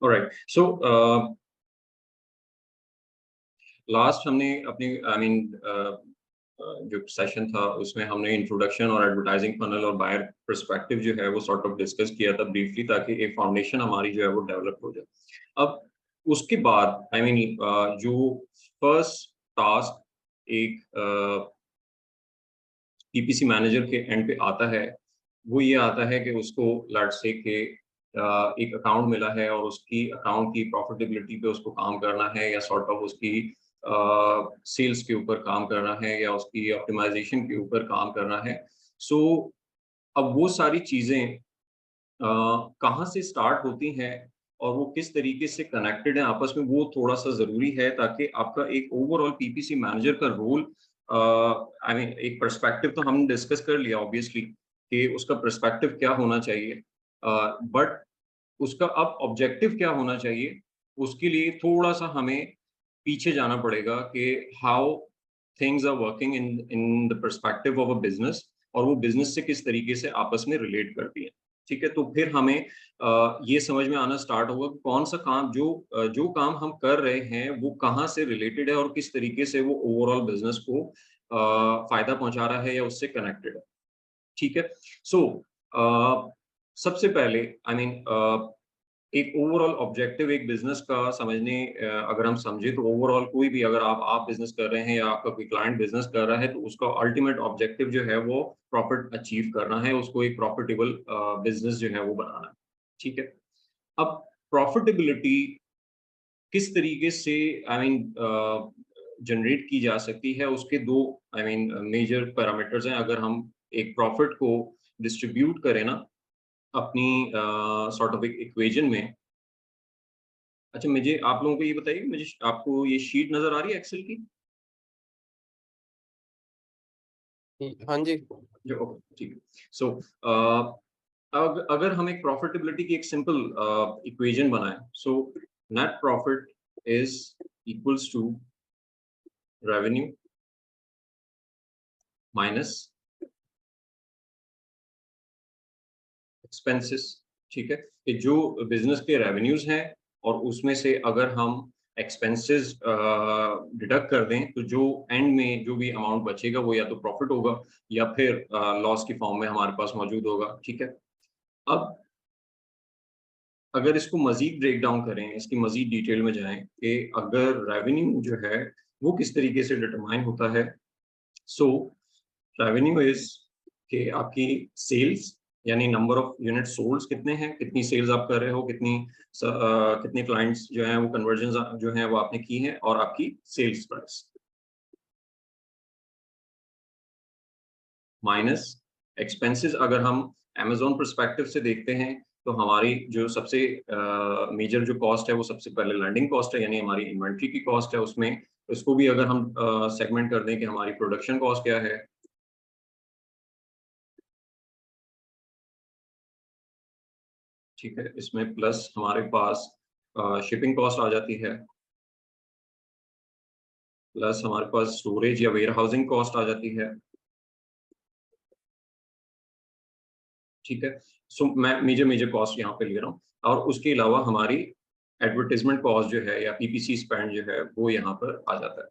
Alright, so last हमने अपनी जो सेशन था उसमें हमने इंट्रोडक्शन और एडवर्टाइजिंग फनल और बायर पर्सपेक्टिव जो है वो सॉर्ट ऑफ डिस्कस किया था ब्रीफली, ताकि एक फाउंडेशन हमारी जो है वो डेवलप हो जाए। अब उसके बाद जो फर्स्ट टास्क एक पीपीसी मैनेजर के एंड पे आता है, वो ये आता है कि उसको लेट्स से के एक अकाउंट मिला है और उसकी अकाउंट की प्रॉफिटेबिलिटी पे उसको काम करना है, या सॉर्ट ऑफ उसकी सेल्स के ऊपर काम करना है, या उसकी ऑप्टिमाइजेशन के ऊपर काम करना है। सो अब वो सारी चीज़ें कहाँ से स्टार्ट होती हैं और वो किस तरीके से कनेक्टेड है आपस में, वो थोड़ा-सा ज़रूरी है, ताकि आपका एक ओवरऑल पीपीसी मैनेजर का रोल एक पर्सपेक्टिव तो हमने डिस्कस कर लिया ऑब्वियसली कि उसका पर्सपेक्टिव क्या होना चाहिए। बट उसका अब ऑब्जेक्टिव क्या होना चाहिए, उसके लिए थोड़ा-सा हमें पीछे जाना पड़ेगा कि how things are working in in the perspective of a business, और वो बिज़नेस से किस तरीके से आपस में रिलेट करती है। ठीक है? तो फिर हमें ये समझ में आना स्टार्ट होगा कि कौन-सा काम जो काम हम कर रहे हैं, वो कहाँ से रिलेटेड है और किस तरीके से वो ओवरऑल बिज़नेस को फ़ायदा पहुँचा रहा है या उससे कनेक्टेड है। ठीक है? सो सबसे पहले एक ओवरऑल ऑब्जेक्टिव एक बिजनेस का अगर हम समझे, तो ओवरऑल कोई भी, अगर आप बिजनेस कर रहे हैं या आपका कोई क्लाइंट बिजनेस कर रहा है, तो उसका अल्टीमेट ऑब्जेक्टिव जो है वो प्रॉफिट अचीव करना है, उसको एक प्रॉफिटेबल बिजनेस जो है वो बनाना है। ठीक है? अब प्रॉफिटेबिलिटी किस तरीके से जनरेट की जा सकती है, उसके दो मेजर पैरामीटर्स हैं। अगर हम एक प्रॉफिट को डिस्ट्रीब्यूट करें ना अपनी सॉर्ट ऑफ एक इक्वेशन में। अच्छा, मुझे आप लोगों को ये बताइए, मुझे आपको ये शीट नजर आ रही है एक्सेल की? हाँ जी। जो ओके, ठीक है। सो अगर हम एक प्रॉफिटेबिलिटी की एक सिंपल इक्वेशन बनाएं, so net profit is equals to revenue minus expenses. ठीक है? कि जो बिजनेस के रेवेन्यूज हैं और उसमें से अगर हम एक्सपेंसेस डिडक्ट कर दें, तो जो एंड में जो भी अमाउंट बचेगा वो या तो प्रॉफिट होगा या फिर लॉस की फॉर्म में हमारे पास मौजूद होगा। ठीक है? अब अगर इसको मजीद ब्रेक डाउन करें, इसकी मजीद डिटेल में जाएं कि अगर रेवेन्यू जो है वो किस तरीके से डिटरमाइन होता है। सो रेवेन्यू इज कि आपकी सेल्स, यानी नंबर ऑफ यूनिट सोल्ड कितने हैं, कितनी सेल्स आप कर रहे हो, कितने क्लाइंट्स जो हैं वो कन्वर्जन जो हैं वो आपने की हैं, और आपकी सेल्स प्राइस माइनस एक्सपेंसेस। अगर हम अमेज़न पर्सपेक्टिव से देखते हैं, तो हमारी जो सबसे मेजर जो कॉस्ट है वो सबसे पहले लैंडिंग कॉस्ट है, यानी हमारी इन्वेंट्री की कॉस्ट है। उसमें उसको भी अगर हम सेगमेंट कर दें कि हमारी प्रोडक्शन कॉस्ट क्या है। ठीक है? इसमें प्लस हमारे पास शिपिंग कॉस्ट आ जाती है, प्लस हमारे पास स्टोरेज या वेयर हाउसिंग कॉस्ट आ जाती है। ठीक है? सो मैं मेजर मेजर कॉस्ट यहाँ पे ले रहा हूँ, और उसके अलावा हमारी एडवर्टाइजमेंट कॉस्ट जो है या पीपीसी स्पेंड जो है वो यहाँ पर आ जाता है।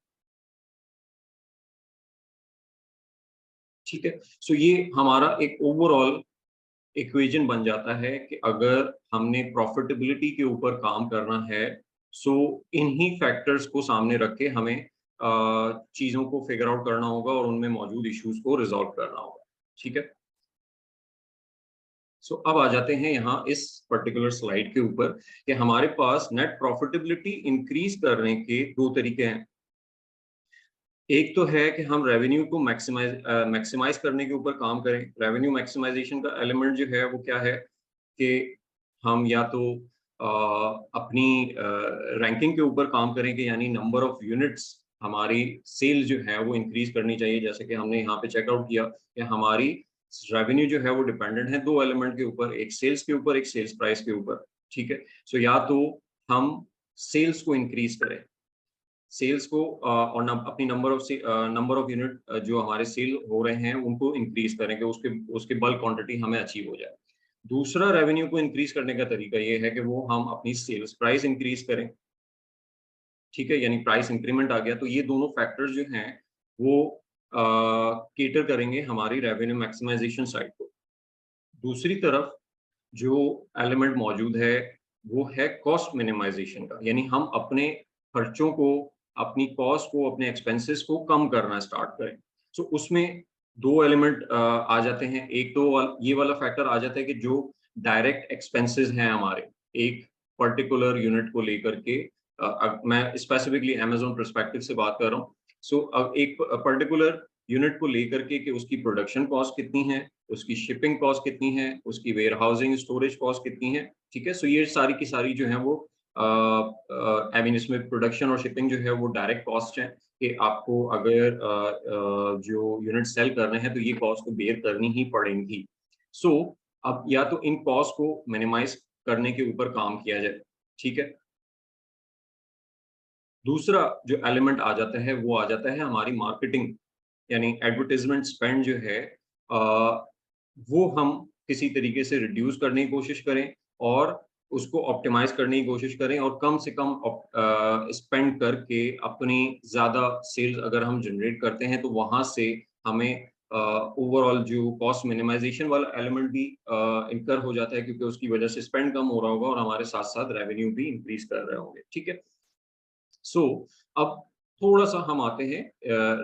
ठीक है? सो ये हमारा एक ओवरऑल इक्वेशन बन जाता है कि अगर हमने प्रॉफिटेबिलिटी के ऊपर काम करना है, सो इन्हीं फैक्टर्स को सामने रख के हमें चीज़ों को फिगर आउट करना होगा और उनमें मौजूद इश्यूज को रिजॉल्व करना होगा। ठीक है? सो अब आ जाते हैं यहाँ इस पर्टिकुलर स्लाइड के ऊपर कि हमारे पास नेट प्रॉफिटेबिलिटी इंक्रीज करने के दो तरीके हैं। एक तो है कि हम रेवेन्यू को मैक्सिमाइज करने के ऊपर काम करें। रेवेन्यू मैक्सिमाइजेशन का एलिमेंट जो है वो क्या है कि हम या तो अपनी रैंकिंग के ऊपर काम करें कि यानी नंबर ऑफ यूनिट्स, हमारी सेल जो है वो इंक्रीज करनी चाहिए। जैसे कि हमने यहाँ पे चेकआउट किया कि हमारी रेवेन्यू जो है वो डिपेंडेंट है दो एलिमेंट के ऊपर, एक सेल्स के ऊपर, एक सेल्स प्राइस के ऊपर। ठीक है? सो या तो हम सेल्स को इंक्रीज करें, सेल्स को और अपनी नंबर ऑफ यूनिट जो हमारे सेल हो रहे हैं उनको इंक्रीज करें कि उसके उसके बल्क क्वांटिटी हमें अचीव हो जाए। दूसरा रेवेन्यू को इंक्रीज करने का तरीका ये है कि वो हम अपनी सेल्स प्राइस इंक्रीज करें, ठीक है, यानी प्राइस इंक्रीमेंट आ गया। तो ये दोनों फैक्टर्स जो हैं वो केटर करेंगे हमारी रेवेन्यू मैक्सिमाइजेशन साइड को। दूसरी तरफ जो एलिमेंट मौजूद है वो है कॉस्ट मिनिमाइजेशन का, यानी हम अपने खर्चों को, अपनी कॉस्ट को, अपने एक्सपेंसेस को कम करना स्टार्ट करें। सो उसमें दो एलिमेंट आ जाते हैं। एक तो ये वाला फैक्टर आ जाता है कि जो डायरेक्ट एक्सपेंसेस हैं हमारे एक पर्टिकुलर यूनिट को लेकर के, मैं स्पेसिफिकली अमेज़न पर्सपेक्टिव से बात कर रहा हूँ। सो अब एक पर्टिकुलर यूनिट को लेकर के कि उसकी प्रोडक्शन कॉस्ट कितनी है, उसकी शिपिंग कॉस्ट कितनी है, उसकी वेयर हाउसिंग स्टोरेज कॉस्ट कितनी है, ठीक है। सो ये सारी की सारी जो है वो आई मीन इसमें प्रोडक्शन और शिपिंग जो है वो डायरेक्ट कॉस्ट है कि आपको अगर जो यूनिट सेल कर रहे हैं तो ये कॉस्ट को बेयर करनी ही पड़ेंगी। सो अब या तो इन कॉस्ट को मिनिमाइज करने के ऊपर काम किया जाए, ठीक है। दूसरा जो एलिमेंट आ जाता है वो आ जाता है हमारी मार्केटिंग, यानी एडवर्टाइजमेंट स्पेंड जो है वो हम किसी तरीके से रिड्यूस करने की कोशिश करें और उसको ऑप्टिमाइज करने की कोशिश करें और कम से कम स्पेंड करके अपनी ज़्यादा सेल्स अगर हम जनरेट करते हैं तो वहाँ से हमें ओवरऑल जो कॉस्ट मिनिमाइजेशन वाला एलिमेंट भी इनकर हो जाता है, क्योंकि उसकी वजह से स्पेंड कम हो रहा होगा और हमारे साथ साथ रेवेन्यू भी इंक्रीज कर रहे होंगे, ठीक है। सो अब थोड़ा-सा हम आते हैं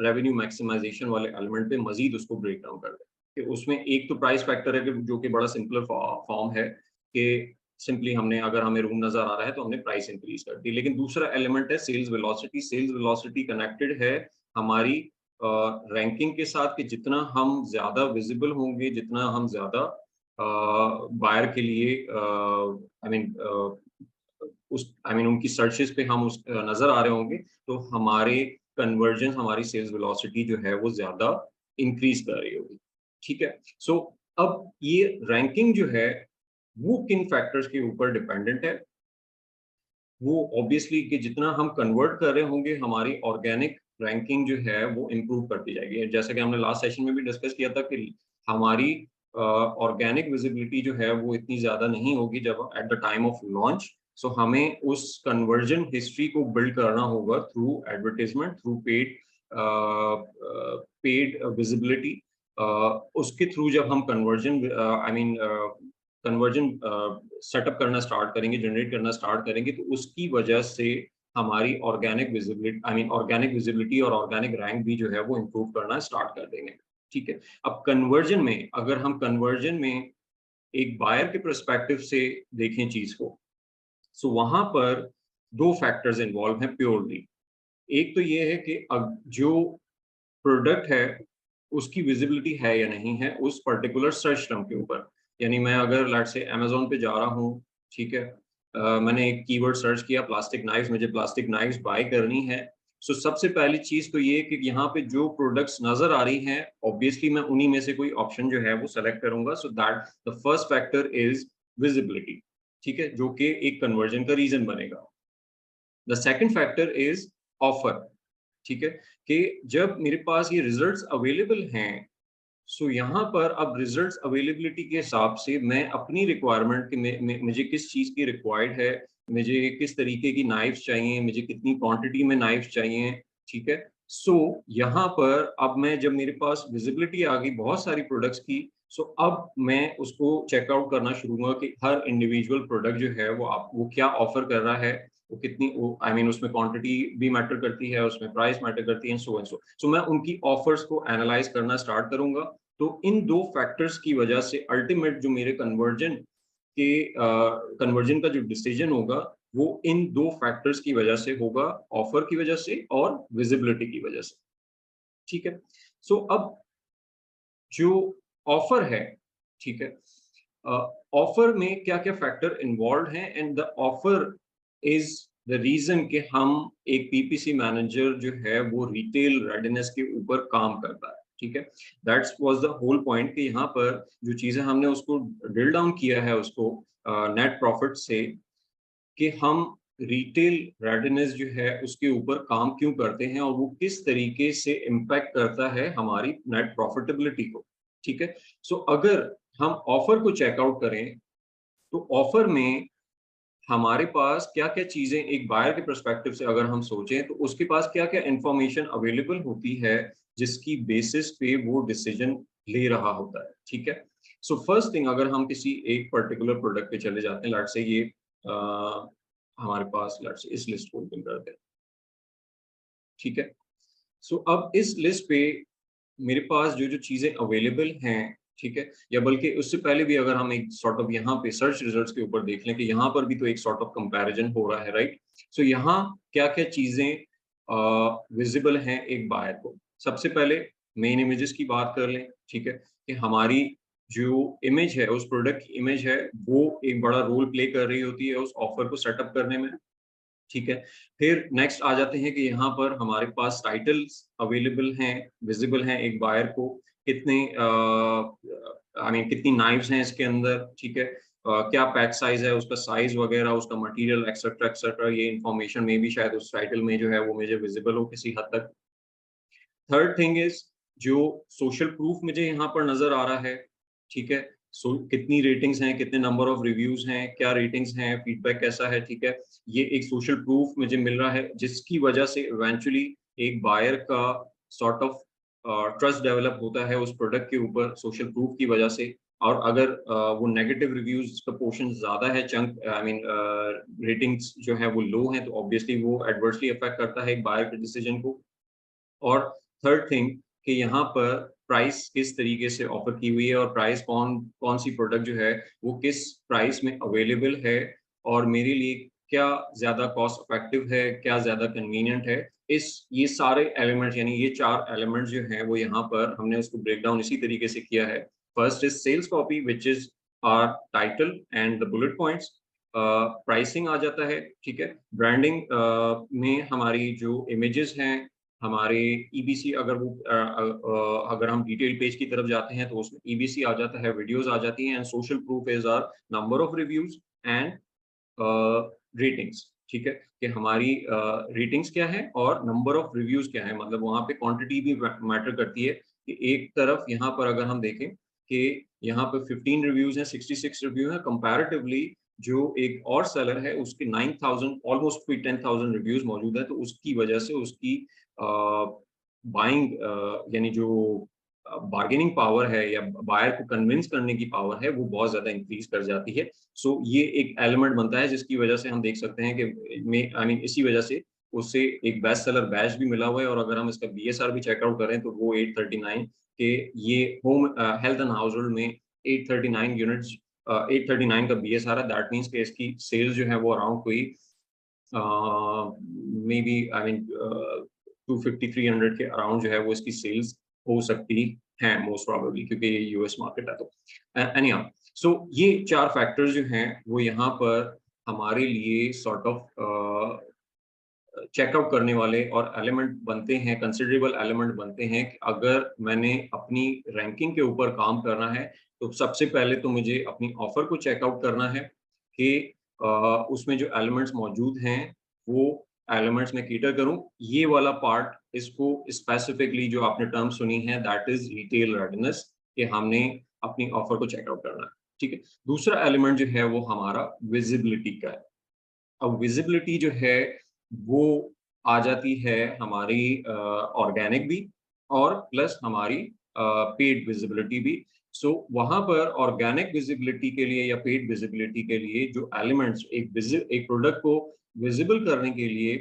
रेवेन्यू मैक्सिमाइजेशन वाले एलिमेंट पे, मज़ीद उसको ब्रेक डाउन करते हैं कि उसमें एक तो प्राइस फैक्टर है कि जो कि बड़ा सिंपल फॉर्म है कि सिंपली हमने, अगर हमें रूम नज़र आ रहा है तो हमने प्राइस इंक्रीज़ कर दी। लेकिन दूसरा एलिमेंट है sales velocity. Sales velocity connected है हमारी रैंकिंग के साथ कि जितना हम ज़्यादा विज़िबल होंगे, जितना हम ज़्यादा बायर के लिए आई मीन उस आई मीन उनकी सर्चेस पे हम उस नज़र आ रहे होंगे, तो हमारे कन्वर्जन, हमारी सेल्स वेलोसिटी जो है वो ज़्यादा इंक्रीज़ कर रही होगी, ठीक है। सो अब ये रैंकिंग जो है वो किन फैक्टर्स के ऊपर डिपेंडेंट है? वो ऑब्वियसली कि जितना हम कन्वर्ट कर रहे होंगे, हमारी ऑर्गेनिक रैंकिंग जो है वो इम्प्रूव करती जाएगी। जैसा कि हमने लास्ट सेशन में भी डिस्कस किया था कि हमारी ऑर्गेनिक विजिबिलिटी जो है वो इतनी ज़्यादा नहीं होगी जब at the time of launch. So हमें उस कन्वर्जन हिस्ट्री को बिल्ड करना होगा through advertisement, through paid visibility. उसके थ्रू जब हम conversion I mean conversion setup करना स्टार्ट करेंगे, जनरेट करना स्टार्ट करेंगे, तो उसकी वजह से हमारी organic visibility I mean organic visibility और ऑर्गेनिक रैंक भी जो है वो इम्प्रूव करना स्टार्ट कर देंगे, ठीक है। अब कन्वर्जन में, अगर हम कन्वर्जन में एक बायर के पर्सपेक्टिव से देखें चीज को, सो वहां पर दो फैक्टर्स इन्वॉल्व हैं प्योरली। एक तो ये है कि अब जो प्रोडक्ट है उसकी विजिबिलिटी है या नहीं है उस पर्टिकुलर सर्च टर्म के ऊपर। यानी मैं अगर लेट्स से अमेज़न पे जा रहा हूँ, ठीक है, मैंने एक कीवर्ड सर्च किया प्लास्टिक नाइफ्स, मुझे प्लास्टिक नाइफ्स बाय करनी है। सो सबसे पहली चीज़ तो ये कि यहाँ पे जो प्रोडक्ट्स नज़र आ रही हैं, ऑब्वियसली मैं उन्हीं में से कोई ऑप्शन जो है वो सेलेक्ट करूँगा। So that the first factor is visibility, ठीक है, जो कि एक कन्वर्जन का रीज़न बनेगा। The second factor is offer, ठीक है, कि जब मेरे पास ये रिजल्ट्स अवेलेबल हैं, सो यहाँ पर अब रिजल्ट्स अवेलेबिलिटी के हिसाब से मैं अपनी रिक्वायरमेंट कि मुझे किस चीज़ की रिक्वायर्ड है, मुझे किस तरीके की नाइफ्स चाहिए, मुझे कितनी क्वांटिटी में नाइफ्स चाहिए, ठीक है। सो यहाँ पर अब मैं, जब मेरे पास विजिबिलिटी आ गई बहुत सारी प्रोडक्ट्स की, सो अब मैं उसको चेकआउट करना शुरू हुआ कि हर इंडिविजुअल प्रोडक्ट जो है वो क्या ऑफर कर रहा है, वो कितनी वो आई मीन उसमें क्वांटिटी भी मैटर करती है, उसमें प्राइस मैटर करती है, सो एंड सो। सो मैं उनकी ऑफर्स को एनालाइज करना स्टार्ट करूंगा। तो इन दो फैक्टर्स की वजह से अल्टीमेट जो मेरे कन्वर्जन का जो डिसीजन होगा वो इन दो फैक्टर्स की वजह से होगा, ऑफर की वजह से और विजिबिलिटी की वजह से, ठीक है। सो अब जो ऑफर है, ठीक है, ऑफर में क्या क्या फैक्टर इन्वॉल्व हैं and the offer is the reason कि हम एक पीपीसी मैनेजर जो है वो रिटेल रेडीनेस के ऊपर काम करता है, ठीक है। That's was the whole point कि यहाँ पर जो चीजें हमने उसको ड्रिल डाउन किया है उसको नेट प्रॉफिट से, कि हम रिटेल रेडीनेस जो है उसके ऊपर काम क्यों करते हैं और वो किस तरीके से इम्पैक्ट करता है हमारी नेट प्रॉफिटेबिलिटी को, ठीक है। सो अगर हम ऑफर को चेकआउट करें तो ऑफर में हमारे पास क्या-क्या चीजें एक बायर के पर्सपेक्टिव से अगर हम सोचें तो उसके पास क्या-क्या इंफॉर्मेशन अवेलेबल होती है जिसकी बेसिस पे वो डिसीजन ले रहा होता है, ठीक है? सो फर्स्ट थिंग अगर हम किसी एक पर्टिकुलर प्रोडक्ट पे चले जाते हैं, लेट्स से ये हमारे पास लेट्स से इस लिस्ट को ओपन करते हैं, ठीक है? सो अब इस लिस्ट पे मेरे पास जो-जो चीज़ें अवेलेबल हैं, ठीक है? या बल्कि उससे पहले भी अगर हम एक सॉर्ट ऑफ यहाँ पे सर्च रिजल्ट्स के ऊपर देख लें कि यहाँ पर भी तो एक सॉर्ट ऑफ कंपैरिजन हो रहा है, राइट? सो यहाँ क्या-क्या चीज़ें विज़िबल हैं एक बायर को? सबसे पहले मेन इमेजेस की बात कर लें, ठीक है? कि हमारी जो इमेज है, उस प्रोडक्ट की इमेज है, वो एक बड़ा रोल प्ले कर रही होती है उस ऑफर को सेटअप करने में। ठीक है। फिर नेक्स्ट आ जाते हैं कि यहाँ पर हमारे पास टाइटल्स अवेलेबल हैं, विज़िबल हैं एक बायर को, कितने आई मीन कितनी नाइव्स हैं इसके अंदर, ठीक है? क्या पैक साइज़ है, उसका साइज़ वगैरह, उसका मटीरियल एक्सेट्रा, ये इन्फॉर्मेशन मे बी शायद उस टाइटल में जो है वो मुझे विज़िबल हो किसी हद तक। थर्ड थिंग इज़ जो सोशल प्रूफ मुझे यहाँ पर नज़र आ रहा है, ठीक है? सो कितनी रेटिंग्स हैं, कितने नंबर ऑफ रिव्यूज़ हैं, क्या रेटिंग्स हैं, फीडबैक कैसा है, ठीक है? ये एक सोशल प्रूफ मुझे मिल रहा है, जिसकी वजह से इवेंचुअली एक बायर का सॉर्ट ऑफ ट्रस्ट डेवलप होता है उस प्रोडक्ट के ऊपर सोशल प्रूफ की वजह से। और अगर वो नेगेटिव रिव्यूज़ का पोर्शन ज़्यादा है, चंक आई मीन रेटिंग्स जो हैं वो लो हैं, तो ऑब्वियसली वो एडवर्सली अफेक्ट करता है एक बायर के डिसीजन को। और थर्ड थिंग कि यहाँ पर प्राइस किस तरीके से ऑफर की हुई है और प्राइस कौन सी प्रोडक्ट जो है वो किस प्राइस में अवेलेबल है और मेरे लिए क्या ज़्यादा कॉस्ट इफेक्टिव है, क्या ज़्यादा कन्वीनियंट है। इस ये सारे एलिमेंट्स यानी ये 4 एलिमेंट्स जो हैं वो यहाँ पर हमने उसको ब्रेक डाउन इसी तरीके से किया है। First is sales copy which is our title and the bullet points. Pricing आ जाता है, ठीक है? ब्रांडिंग में हमारी जो इमेजेस हैं हमारे ईबीसी अगर हम डिटेल पेज की तरफ जाते हैं तो उसमें ईबीसी आ जाता है, वीडियोस आ जाती हैं and social proof is our number of reviews and ratings, ठीक है? कि हमारी रेटिंग्स क्या है और नंबर ऑफ रिव्यूज क्या है, मतलब वहाँ पे क्वांटिटी भी मैटर करती है कि एक तरफ यहाँ पर अगर हम देखें कि यहाँ पे 15 रिव्यूज हैं, 66 रिव्यू हैं, कंपैरेटिवली जो एक और सेलर है उसके 9000 ऑलमोस्ट कोई 10,000 रिव्यूज मौजूद है, तो उसकी वजह से उसकी बाइंग यानी जो बार्गेनिंग पावर है या बायर को कन्विंस करने की पावर है वो बहुत ज्यादा इंक्रीज कर जाती है। सो ये एक एलिमेंट बनता है जिसकी वजह से हम देख सकते हैं कि में आई मीन इसी वजह से उसे एक बेस्ट सेलर बैच भी मिला हुआ है और अगर हम इसका बीएसआर भी चेकआउट करें तो वो 839 के ये home health and house hold में 839 यूनिट्स 839 का बीएसआर है। दैट मीन्स कि इसकी सेल्स जो है वो अराउंड कोई मे बी आई मीन 250-300 के अराउंड जो है वो इसकी सेल्स हो सकती हैं मोस्ट प्रोबेबली क्योंकि ये यूएस मार्केट है तो एनीहाउ सो ये 4 फैक्टर्स जो हैं वो यहाँ पर हमारे लिए सॉर्ट ऑफ चेकआउट करने वाले और एलिमेंट बनते हैं, कंसिडरेबल एलिमेंट बनते हैं कि अगर मैंने अपनी रैंकिंग के ऊपर काम करना है, तो सबसे पहले तो मुझे अपनी ऑफर को चेकआउट करना है कि उसमें जो एलिमेंट्स मौजूद हैं, वो एलिमेंट्स मैं कैटर करूँ। ये वाला पार्ट इसको स्पेसिफिकली जो आपने टर्म सुनी है दैट इज़ रिटेल रेडीनेस कि हमने अपनी ऑफर को चेकआउट करना है, ठीक है? दूसरा एलिमेंट जो है वो हमारा विजिबिलिटी का है। अब विजिबिलिटी जो है वो आ जाती है हमारी ऑर्गेनिक भी और प्लस हमारी पेड विजिबिलिटी भी। सो वहाँ पर ऑर्गेनिक विजिबिलिटी के लिए या पेड विजिबिलिटी के लिए जो एलिमेंट्स एक प्रोडक्ट को विजिबल करने के लिए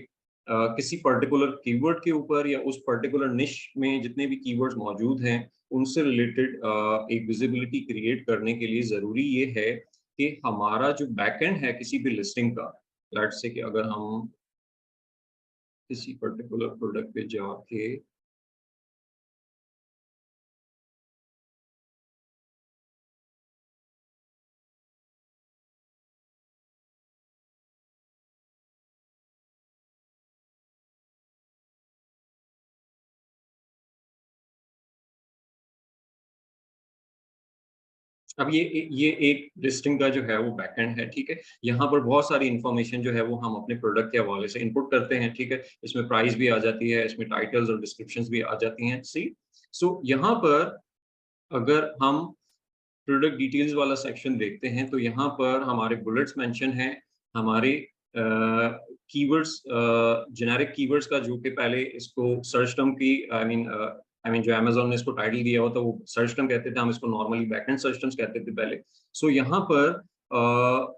किसी पर्टिकुलर कीवर्ड के ऊपर या उस पर्टिकुलर निश में जितने भी कीवर्ड्स मौजूद हैं उनसे रिलेटेड एक विजिबिलिटी क्रिएट करने के लिए ज़रूरी ये है कि हमारा जो बैकएंड है किसी भी लिस्टिंग का, लेट्स से कि अगर हम किसी पर्टिकुलर प्रोडक्ट पे जाके अब ये एक लिस्टिंग का जो है वो बैकएंड है, ठीक है? यहाँ पर बहुत सारी इन्फॉर्मेशन जो है वो हम अपने प्रोडक्ट के हवाले से इनपुट करते हैं, ठीक है? इसमें प्राइस भी आ जाती है, इसमें टाइटल्स और डिस्क्रिप्शंस भी आ जाती हैं, सी? सो यहाँ पर अगर हम प्रोडक्ट डिटेल्स वाला सेक्शन देखते हैं तो यहाँ पर हमारे बुलेट्स मेंशन हैं, हमारे कीवर्ड्स, जेनेरिक कीवर्ड्स का, जो कि पहले इसको सर्च टर्म की आई मीन जो अमेज़न ने इसको टाइटल दिया हुआ था वो सर्च टर्म कहते थे, हम इसको नॉर्मली बैकएंड सर्च टर्म्स कहते थे पहले। सो यहाँ पर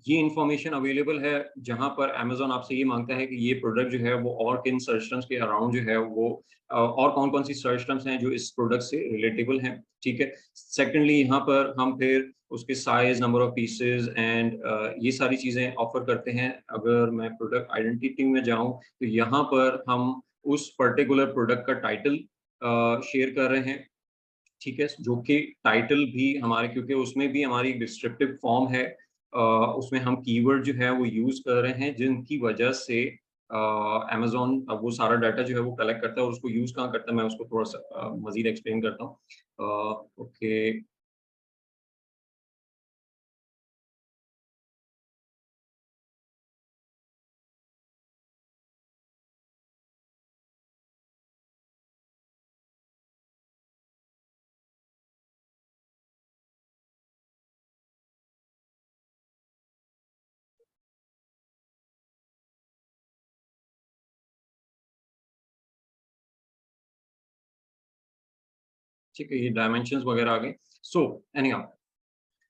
ये इन्फॉर्मेशन अवेलेबल है जहाँ पर अमेज़न आपसे ये मांगता है कि ये प्रोडक्ट जो है वो और किन सर्च टर्म्स के अराउंड जो है वो और कौन-कौन सी सर्च टर्म्स हैं जो इस प्रोडक्ट से रिलेटेबल हैं, ठीक है? सेकंडली यहाँ पर हम फिर उसके size, number of pieces and ये सारी चीज़ें ऑफ़र करते हैं। अगर मैं प्रोडक्ट आइडेंटिटी में जाऊँ, तो यहाँ पर हम उस पर्टिकुलर प्रोडक्ट का टाइटल शेयर कर रहे हैं, ठीक है? जो कि टाइटल भी हमारे, क्योंकि उसमें भी हमारी एक डिस्क्रिप्टिव फॉर्म है, उसमें हम कीवर्ड जो है वो यूज़ कर रहे हैं जिनकी वजह से अमेज़न वो सारा डाटा जो है वो कलेक्ट करता है और उसको यूज़ कहाँ करता है, मैं उसको थोड़ा-सा मज़ीद एक्सप्लेन करता हूँ। ओके। ठीक है, ये डायमेंशंस वगैरह आ गए। सो एनीहाउ,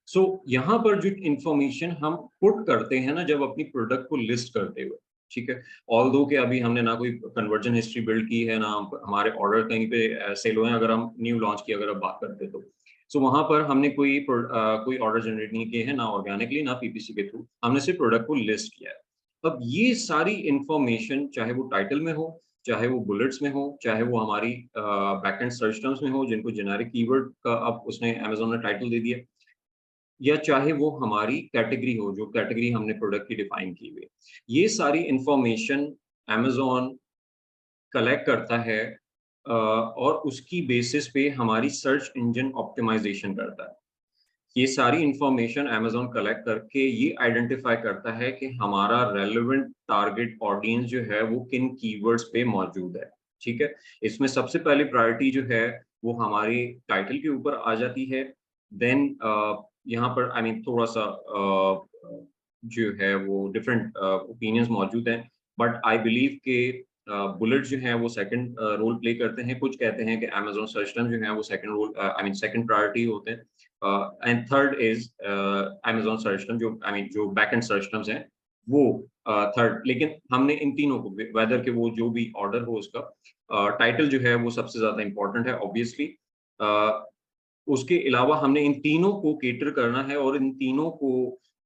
सो यहाँ पर जो इन्फॉर्मेशन हम पुट करते हैं ना जब अपनी प्रोडक्ट को लिस्ट करते हुए, ठीक है? ऑल्दो कि अभी हमने ना कोई कन्वर्जन हिस्ट्री बिल्ड की है, ना हमारे ऑर्डर कहीं पे सेल हुए हैं, अगर हम न्यू लॉन्च की अगर आप बात करते हैं तो। सो वहाँ पर हमने कोई ऑर्डर जनरेट नहीं किए हैं, ना ऑर्गेनिकली ना पीपीसी के थ्रू, हमने सिर्फ प्रोडक्ट को लिस्ट किया है। अब ये सारी इन्फॉर्मेशन चाहे वो टाइटल में हो, चाहे वो बुलेट्स में हो, चाहे वो हमारी बैकएंड सर्च टर्म्स में हो जिनको जेनेरिक कीवर्ड का अब उसने अमेज़न ने टाइटल दे दिया, या चाहे वो हमारी कैटेगरी हो, जो कैटेगरी हमने प्रोडक्ट की डिफाइन की हुई है। ये सारी इन्फॉर्मेशन अमेज़न कलेक्ट करता है और उसकी बेसिस पे हमारी सर्च इंजन ऑप्टिमाइज़ेशन करता है। ये सारी इन्फॉर्मेशन अमेज़न कलेक्ट करके ये आइडेंटिफ़ाई करता है कि हमारा रेलेवेंट टारगेट ऑडियंस जो है वो किन कीवर्ड्स पे मौजूद है, ठीक है? इसमें सबसे पहली प्रायोरिटी जो है वो हमारी टाइटल के ऊपर आ जाती है। देन यहाँ पर आई मीन थोड़ा-सा जो है वो डिफरेंट ओपिनियंस मौजूद हैं, बट आई बिलीव कि बुलेट जो हैं वो सेकंड रोल प्ले करते हैं। कुछ कहते हैं कि अमेज़न सर्च टर्म जो हैं वो second role I mean second priority होते हैं। And third is Amazon search term, जो आई मीन जो बैकएंड सर्च टर्म्स हैं वो थर्ड। लेकिन हमने इन तीनों को वेदर के वो जो भी ऑर्डर हो उसका टाइटल जो है वो सबसे ज़्यादा इम्पोर्टेंट है ऑब्वियसली। अ, उसके अलावा हमने इन तीनों को कैटर करना है और इन तीनों को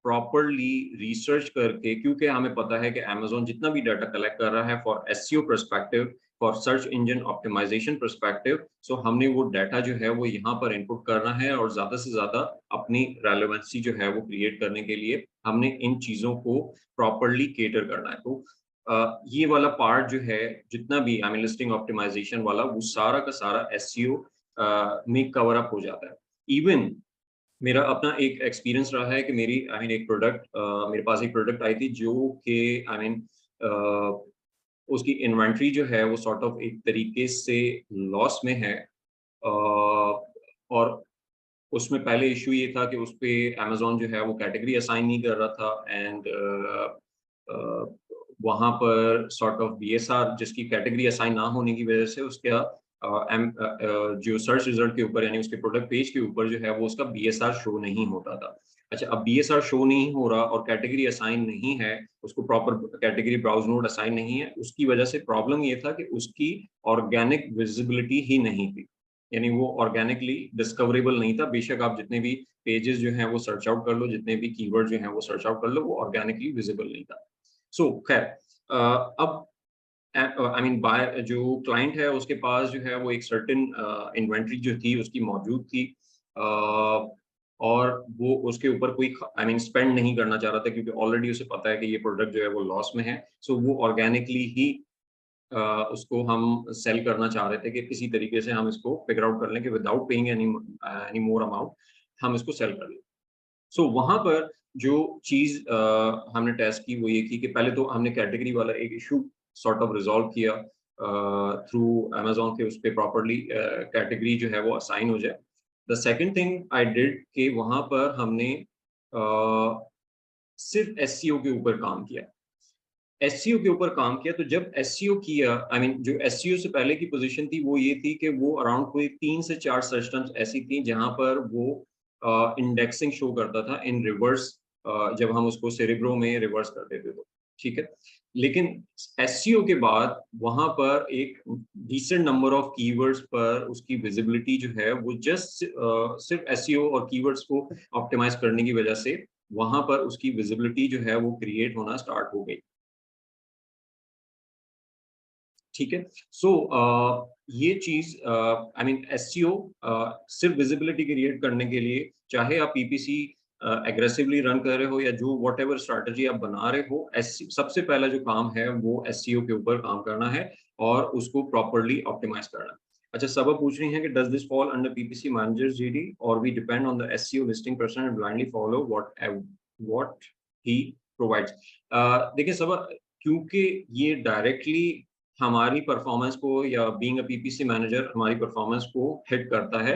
प्रॉपर्ली रिसर्च करके, क्योंकि हमें पता है कि अमेज़न जितना भी डाटा कलेक्ट कर रहा है for SEO perspective, for search engine optimisation perspective, so हमने वो डाटा जो है वो यहाँ पर इनपुट करना है और ज़्यादा से ज़्यादा अपनी रेलेवेंसी जो है वो क्रिएट करने के लिए हमने इन चीज़ों को प्रॉपर्ली कैटर करना है। तो ये वाला पार्ट जो है जितना भी आई मीन लिस्टिंग ऑप्टिमाइज़ेशन वाला, वो सारा का सारा एसईओ में कवर अप हो जाता है। इवन मेरा अपना एक एक्सपीरियंस रहा है कि मेरी आई मीन एक प्रोडक्ट मेरे पास एक प्रोडक्ट आई थी जो कि आई मीन उसकी इन्वेंटरी जो है वो सॉर्ट ऑफ एक तरीके से लॉस में है। और उसमें पहले इश्यू ये था कि उसपे अमेज़न जो है वो कैटेगरी असाइन नहीं कर रहा था एंड अ, वहाँ पर सॉर्ट ऑफ बीएसआर जिसकी कैटेगरी असाइन ना होने की वज़ह से उसका जो सर्च रिज़ल्ट के ऊपर यानी उसके प्रोडक्ट पेज के ऊपर जो है वो उसका बीएसआर शो नहीं होता था। अच्छा, अब बीएसआर शो नहीं हो रहा और कैटेगरी असाइन नहीं है, उसको proper category browse node assign नहीं है, उसकी वज़ह से प्रॉब्लम ये था कि उसकी ऑर्गेनिक विज़िबिलिटी ही नहीं थी। यानी वो ऑर्गेनिकली डिस्कवरेबल नहीं था। बेशक आप जितने भी पेजेज़ जो हैं वो सर्च आउट कर लो, जितने भी कीवर्ड जो हैं वो सर्च आउट कर लो, वो ऑर्गेनिकली विज़िबल नहीं था। सो खैर अब आई मीन बाय जो क्लाइंट है उसके पास जो है वो एक सर्टेन इन्वेंटरी जो थी उसकी मौजूद थी, और वो उसके ऊपर कोई आई मीन स्पेंड नहीं करना चाह रहा था क्योंकि ऑलरेडी उसे पता है कि ये प्रोडक्ट जो है वो लॉस में है। सो वो ऑर्गेनिकली ही अ, उसको हम सेल करना चाह रहे थे कि किसी तरीके से हम इसको फिगर आउट कर लें कि without paying any more amount हम इसको सेल कर लें। सो वहाँ पर जो चीज़ हमने टेस्ट की वो ये थी कि पहले तो हमने कैटेगरी वाला एक इश्यू सॉर्ट ऑफ रिज़ॉल्व किया थ्रू अमेज़न के उस पे प्रॉपर्ली कैटेगरी जो है वो असाइन हो जाए। The second thing I did कि वहां पर हमने सिर्फ एसईओ के ऊपर काम किया। एसईओ के ऊपर काम किया तो जब एसईओ किया, आई मीन जो एसईओ से पहले की पोजीशन थी वो ये थी कि वो अराउंड कोई 3 से 4 सिस्टम्स ऐसी थी जहां पर वो इंडेक्सिंग शो करता था इन रिवर्स, जब हम उसको सेरेब्रो में रिवर्स कर देते थे, ठीक है। लेकिन एसईओ के बाद वहां पर एक डिसेंट नंबर ऑफ कीवर्ड्स पर उसकी विजिबिलिटी जो है वो जस्ट सिर्फ एसईओ और कीवर्ड्स को ऑप्टिमाइज करने की वजह से वहां पर उसकी विजिबिलिटी जो है वो क्रिएट होना स्टार्ट हो गई, ठीक है। सो ये चीज, आई मीन एसईओ सिर्फ विजिबिलिटी क्रिएट करने के लिए, चाहे आप पीपीसी एग्रेसिवली रन कर रहे हो या जो वॉट एवर स्ट्रैटेजी आप बना रहे हो, सबसे पहला जो काम है वो एसईओ के ऊपर काम करना है और उसको प्रॉपरली ऑप्टिमाइज करना है। अच्छा, सब पूछ रही हैं कि does this fall under PPC managers GD और we depend on the SEO listing person and blindly follow what he provides. देखिए सब, क्योंकि ये डायरेक्टली हमारी परफॉर्मेंस को या बीइंग अ पीपीसी मैनेजर हमारी परफॉर्मेंस को हिट करता है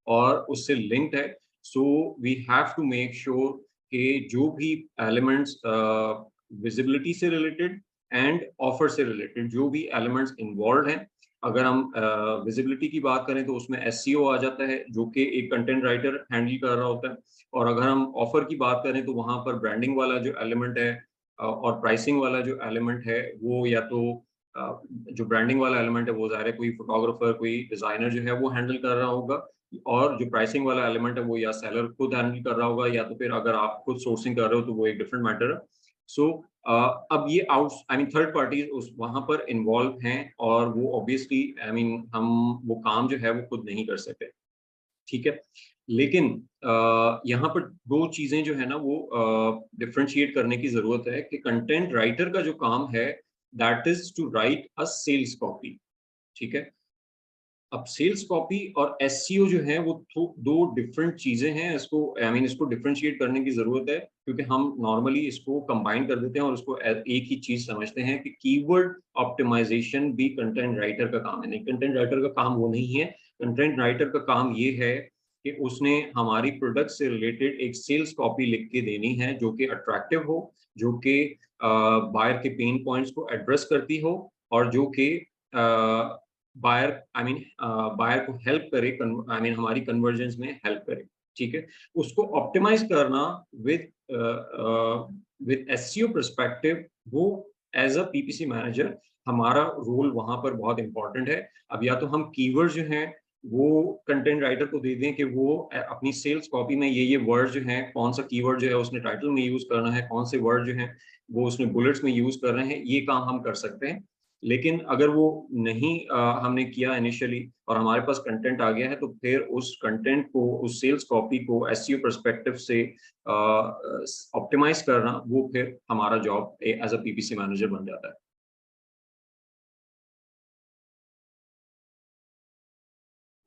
और उससे लिंक्ड है, so we have to make sure कि जो भी एलिमेंट्स विजिबिलिटी से रिलेटेड एंड ऑफर से रिलेटेड जो भी एलिमेंट्स इन्वॉल्व हैं, अगर हम विजिबिलिटी की बात करें तो उसमें एसईओ आ जाता है जो कि एक कंटेंट राइटर हैंडल कर रहा होता है, और अगर हम ऑफर की बात करें तो वहां पर ब्रांडिंग वाला जो एलिमेंट है और प्राइसिंग वाला जो एलिमेंट है वो या तो जो ब्रांडिंग वाला एलिमेंट है वो ज़ाहिर है कोई फोटोग्राफर कोई डिजाइनर जो है वो हैंडल कर रहा होगा, और जो प्राइसिंग वाला एलिमेंट है वो या सेलर खुद हैंडल कर रहा होगा या तो फिर अगर आप खुद सोर्सिंग कर रहे हो तो वो एक डिफरेंट मैटर है। सो अब ये out, I mean third parties उस वहां पर इन्वॉल्व हैं और वो ऑब्वियसली, आई मीन हम वो काम जो है वो खुद नहीं कर सकते, ठीक है। लेकिन यहाँ पर दो चीजें जो है ना वो डिफ्रेंशिएट करने की जरूरत है कि कंटेंट राइटर का जो काम है that is to write a sales copy, ठीक है। अब सेल्स कॉपी और एसईओ जो है वो दो डिफरेंट चीजें हैं, इसको आई मीन इसको डिफरेंशिएट करने की जरूरत है क्योंकि हम नॉर्मली इसको कंबाइन कर देते हैं और उसको एक ही चीज समझते हैं कि कीवर्ड ऑप्टिमाइजेशन भी कंटेंट राइटर का काम है। नहीं, कंटेंट राइटर का काम वो नहीं है। कंटेंट राइटर का काम ये है कि उसने हमारी प्रोडक्ट से रिलेटेड एक सेल्स कॉपी लिख के देनी है जो कि अट्रैक्टिव हो, जो कि बायर के पेन पॉइंट्स को एड्रेस करती हो और जो कि बायर, आई मीन बायर को हेल्प करे, आई मीन हमारी कन्वर्जेंस में हेल्प करे, ठीक है। उसको ऑप्टिमाइज करना विद विद एसईओ पर्सपेक्टिव, वो एज अ पीपीसी मैनेजर हमारा रोल वहां पर बहुत इंपॉर्टेंट है। अब या तो हम कीवर्ड जो हैं वो कंटेंट राइटर को दे दें कि वो अपनी सेल्स कॉपी में ये वर्ड जो हैं, कौन सा कीवर्ड जो है उसने टाइटल में यूज करना है, कौन से वर्ड जो हैं वो उसने बुलेट्स में यूज कर रहे हैं, ये काम हम कर सकते हैं। लेकिन अगर वो नहीं हमने किया इनिशियली और हमारे पास कंटेंट आ गया है तो फिर उस कंटेंट को, उस सेल्स कॉपी को एसईओ पर्सपेक्टिव से ऑप्टिमाइज करना, वो फिर हमारा job as a PPC manager बन जाता है।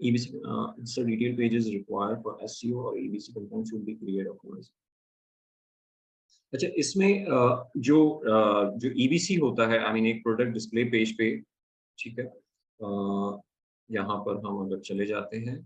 EBC, so detailed pages required for SEO और EBC content should be clear optimized। अच्छा, इसमें जो EBC होता है, आई मीन एक प्रोडक्ट डिस्प्ले पेज पे, ठीक है। यहाँ पर हम अगर चले जाते हैं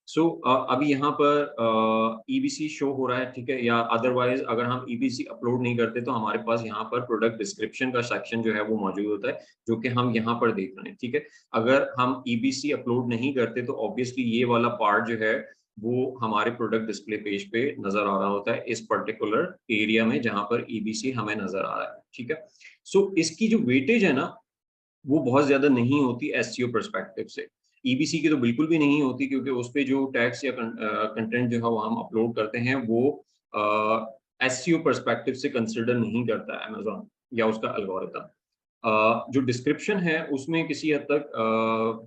सो अभी यहाँ पर ईबीसी शो हो रहा है, ठीक है। या अदरवाइज अगर हम ईबीसी अपलोड नहीं करते तो हमारे पास यहाँ पर प्रोडक्ट डिस्क्रिप्शन का सेक्शन जो है वो मौजूद होता है जो कि हम यहाँ पर देख रहे हैं, ठीक है। अगर हम ईबीसी अपलोड नहीं करते तो ऑब्वियसली ये वाला पार्ट जो है वो हमारे प्रोडक्ट डिस्प्ले पेज पे नजर आ रहा होता है इस पर्टिकुलर एरिया में जहां पर ईबीसी हमें नजर आ रहा है, ठीक है। सो इसकी जो वेटेज है ना वो बहुत ज्यादा नहीं होती एसईओ पर्सपेक्टिव से। ईबीसी की तो बिल्कुल भी नहीं होती क्योंकि उस पे जो टैक्स या कंटेंट जो है वो हम अपलोड करते हैं वो एसईओ पर्सपेक्टिव से कंसिडर नहीं करता है अमेजोन या उसका एल्गोरिथम। जो डिस्क्रिप्शन है उसमें किसी हद तक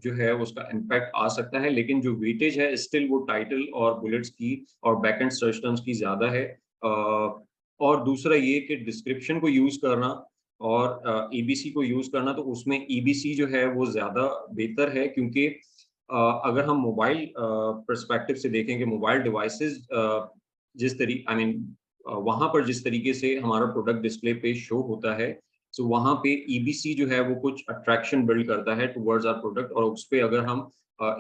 जो है उसका इम्पैक्ट आ सकता है, लेकिन जो वेटेज है स्टिल वो टाइटल और बुलेट्स की और बैकएंड सर्च टर्म्स की ज्यादा है। और दूसरा ये कि डिस्क्रिप्शन को यूज करना और ईबीसी को यूज करना, तो उसमें ईबीसी जो है वो ज्यादा बेहतर है क्योंकि अगर हम मोबाइल पर्सपेक्टिव से देखें कि मोबाइल डिवाइसेस जिस तरीके, आई मीन वहां पर जिस तरीके से हमारा प्रोडक्ट डिस्प्ले पे शो होता है सो वहाँ पे ईबीसी जो है वो कुछ अट्रैक्शन बिल्ड करता है टुवर्ड्स आवर प्रोडक्ट, और उस पे अगर हम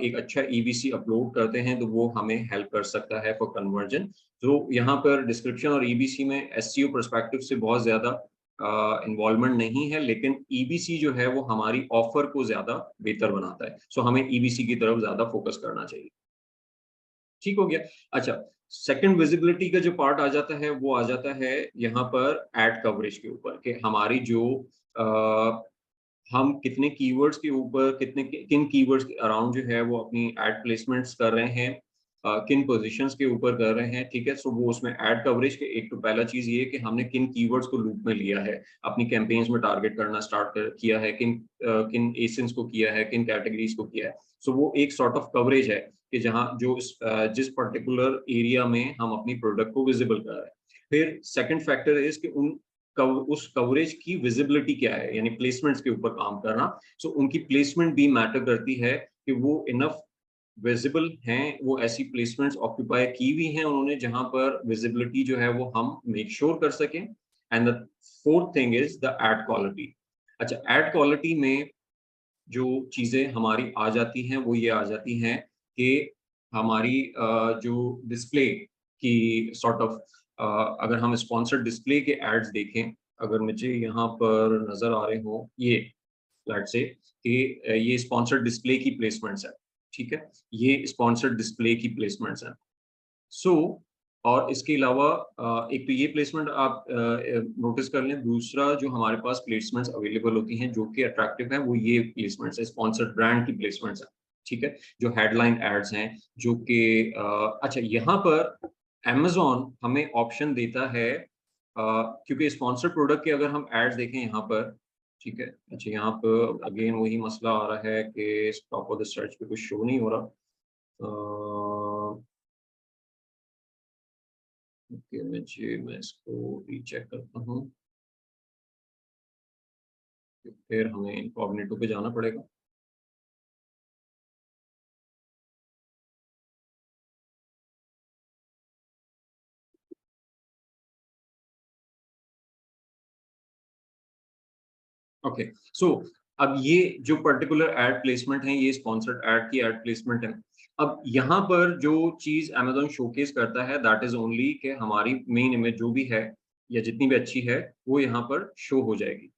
एक अच्छा ईबीसी अपलोड करते हैं तो वो हमें हेल्प कर सकता है फॉर कन्वर्जन। तो यहाँ पर डिस्क्रिप्शन और ईबीसी में एसईओ पर्सपेक्टिव से बहुत ज्यादा इन्वॉल्वमेंट नहीं है, लेकिन ईबीसी जो है वो हमारी ऑफर को ज्यादा बेहतर बनाता है। सो हमें ईबीसी की तरफ ज्यादा फोकस करना चाहिए। ठीक हो गया। अच्छा, सेकंड विजिबिलिटी का जो पार्ट आ जाता है वो आ जाता है यहाँ पर एड कवरेज के ऊपर, कि हमारी जो हम कितने कीवर्ड्स के ऊपर, किन कीवर्ड्स के अराउंड जो है वो अपनी एड प्लेसमेंट्स कर रहे हैं, किन पोजीशंस के ऊपर कर रहे हैं। ठीक है, सो वो उसमें एड कवरेज के एक तो पहला चीज ये है कि हमने किन कीवर्ड्स को लूप में लिया है, अपनी कैंपेन्स में टारगेट करना किया है, किन एसेंस को किया है, किन कैटेगरीज को किया है। सो वो एक सॉर्ट ऑफ कवरेज है कि जहाँ जो जिस पर्टिकुलर एरिया में हम अपनी प्रोडक्ट को विजिबल कर रहे हैं। फिर सेकंड फैक्टर इज कि उस कवरेज की विजिबिलिटी क्या है, यानी प्लेसमेंट्स के ऊपर काम करना। सो उनकी प्लेसमेंट भी मैटर करती है कि वो इनफ विजिबल हैं, वो ऐसी प्लेसमेंट्स ऑक्यूपाई की हुई हैं उन्होंने जहां पर विजिबिलिटी जो है वो हम मेक श्योर कर सकें। And the fourth thing is the ad quality. अच्छा, एड क्वालिटी में जो चीजें हमारी आ जाती हैं वो ये आ जाती हैं कि हमारी जो डिस्प्ले की सॉर्ट ऑफ, अगर हम स्पॉन्सर्ड डिस्प्ले के एड्स देखें, अगर मुझे यहाँ पर नजर आ रहे हो ये लेट्स से कि ये स्पॉन्सर्ड डिस्प्ले की प्लेसमेंट्स है। ठीक है, ये स्पॉन्सर्ड डिस्प्ले की प्लेसमेंट्स हैं। सो और इसके अलावा एक तो ये प्लेसमेंट आप नोटिस कर लें, दूसरा जो हमारे पास प्लेसमेंट्स अवेलेबल होती हैं जो कि अट्रैक्टिव है वो ये प्लेसमेंट्स है, स्पॉन्सर्ड ब्रांड की प्लेसमेंट्स है। ठीक है, जो हेडलाइन एड्स हैं, जो कि अच्छा यहाँ पर Amazon हमें ऑप्शन देता है, क्योंकि स्पॉन्सर्ड प्रोडक्ट के अगर हम एड्स देखें यहाँ पर। ठीक है, अच्छा यहाँ पर अगेन वही मसला आ रहा है कि टॉप ऑफ द सर्च पे कुछ शो नहीं हो रहा। ओके, मैं इसको रीचेक करता हूँ, फिर हमें इनकॉग्निटो पे जाना पड़ेगा। ओके, सो अब ये जो पर्टिकुलर एड प्लेसमेंट है ये स्पॉन्सर्ड एड की एड प्लेसमेंट है। अब यहाँ पर जो चीज Amazon शोकेस करता है दैट इज ओनली कि हमारी मेन इमेज जो भी है या जितनी भी अच्छी है वो यहाँ पर शो हो जाएगी।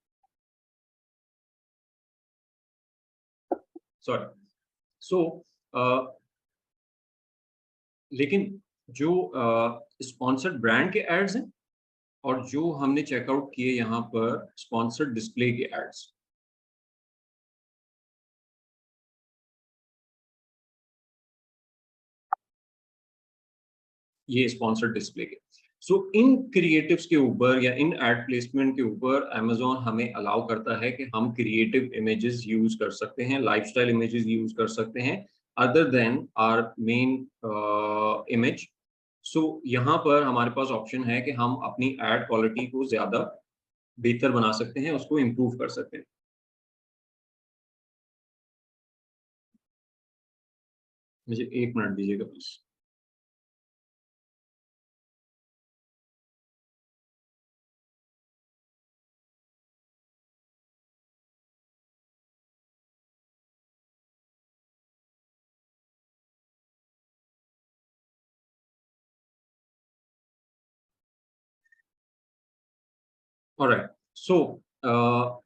सॉरी। सो लेकिन जो स्पॉन्सर्ड ब्रांड के एड्स हैं और जो हमने चेकआउट किए यहाँ पर स्पॉन्सर्ड डिस्प्ले के एड्स, ये स्पॉन्सर्ड डिस्प्ले के, सो इन क्रिएटिव्स के ऊपर या इन एड प्लेसमेंट के ऊपर Amazon हमें अलाउ करता है कि हम क्रिएटिव इमेजेस यूज कर सकते हैं, लाइफस्टाइल इमेजेस यूज कर सकते हैं other than our main image. So यहाँ पर हमारे पास ऑप्शन है कि हम अपनी एड क्वालिटी को ज्यादा बेहतर बना सकते हैं, उसको इम्प्रूव कर सकते हैं। मुझे एक मिनट दीजिएगा प्लीज। ऑलराइट, सो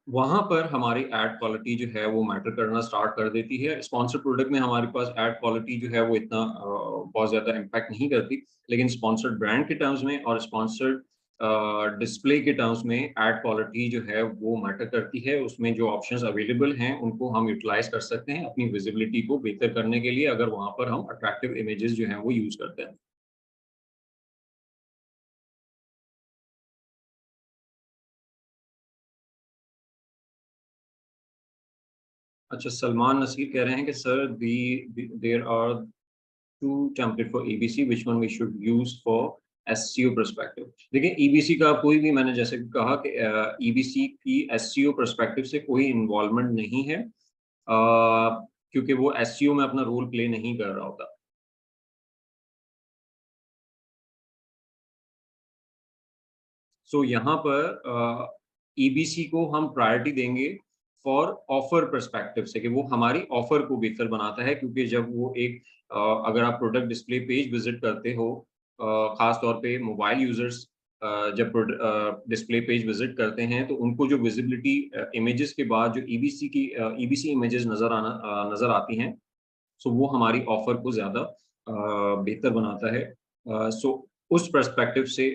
वहां पर हमारी एड क्वालिटी जो है वो मैटर करना स्टार्ट कर देती है। स्पॉन्सर्ड प्रोडक्ट में हमारे पास एड क्वालिटी जो है वो इतना बहुत ज्यादा इम्पैक्ट नहीं करती, लेकिन स्पॉन्सर्ड ब्रांड के टर्म्स में और स्पॉन्सर्ड डिस्प्ले के टर्म्स में एड क्वालिटी जो है वो मैटर करती है। उसमें जो ऑप्शंस अवेलेबल हैं उनको हम यूटिलाइज कर सकते हैं अपनी विजिबिलिटी को बेहतर करने के लिए, अगर वहां पर हम अट्रैक्टिव इमेजेस जो हैं वो यूज करते हैं। अच्छा, सलमान नसीर कह रहे हैं कि sir there are two template for EBC, which one we should use for SEO perspective. देखिए, ईबीसी का कोई भी, मैंने जैसे कहा कि ईबीसी की एससीओ पर्सपेक्टिव से कोई इन्वॉल्वमेंट नहीं है, क्योंकि वो एससीओ में अपना रोल प्ले नहीं कर रहा होता। सो यहाँ पर ईबीसी को हम प्रायोरिटी देंगे फॉर ऑफर पर्सपेक्टिव से, कि वो हमारी ऑफर को बेहतर बनाता है, क्योंकि जब वो एक अगर आप प्रोडक्ट डिस्प्ले पेज विजिट करते हो, खास तौर पे मोबाइल यूजर्स जब डिस्प्ले पेज विजिट करते हैं तो उनको जो विजिबिलिटी इमेजेस के बाद जो ईबीसी इमेजेस नजर आती हैं, सो वो हमारी ऑफर को ज़्यादा बेहतर बनाता है। सो उस पर्सपेक्टिव से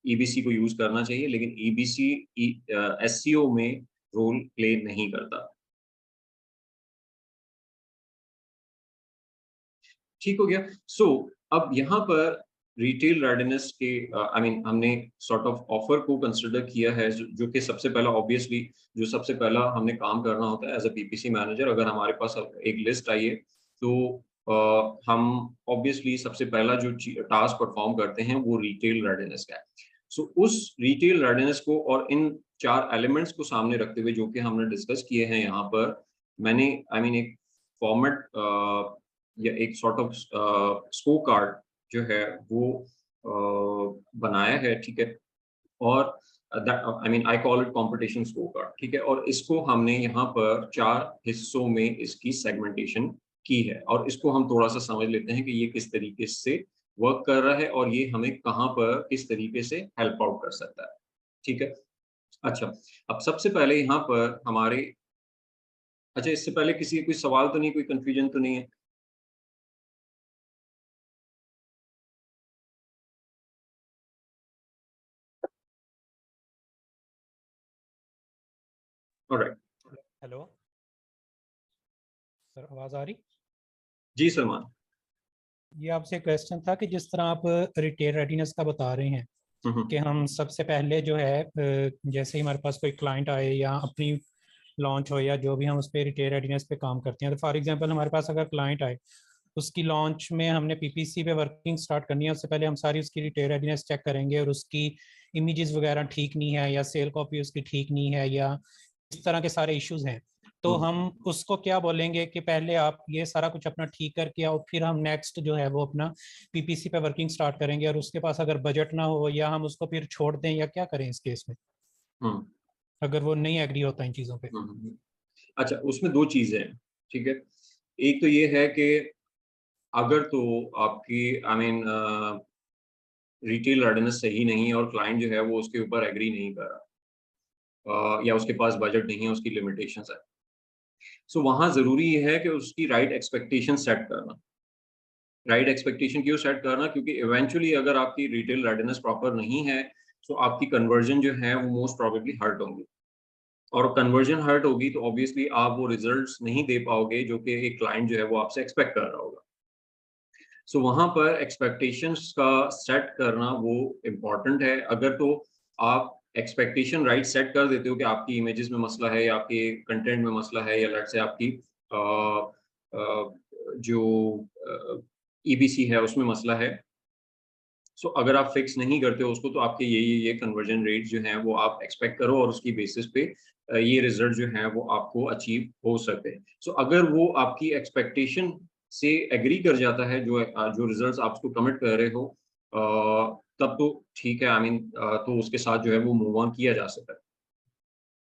ईबीसी को यूज़ करना चाहिए, लेकिन ईबीसी एसईओ में रोल प्ले नहीं करता। ठीक हो गया। सो अब यहाँ पर रिटेल रेडीनेस के आई मीन हमने सॉर्ट ऑफ ऑफर को कंसिडर किया है, जो कि सबसे पहला ऑब्वियसली जो सबसे पहला हमने काम करना होता है एज अ पीपीसी मैनेजर। अगर हमारे पास एक लिस्ट आई है तो हम ऑब्वियसली सबसे पहला जो टास्क परफॉर्म करते हैं वो रिटेल रेडीनेस का है। सो उस रिटेल रेडीनेस को और इन 4 एलिमेंट्स को सामने रखते हुए जो कि हमने डिस्कस किए हैं यहाँ पर, मैंने आई मीन एक फॉर्मेट या एक सॉर्ट ऑफ स्कोर कार्ड जो है वो बनाया है, ठीक है। और I mean I call it competition score card, ठीक है। और इसको हमने यहाँ पर 4 हिस्सों में इसकी सेगमेंटेशन की है, और इसको हम थोड़ा सा समझ लेते हैं कि ये किस तरीके से वर्क कर रहा है और ये हमें कहाँ पर किस तरीके से हेल्प आउट कर सकता है, ठीक है। अच्छा, अब सबसे पहले यहाँ पर हमारे, अच्छा इससे पहले किसी कोई सवाल तो नहीं, कोई कंफ्यूजन तो नहीं है? ऑलराइट। हेलो सर, आवाज़ आ रही? जी सलमान। ये आपसे क्वेश्चन था कि जिस तरह आप रिटेल रेडीनेस का बता रहे हैं हम्म कि हम सबसे पहले जो है जैसे ही हमारे पास कोई क्लाइंट आए या अपनी लॉन्च हो या जो भी, हम उस पर रिटेल रेडीनेस पे काम करते हैं। तो फॉर एग्जांपल हमारे पास अगर क्लाइंट आए, उसकी लॉन्च में हमने पीपीसी पे वर्किंग स्टार्ट करनी है, उससे पहले हम सारी उसकी रिटेल रेडीनेस चेक करेंगे और उसकी इमेजेस वगैरह ठीक नहीं है या सेल कॉपी उसकी ठीक नहीं है या इस तरह के सारे इश्यूज हैं, तो हम्म हम उसको क्या बोलेंगे कि पहले आप ये सारा कुछ अपना ठीक करके आओ, फिर हम नेक्स्ट जो है वो अपना पीपीसी पे वर्किंग स्टार्ट करेंगे। और उसके पास अगर बजट ना हो या हम उसको फिर छोड़ दें, या क्या करें इस केस में हम्म अगर वो नहीं एग्री होता इन चीज़ों पे? हम्म। अच्छा, उसमें 2 चीजें हैं, ठीक है। एक तो ये है कि अगर तो आपकी आई मीन रिटेल रेडीनेस सही नहीं है और क्लाइंट जो है वो उसके ऊपर एग्री नहीं कर रहा, या उसके पास बजट नहीं है, उसकी लिमिटेशंस है, सो वहाँ ज़रूरी ये है कि उसकी राइट एक्सपेक्टेशन सेट करना। राइट एक्सपेक्टेशन क्यों सेट करना? क्योंकि इवेंचुअली अगर आपकी रिटेल रेडीनेस प्रॉपर नहीं है, तो आपकी कन्वर्जन जो है वो मोस्ट प्रोबेबली हर्ट होंगी, और कन्वर्जन हर्ट होगी तो ऑब्वियसली आप वो रिजल्ट्स नहीं दे पाओगे जो कि एक क्लाइंट जो है वो आपसे एक्सपेक्ट कर रहा होगा। सो वहाँ पर एक्सपेक्टेशंस का सेट करना वो इम्पोर्टेंट है। अगर तो आप एक्सपेक्टेशन राइट सेट कर देते हो कि आपकी इमेजेस में मसला है या आपके कंटेंट में मसला है या लेट्स से आपकी जो ईबीसी है उसमें मसला है, सो अगर आप फिक्स नहीं करते हो उसको, तो आपके ये कन्वर्जन रेट जो हैं वो आप एक्सपेक्ट करो और उसकी बेसिस पे ये रिजल्ट जो हैं वो आपको अचीव हो सकते हैं। सो अगर वो आपकी एक्सपेक्टेशन से एग्री कर जाता है, जो रिजल्ट्स आप उसको कमिट कर रहे हो, तब तो ठीक है, आई मीन तो उसके साथ जो है वो मूव ऑन किया जा सकता है।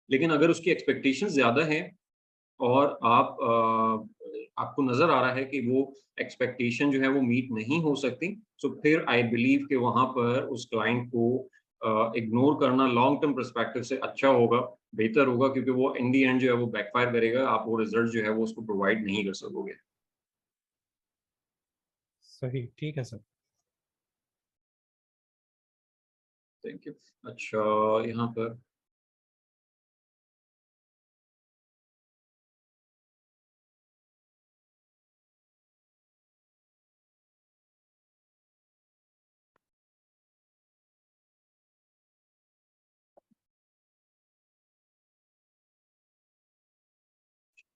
लेकिन अगर उसकी एक्सपेक्टेशंस ज़्यादा हैं और आपको नज़र आ रहा है कि वो एक्सपेक्टेशन जो है वो मीट नहीं हो सकती, सो फिर आई बिलीव कि वहाँ पर उस क्लाइंट को इग्नोर करना लॉन्ग टर्म पर्सपेक्टिव से अच्छा होगा, बेहतर होगा, क्योंकि वो इन द एंड जो है वो बैकफायर करेगा, आप वो रिजल्ट जो है वो उसको प्रोवाइड नहीं कर सकोगे। सही, ठीक है सर। Thank you. अच्छा, यहाँ पर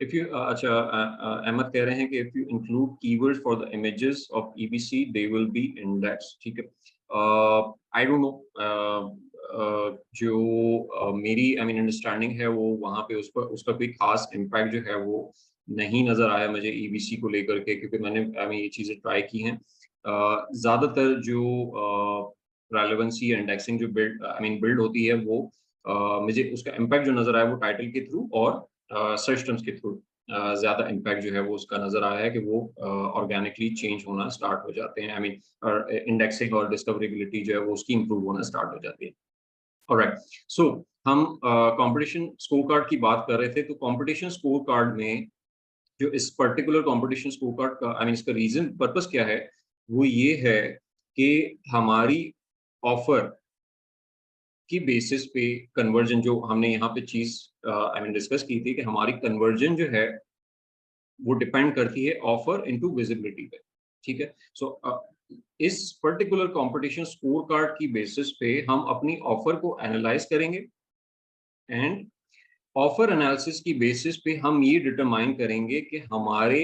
इफ यू अच्छा अहमद कह रहे हैं कि if you include keywords for the images of EBC they will be index, ठीक है। आई डोंट नो, जो मेरी आई मीन अंडरस्टैंडिंग है वो वहाँ पे उस पर उसका कोई खास इम्पैक्ट जो है वो नहीं नज़र आया मुझे ईबीसी को लेकर के, क्योंकि मैंने आई मीन ये चीज़ें ट्राई की हैं। ज़्यादातर जो रेलेवेंसी इंडेक्सिंग जो बिल्ड आई मीन बिल्ड होती है वो मुझे उसका इम्पैक्ट जो नजर आया वो टाइटल के थ्रू और सर्च टर्म्स के थ्रू ज्यादा इम्पैक्ट जो है वो उसका नजर आया है कि वो ऑर्गेनिकली चेंज होना स्टार्ट हो जाते हैं। आई मीन इंडेक्सिंग और डिस्कवरेबिलिटी जो है वो उसकी इंप्रूव होना स्टार्ट हो जाती है। ऑलराइट, सो हम कंपटीशन स्कोर कार्ड की बात कर रहे थे। तो कंपटीशन स्कोर कार्ड में जो इस पर्टिकुलर कंपटीशन स्कोर कार्ड का आई मीन इसका रीजन पर्पस क्या है, वो ये है कि हमारी ऑफर की बेसिस पे कन्वर्जन, जो हमने यहाँ पे चीज आई मीन डिस्कस की थी कि हमारी कन्वर्जन जो है वो डिपेंड करती है ऑफर इनटू विजिबिलिटी पे। ठीक है, सो इस पर्टिकुलर कंपटीशन स्कोर कार्ड की बेसिस पे हम अपनी ऑफर को एनालाइज करेंगे एंड ऑफर एनालिसिस की बेसिस पे हम ये डिटरमाइन करेंगे कि हमारे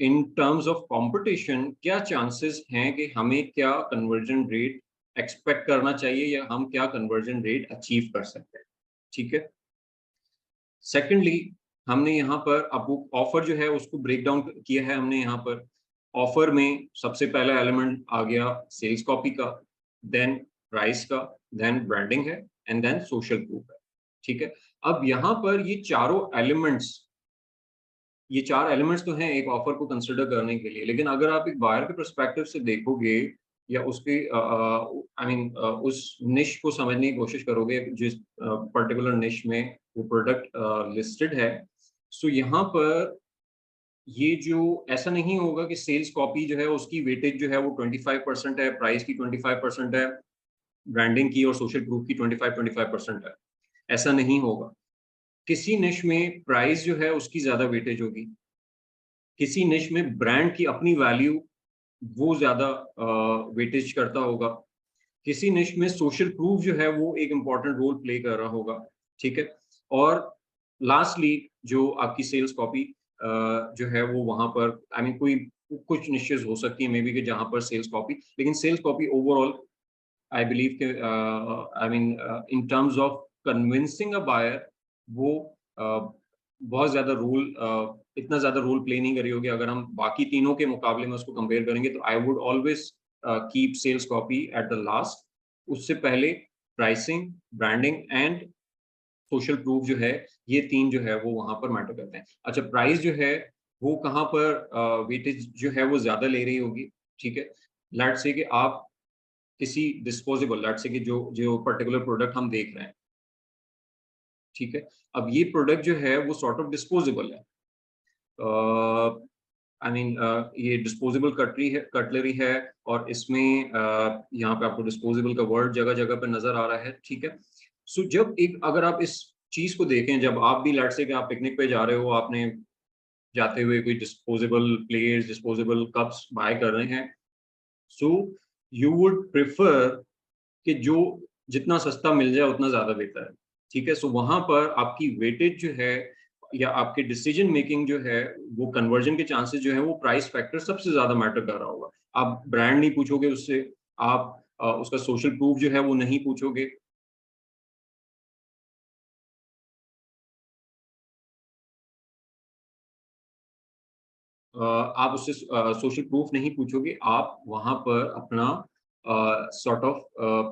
इन टर्म्स ऑफ कंपटीशन क्या चांसेस हैं कि हमें क्या कन्वर्जन रेट एक्सपेक्ट करना चाहिए या हम क्या कन्वर्जन रेट अचीव कर सकते हैं। ठीक है, सेकेंडली हमने यहाँ पर अब वो ऑफर जो है उसको ब्रेक डाउन किया है हमने यहाँ पर। ऑफर में सबसे पहला एलिमेंट आ गया सेल्स कॉपी का, देन प्राइस का, देन ब्रांडिंग है एंड देन सोशल प्रूफ है। ठीक है, अब यहाँ पर ये चार एलिमेंट्स तो हैं एक ऑफर को कंसिडर करने के लिए, लेकिन अगर आप एक बायर के पर्सपेक्टिव से देखोगे या उसके आई मीन उस निश को समझने की कोशिश करोगे जिस पर्टिकुलर निश में वो प्रोडक्ट लिस्टेड है, सो यहाँ पर ये जो ऐसा नहीं होगा कि सेल्स कॉपी जो है उसकी वेटेज जो है वो 25% है, प्राइस की 25% है, ब्रांडिंग की और सोशल प्रूफ की 25% है। ऐसा नहीं होगा। किसी निश में प्राइस जो है उसकी ज्यादा वेटेज होगी, किसी निश में ब्रांड की अपनी वैल्यू वो ज्यादा वेटेज करता होगा, किसी निश में सोशल प्रूफ जो है वो एक इम्पॉर्टेंट रोल प्ले कर रहा होगा। ठीक है, और लास्टली जो आपकी सेल्स कॉपी जो है वो वहां पर आई मीन कोई कुछ निशेस हो सकती है मे बी कि जहां पर सेल्स कॉपी, लेकिन sales copy overall I believe के I mean in terms of convincing a buyer वो बहुत ज्यादा रोल इतना ज्यादा रोल प्ले नहीं करी होगी। अगर हम बाकी तीनों के मुकाबले में उसको कंपेयर करेंगे तो I would always keep sales copy at the last. उससे पहले pricing, branding and social proof जो है, ये तीन जो है वो वहां पर मैटर करते हैं। अच्छा, प्राइस जो है वो कहाँ पर वेटेज जो है वो ज्यादा ले रही होगी। ठीक है, लेट्स से कि आप किसी डिस्पोजेबल, लेट्स से कि जो जो पर्टिकुलर प्रोडक्ट हम देख रहे हैं, ठीक है, अब ये प्रोडक्ट जो है वो सॉर्ट ऑफ डिस्पोजेबल है। आई मीन ये डिस्पोजेबल कटलरी है और इसमें यहाँ पे आपको डिस्पोजेबल का वर्ड जगह जगह पे नजर आ रहा है। ठीक है, सो जब एक अगर आप इस चीज को देखें, जब आप भी लेट्स से कि आप पिकनिक पे जा रहे हो, आपने जाते हुए कोई disposable plates, disposable cups buy कर रहे हैं, सो यू वुड प्रेफर कि जो जितना सस्ता मिल जाए उतना ज्यादा बेहतर है। ठीक है, सो वहां पर आपकी वेटेज जो है या आपके डिसीजन मेकिंग जो है वो कन्वर्जन के चांसेस जो है वो प्राइस फैक्टर सबसे ज्यादा मैटर कर रहा होगा। आप ब्रांड नहीं पूछोगे उससे, आप उसका सोशल प्रूफ जो है वो नहीं पूछोगे, आप उससे सोशल प्रूफ नहीं पूछोगे, आप वहां पर अपना सॉर्ट ऑफ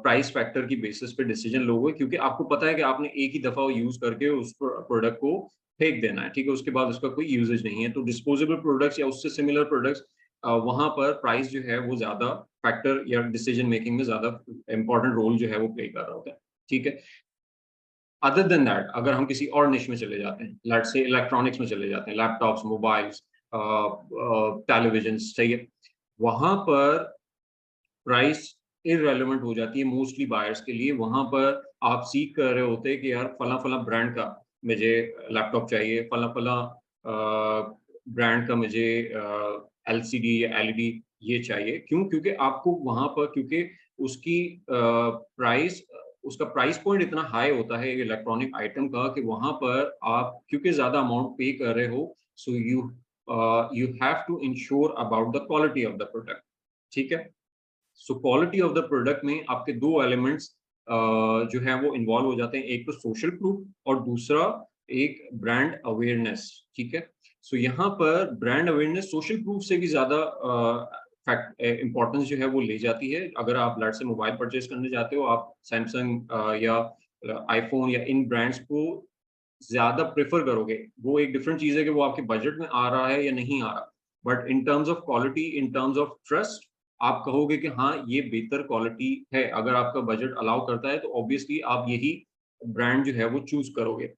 प्राइस फैक्टर की बेसिस पे डिसीजन लोगे, क्योंकि आपको पता है कि आपने एक ही दफा यूज करके उस प्रोडक्ट को फेंक देना है। ठीक है, उसके बाद उसका कोई यूजेज नहीं है। तो डिस्पोजेबल प्रोडक्ट्स या उससे सिमिलर प्रोडक्ट्स वहां पर प्राइस जो है वो ज्यादा फैक्टर या डिसीजन मेकिंग में ज्यादा इंपॉर्टेंट रोल जो है वो प्ले कर रहा होता है। ठीक है, अदर देन दैट अगर हम किसी और निश में चले जाते हैं, लेट्स से इलेक्ट्रॉनिक्स में चले जाते हैं, लैपटॉप्स, मोबाइल्स, टेलीविजन, सही है, वहां पर प्राइस इररेलेवेंट हो जाती है मोस्टली बायर्स के लिए। वहां पर आप सीख कर रहे होते हैं कि यार फला फला ब्रांड का मुझे लैपटॉप चाहिए, फला फला ब्रांड का मुझे एलसीडी या एलईडी ये चाहिए। क्यों? क्योंकि आपको वहां पर क्योंकि उसकी प्राइस उसका प्राइस पॉइंट इतना हाई होता है इलेक्ट्रॉनिक आइटम का कि वहां पर आप क्योंकि ज्यादा अमाउंट पे कर रहे हो, so you have to ensure about the quality of the product. ठीक है, so quality of the product में आपके दो एलिमेंट्स जो है वो इन्वॉल्व हो जाते हैं, एक तो सोशल प्रूफ और दूसरा एक ब्रांड अवेयरनेस। ठीक है, सो यहाँ पर ब्रांड अवेयरनेस सोशल प्रूफ से भी ज्यादा फैक्ट इंपॉर्टेंस जो है वो ले जाती है। अगर आप लाइट से मोबाइल परचेज करने जाते हो, आप सैमसंग या आईफोन या इन ब्रांड्स को ज्यादा प्रेफर करोगे, वो एक डिफरेंट चीज है कि वो आपके बजट में आ रहा है या नहीं आ रहा, but in terms of quality, in terms of trust, आप कहोगे कि हाँ ये बेहतर क्वालिटी है। अगर आपका बजट अलाउ करता है तो ऑब्वियसली आप यही ब्रांड जो है वो चूज करोगे।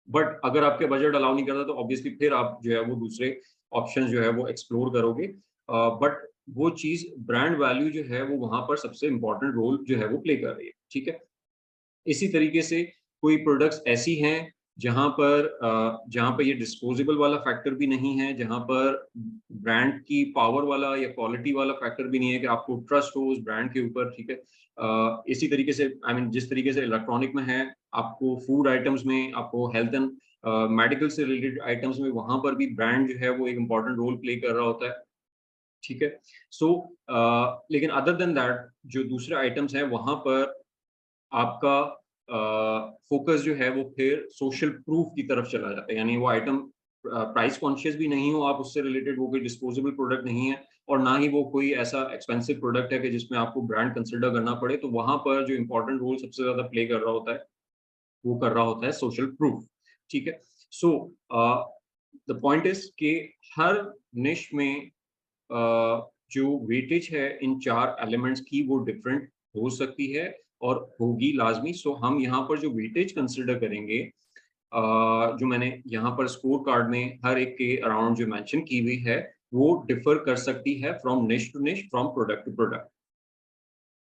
बट अगर आपके बजट अलाउ नहीं करता तो ऑब्वियसली फिर आप जो है वो दूसरे ऑप्शन जो है वो एक्सप्लोर करोगे। बट वो चीज ब्रांड वैल्यू जो है वो वहां पर सबसे इंपॉर्टेंट रोल जो है वो प्ले कर रही है, ठीक है। इसी तरीके से कोई प्रोडक्ट्स ऐसी हैं जहां पर ये डिस्पोजेबल वाला फैक्टर भी नहीं है, जहां पर ब्रांड की पावर वाला या क्वालिटी वाला फैक्टर भी नहीं है कि आपको ट्रस्ट हो उस ब्रांड के ऊपर, ठीक है। इसी तरीके से आई मीन जिस तरीके से इलेक्ट्रॉनिक में है, आपको फूड आइटम्स में, आपको हेल्थ एंड मेडिकल से रिलेटेड आइटम्स में, वहां पर भी ब्रांड जो है वो एक इंपॉर्टेंट रोल प्ले कर रहा होता है, ठीक है। सो लेकिन अदर देन दैट जो दूसरे आइटम्स हैं वहां पर आपका फोकस जो है वो फिर सोशल प्रूफ की तरफ चला जाता है। यानी वो आइटम प्राइस कॉन्शियस भी नहीं हो आप उससे रिलेटेड, वो कोई डिस्पोजेबल प्रोडक्ट नहीं है, और ना ही वो कोई ऐसा एक्सपेंसिव प्रोडक्ट है कि जिसमें आपको ब्रांड कंसिडर करना पड़े। तो वहां पर जो इंपॉर्टेंट रोल सबसे ज्यादा प्ले कर रहा होता है वो कर रहा होता है सोशल प्रूफ, ठीक है। सो द पॉइंट इज कि हर निश में जो वेटेज है इन चार एलिमेंट्स की वो डिफरेंट हो सकती है और होगी लाजमी। सो हम यहाँ पर जो वेटेज कंसिडर करेंगे, जो मैंने यहाँ पर स्कोर कार्ड में हर एक के अराउंड जो मेंशन की हुई है, वो डिफर कर सकती है फ्रॉम निश टू निश, फ्रॉम प्रोडक्ट टू प्रोडक्ट,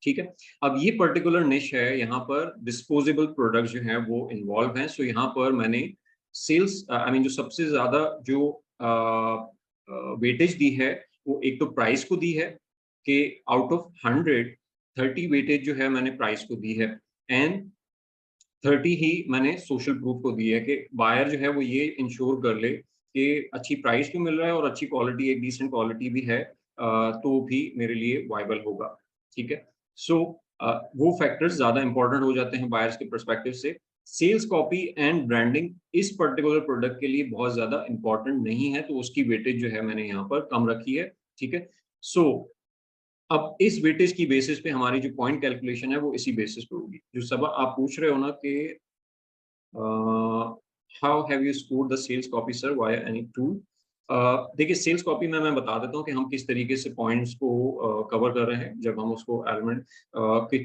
ठीक है। अब ये पर्टिकुलर निश है, यहाँ पर डिस्पोजेबल प्रोडक्ट जो हैं वो इन्वॉल्व हैं। सो यहाँ पर मैंने सेल्स आई मीन जो सबसे ज्यादा जो वेटेज दी है वो एक तो प्राइस को दी है कि आउट ऑफ 100 30 वेटेज जो है मैंने प्राइस को दी है, एंड 30 ही मैंने सोशल प्रूफ को दी है कि बायर जो है वो ये इंश्योर कर ले कि अच्छी प्राइस भी मिल रहा है और अच्छी क्वालिटी, एक डिसेंट क्वालिटी भी है, तो भी मेरे लिए वाइबल होगा, ठीक है। सो वो फैक्टर्स ज्यादा इंपॉर्टेंट हो जाते हैं बायर्स के परस्पेक्टिव से। सेल्स कॉपी एंड ब्रांडिंग इस पर्टिकुलर प्रोडक्ट के लिए बहुत ज्यादा इंपॉर्टेंट नहीं है, तो उसकी वेटेज जो है मैंने यहाँ पर कम रखी है, ठीक है। सो अब इस वेटेज की बेसिस पे हमारी जो पॉइंट कैलकुलेशन है वो इसी बेसिस पे होगी। जो सब आप पूछ रहे हो ना कि how have you scored the sales copy sir via any tool, देखिए सेल्स कॉपी में मैं बता देता हूँ कि हम किस तरीके से पॉइंट्स को कवर कर रहे हैं जब हम उसको एलिमेंट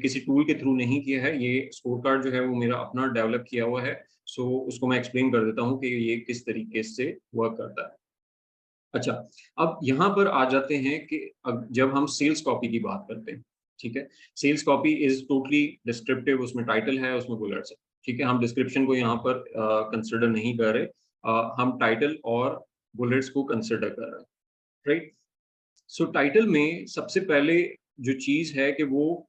किसी टूल के थ्रू नहीं किया है। ये स्कोर कार्ड जो है वो मेरा अपना डेवलप किया हुआ है। सो उसको मैं एक्सप्लेन कर देता हूँ कि ये किस तरीके से वर्क करता है। अच्छा, अब यहाँ पर आ जाते हैं कि जब हम सेल्स कॉपी की बात करते हैं, ठीक है। Sales copy is totally descriptive, उसमें टाइटल है, उसमें बुलेट्स है, ठीक है। हम डिस्क्रिप्शन को यहाँ पर कंसिडर नहीं कर रहे, हम टाइटल और बुलेट्स को कंसिडर कर रहे हैं, राइट। सो टाइटल में सबसे पहले जो चीज है कि वो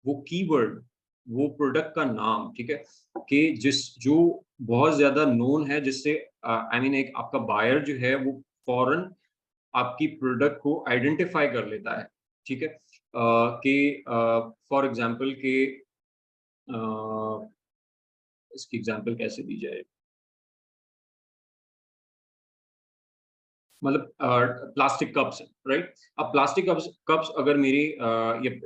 कीवर्ड, वो प्रोडक्ट का नाम, ठीक है, कि जिस जो बहुत ज्यादा नोन है, जिससे आई मीन एक आपका बायर जो है वो फौरन आपकी प्रोडक्ट को आइडेंटिफाई कर लेता है, ठीक है। कि फॉर एग्जांपल के इसकी एग्जांपल कैसे दी जाए, मतलब प्लास्टिक कप्स, राइट। अब प्लास्टिक कप्स अगर मेरी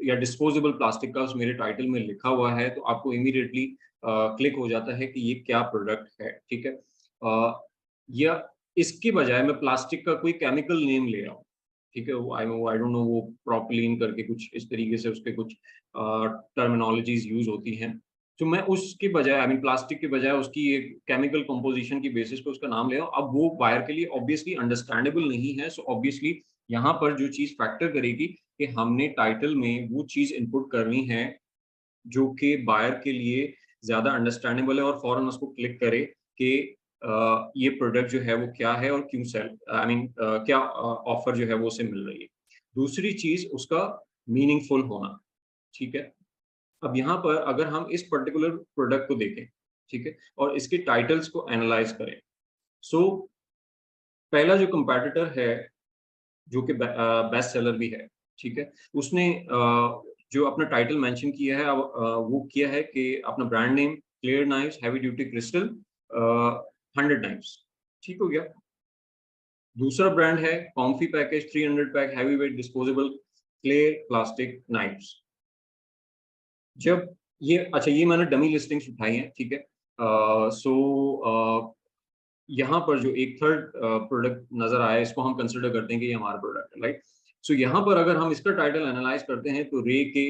या डिस्पोजेबल प्लास्टिक कप्स मेरे टाइटल में लिखा हुआ है तो आपको इमीडिएटली क्लिक हो जाता है कि ये क्या प्रोडक्ट है, ठीक है। या इसके बजाय मैं प्लास्टिक का कोई केमिकल नेम ले रहा हूँ, ठीक है, वो आई डोंट नो वो प्रोपिलीन करके कुछ इस तरीके से उसके कुछ टर्मिनोलॉजीज यूज होती हैं। तो मैं उसके बजाय आई मीन प्लास्टिक के बजाय उसकी एक केमिकल कंपोजिशन की बेसिस पे उसका नाम ले रहा हूं। अब वो बायर के लिए ऑब्वियसली अंडरस्टैंडेबल नहीं है। सो ऑब्वियसली यहाँ पर जो चीज फैक्टर करेगी कि हमने टाइटल में वो चीज इनपुट करनी है जो कि बायर के लिए ज्यादा अंडरस्टैंडेबल है और फौरन उसको क्लिक करे कि ये प्रोडक्ट जो है वो क्या है और क्यों सेल आई मीन क्या ऑफर जो है वो उसे मिल रही है। दूसरी चीज उसका मीनिंगफुल होना, ठीक है। अब यहाँ पर अगर हम इस पर्टिकुलर प्रोडक्ट को देखें, ठीक है, और इसके टाइटल्स को एनालाइज करें, सो पहला जो कंपैटिटर है जो कि बेस्ट सेलर भी है, ठीक है, उसने जो अपना टाइटल मेंशन किया है वो किया है कि अपना brand name clear knifes heavy duty crystal 100 knifes, ठीक हो गया। दूसरा ब्रांड है comfy package 300 pack heavy weight disposable clear plastic knifes, जब ये अच्छा, ये मैंने डमी लिस्टिंग्स उठाई हैं, ठीक है। सो यहाँ पर जो एक थर्ड प्रोडक्ट नजर आया, इसको हम कंसिडर करते हैं कि ये हमारा प्रोडक्ट है, राइट। सो यहाँ पर अगर हम इसका टाइटल एनालाइज करते हैं तो रे के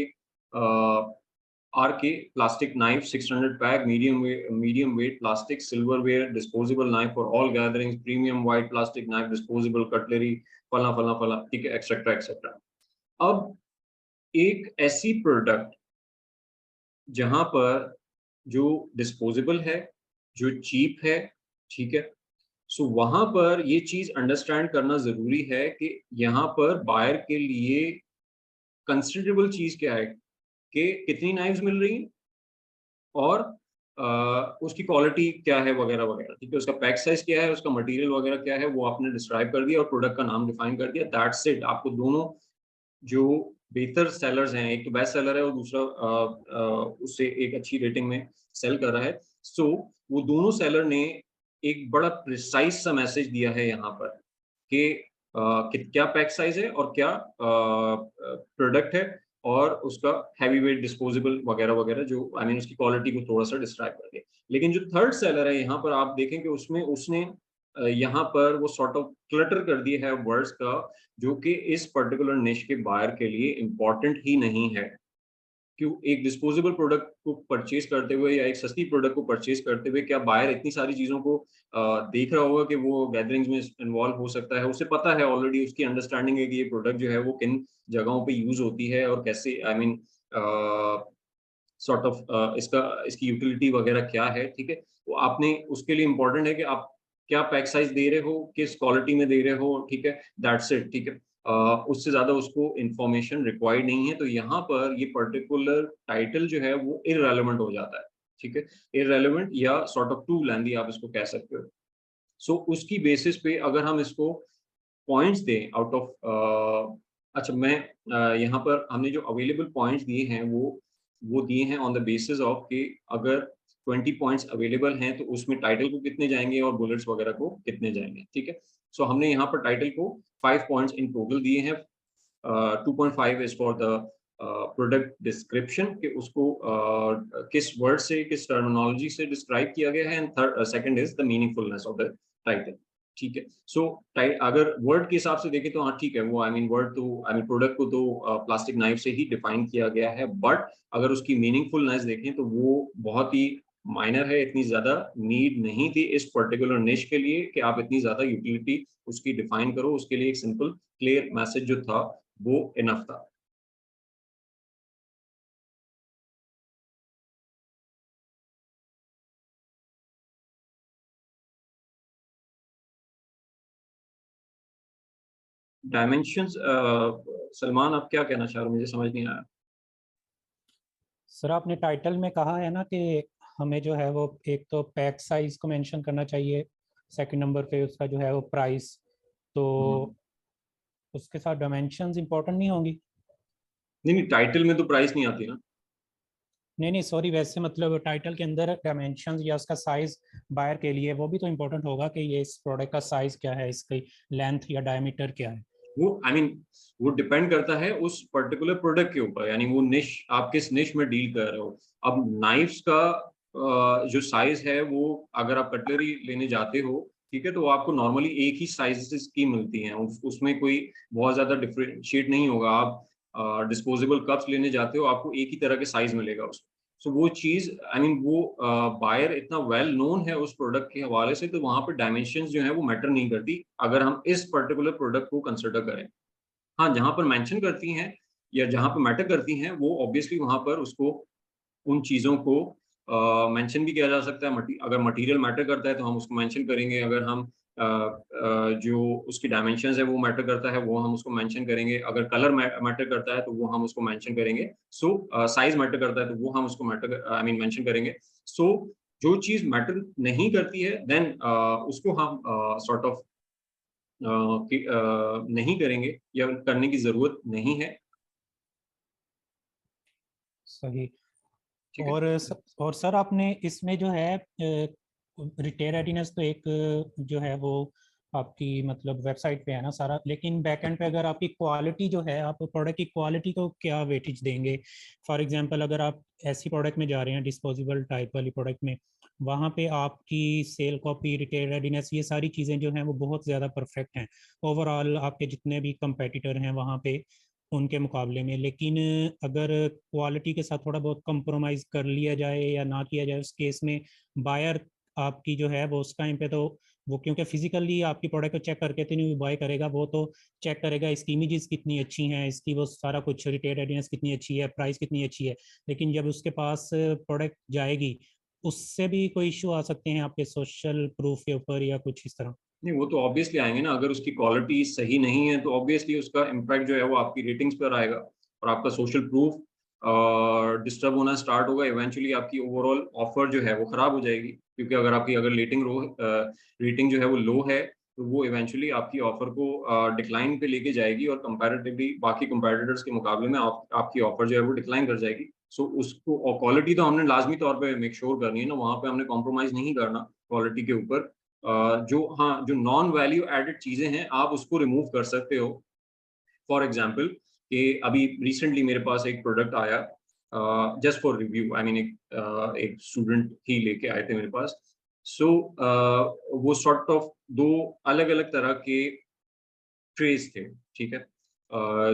RK plastic knife 600 pack, medium weight plastic silverware disposable knife for all gatherings, premium white plastic knife disposable cutlery, फला फला फला, ठीक है, एक्सेट्रा एक्सेट्रा। अब एक ऐसी प्रोडक्ट जहां पर जो डिस्पोजेबल है, जो चीप है, ठीक है, सो वहां पर ये चीज अंडरस्टैंड करना जरूरी है कि यहाँ पर बायर के लिए कंसिडरेबल चीज क्या है कि कितनी नाइव्स मिल रही हैं और उसकी क्वालिटी क्या है वगैरह वगैरह, ठीक है, उसका पैक साइज क्या है, उसका मटेरियल वगैरह क्या है, वो आपने डिस्क्राइब कर दिया और प्रोडक्ट का नाम डिफाइन कर दिया, दैट्स इट। आपको दोनों जो बेहतर सेलर्स हैं, एक तो बेस्ट सेलर है और दूसरा उससे एक अच्छी रेटिंग में सेल कर रहा है, सो वो दोनों सेलर ने एक बड़ा प्रिसाइज सा मैसेज दिया है यहाँ पर कि क्या पैक साइज है और क्या प्रोडक्ट है और उसका हैवी वेट डिस्पोजेबल वगैरह वगैरह, जो आई मीन उसकी क्वालिटी को थोड़ा सा डिस्क्राइब कर दिया। लेकिन जो थर्ड सेलर है यहाँ पर आप देखें कि उसमें उसने यहाँ पर वो सॉर्ट ऑफ क्लटर कर दिया है वर्ड्स का, जो कि इस पर्टिकुलर निश के बायर के लिए इम्पॉर्टेंट ही नहीं है। क्यों एक डिस्पोजेबल प्रोडक्ट को परचेज करते हुए या एक सस्ती प्रोडक्ट को परचेज करते हुए क्या बायर इतनी सारी चीज़ों को देख रहा होगा कि वो गैदरिंग्स में इन्वॉल्व हो सकता है? उसे पता है ऑलरेडी, उसकी अंडरस्टैंडिंग है कि ये प्रोडक्ट जो है वो किन जगहों पे यूज होती है और कैसे, आई मीन सॉर्ट ऑफ इसकी यूटिलिटी वगैरह क्या है, ठीक है। वो आपने उसके लिए इम्पोर्टेंट है कि आप क्या पैक साइज दे रहे हो, किस क्वालिटी में दे रहे हो, ठीक है, दैट्स इट, ठीक है। उससे ज्यादा उसको इंफॉर्मेशन रिक्वायर्ड नहीं है, तो यहाँ पर ये पर्टिकुलर टाइटल जो है वो इररेलेवेंट हो जाता है, ठीक है। इररेलेवेंट या सॉर्ट ऑफ टू लेंथी आप इसको कह सकते हो। सो उसकी बेसिस पे अगर हम इसको पॉइंट्स दें आउट ऑफ अच्छा, मैं यहाँ पर हमने जो अवेलेबल पॉइंट्स दिए हैं वो दिए हैं ऑन द बेसिस ऑफ कि अगर 20 पॉइंट्स अवेलेबल हैं तो उसमें टाइटल को कितने जाएंगे और बुलेट्स वगैरह को कितने जाएंगे, ठीक है। सो हमने यहाँ पर टाइटल को 5 पॉइंट्स इन टोटल दिए हैं। 2.5 is for the product description कि उसको किस वर्ड से, किस टर्मिनोलॉजी से डिस्क्राइब किया गया है, and second is the meaningfulness of the title, ठीक है। सो अगर वर्ड के हिसाब से देखें तो हाँ ठीक है, वो आई मीन वर्ड तो आई मीन प्रोडक्ट को तो प्लास्टिक नाइफ से ही डिफाइन किया गया है, बट अगर उसकी मीनिंगफुलनेस देखें तो वो बहुत ही माइनर है। इतनी ज्यादा नीड नहीं थी इस पर्टिकुलर निश के लिए कि आप इतनी ज्यादा यूटिलिटी उसकी डिफाइन करो, उसके लिए एक सिंपल क्लियर मैसेज जो था वो इनफ था। डायमेंशंस, सलमान आप क्या कहना चाह रहे हो, मुझे समझ नहीं आया। सर आपने टाइटल में कहा है ना कि हमें जो है वो एक तो पैक साइज को मेंशन करना चाहिए, सेकंड नंबर पे उसका जो है वो प्राइस, तो उसके साथ डायमेंशंस इंपॉर्टेंट नहीं होंगी? नहीं नहीं, टाइटल में तो प्राइस नहीं आती ना। नहीं नहीं सॉरी, वैसे मतलब टाइटल के अंदर डायमेंशंस या उसका साइज बायर के लिए वो भी तो इम्पोर्टेंट होगा कि ये इस प्रोडक्ट का साइज क्या है, इसकी लेंथ या डायमीटर क्या है। वो आई मीन वो डिपेंड करता है उस पर्टिकुलर प्रोडक्ट के ऊपर, यानी वो निश, आप किस निश में डील कर रहे हो। अब नाइफ्स का जो साइज है वो, अगर आप कटलरी लेने जाते हो, ठीक है, तो आपको नॉर्मली एक ही साइजेस की मिलती हैं, उसमें कोई बहुत ज्यादा डिफरेंशिएट नहीं होगा। आप डिस्पोजेबल कप्स लेने जाते हो, आपको एक ही तरह के साइज मिलेगा उसमें। सो वो चीज आई मीन वो बायर इतना वेल नोन है उस प्रोडक्ट के हवाले से, तो वहां पर डायमेंशंस जो है वो मैटर नहीं करती अगर हम इस पर्टिकुलर प्रोडक्ट को कंसिडर करें। हाँ, जहां पर मेंशन करती हैं या जहां पर मैटर करती हैं वो ऑब्वियसली वहां पर उसको उन चीज़ों को मेंशन भी किया जा सकता है। अगर मटेरियल मैटर करता है तो हम उसको मेंशन करेंगे, अगर हम जो उसकी डायमेंशंस है वो मैटर करता है वो हम उसको मेंशन करेंगे, अगर कलर मैटर करता है तो वो हम उसको मेंशन करेंगे, सो साइज मैटर करता है तो वो हम उसको मैटर आई मीन मेंशन करेंगे। सो जो चीज़ मैटर नहीं करती है देन उसको हम सॉर्ट ऑफ नहीं करेंगे या करने की जरूरत नहीं है, सही। ठीक है। और सर आपने इसमें जो है रिटेल रेडीनेस तो एक जो है वो आपकी मतलब वेबसाइट पे है ना सारा, लेकिन बैक एंड पे अगर आपकी क्वालिटी जो है, आप प्रोडक्ट की क्वालिटी को क्या वेटेज देंगे। फॉर एग्जांपल अगर आप ऐसी प्रोडक्ट में जा रहे हैं डिस्पोजेबल टाइप वाली प्रोडक्ट में, वहाँ पे आपकी सेल कॉपी, रिटेल रेडीनेस, ये सारी चीज़ें जो हैं वो बहुत ज़्यादा परफेक्ट हैं ओवरऑल आपके जितने भी कंपेटिटर हैं वहाँ पे उनके मुकाबले में। लेकिन अगर क्वालिटी के साथ थोड़ा बहुत कंप्रोमाइज़ कर लिया जाए या ना किया जाए, उस केस में बायर आपकी जो है वो उस टाइम पे तो वो, क्योंकि फिजिकली आपकी प्रोडक्ट को चेक करके तो नहीं बाय करेगा, वो तो चेक करेगा इसकी इमेजेस कितनी अच्छी हैं, इसकी वो सारा कुछ रिटेल रेडीनेस कितनी अच्छी है, प्राइस कितनी अच्छी है। लेकिन जब उसके पास प्रोडक्ट जाएगी, उससे भी कोई इशू आ सकते हैं आपके सोशल प्रूफ के ऊपर या कुछ इस तरह। नहीं, वो तो ऑब्वियसली आएंगे ना। अगर उसकी क्वालिटी सही नहीं है तो ऑब्वियसली उसका इम्पैक्ट जो है वो आपकी रेटिंग्स पर आएगा और आपका सोशल प्रूफ डिस्टर्ब होना स्टार्ट होगा। इवेंचुअली आपकी ओवरऑल ऑफर जो है वो खराब हो जाएगी, क्योंकि अगर रेटिंग जो है वो लो है तो वो इवेंचुअली आपकी ऑफर को डिक्लाइन पे लेके जाएगी और कंपैरेटिवली बाकी कंपैटिटर्स के मुकाबले में आपकी ऑफर जो है वो डिक्लाइन कर जाएगी। सो उसको, और क्वालिटी तो हमने लाजमी तौर पे मेक श्योर करनी है ना, वहाँ पे हमने कॉम्प्रोमाइज नहीं करना क्वालिटी के ऊपर। जो नॉन वैल्यू एडेड चीजें हैं आप उसको रिमूव कर सकते हो। फॉर एग्जाम्पल कि अभी रिसेंटली मेरे पास एक प्रोडक्ट आया just for review, I mean एक स्टूडेंट ही लेके आए थे मेरे पास। सो वो सॉर्ट ऑफ दो अलग अलग तरह के ट्रेस थे, ठीक है,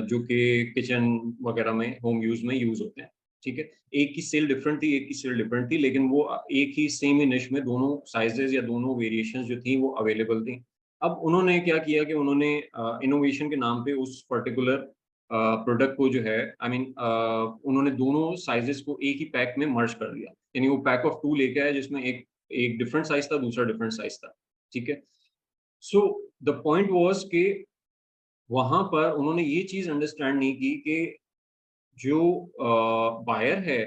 जो कि किचन वगैरह में होम यूज में यूज होते हैं, ठीक है। एक की सेल डिफरेंट थी, एक की सेल डिफरेंट थी, लेकिन वो एक ही सेम ही निश में दोनों साइजेस या दोनों वेरिएशंस जो थी वो अवेलेबल थी। अब उन्होंने क्या किया कि उन्होंने इनोवेशन के नाम पे उस पर्टिकुलर प्रोडक्ट को जो है, आई मीन उन्होंने दोनों साइजेस को एक ही पैक में मर्ज कर दिया। यानी वो पैक ऑफ 2 लेके आए जिसमें एक एक डिफरेंट साइज था, दूसरा डिफरेंट साइज था, ठीक है। सो द पॉइंट वाज कि वहां पर उन्होंने ये चीज अंडरस्टैंड नहीं की कि जो बायर है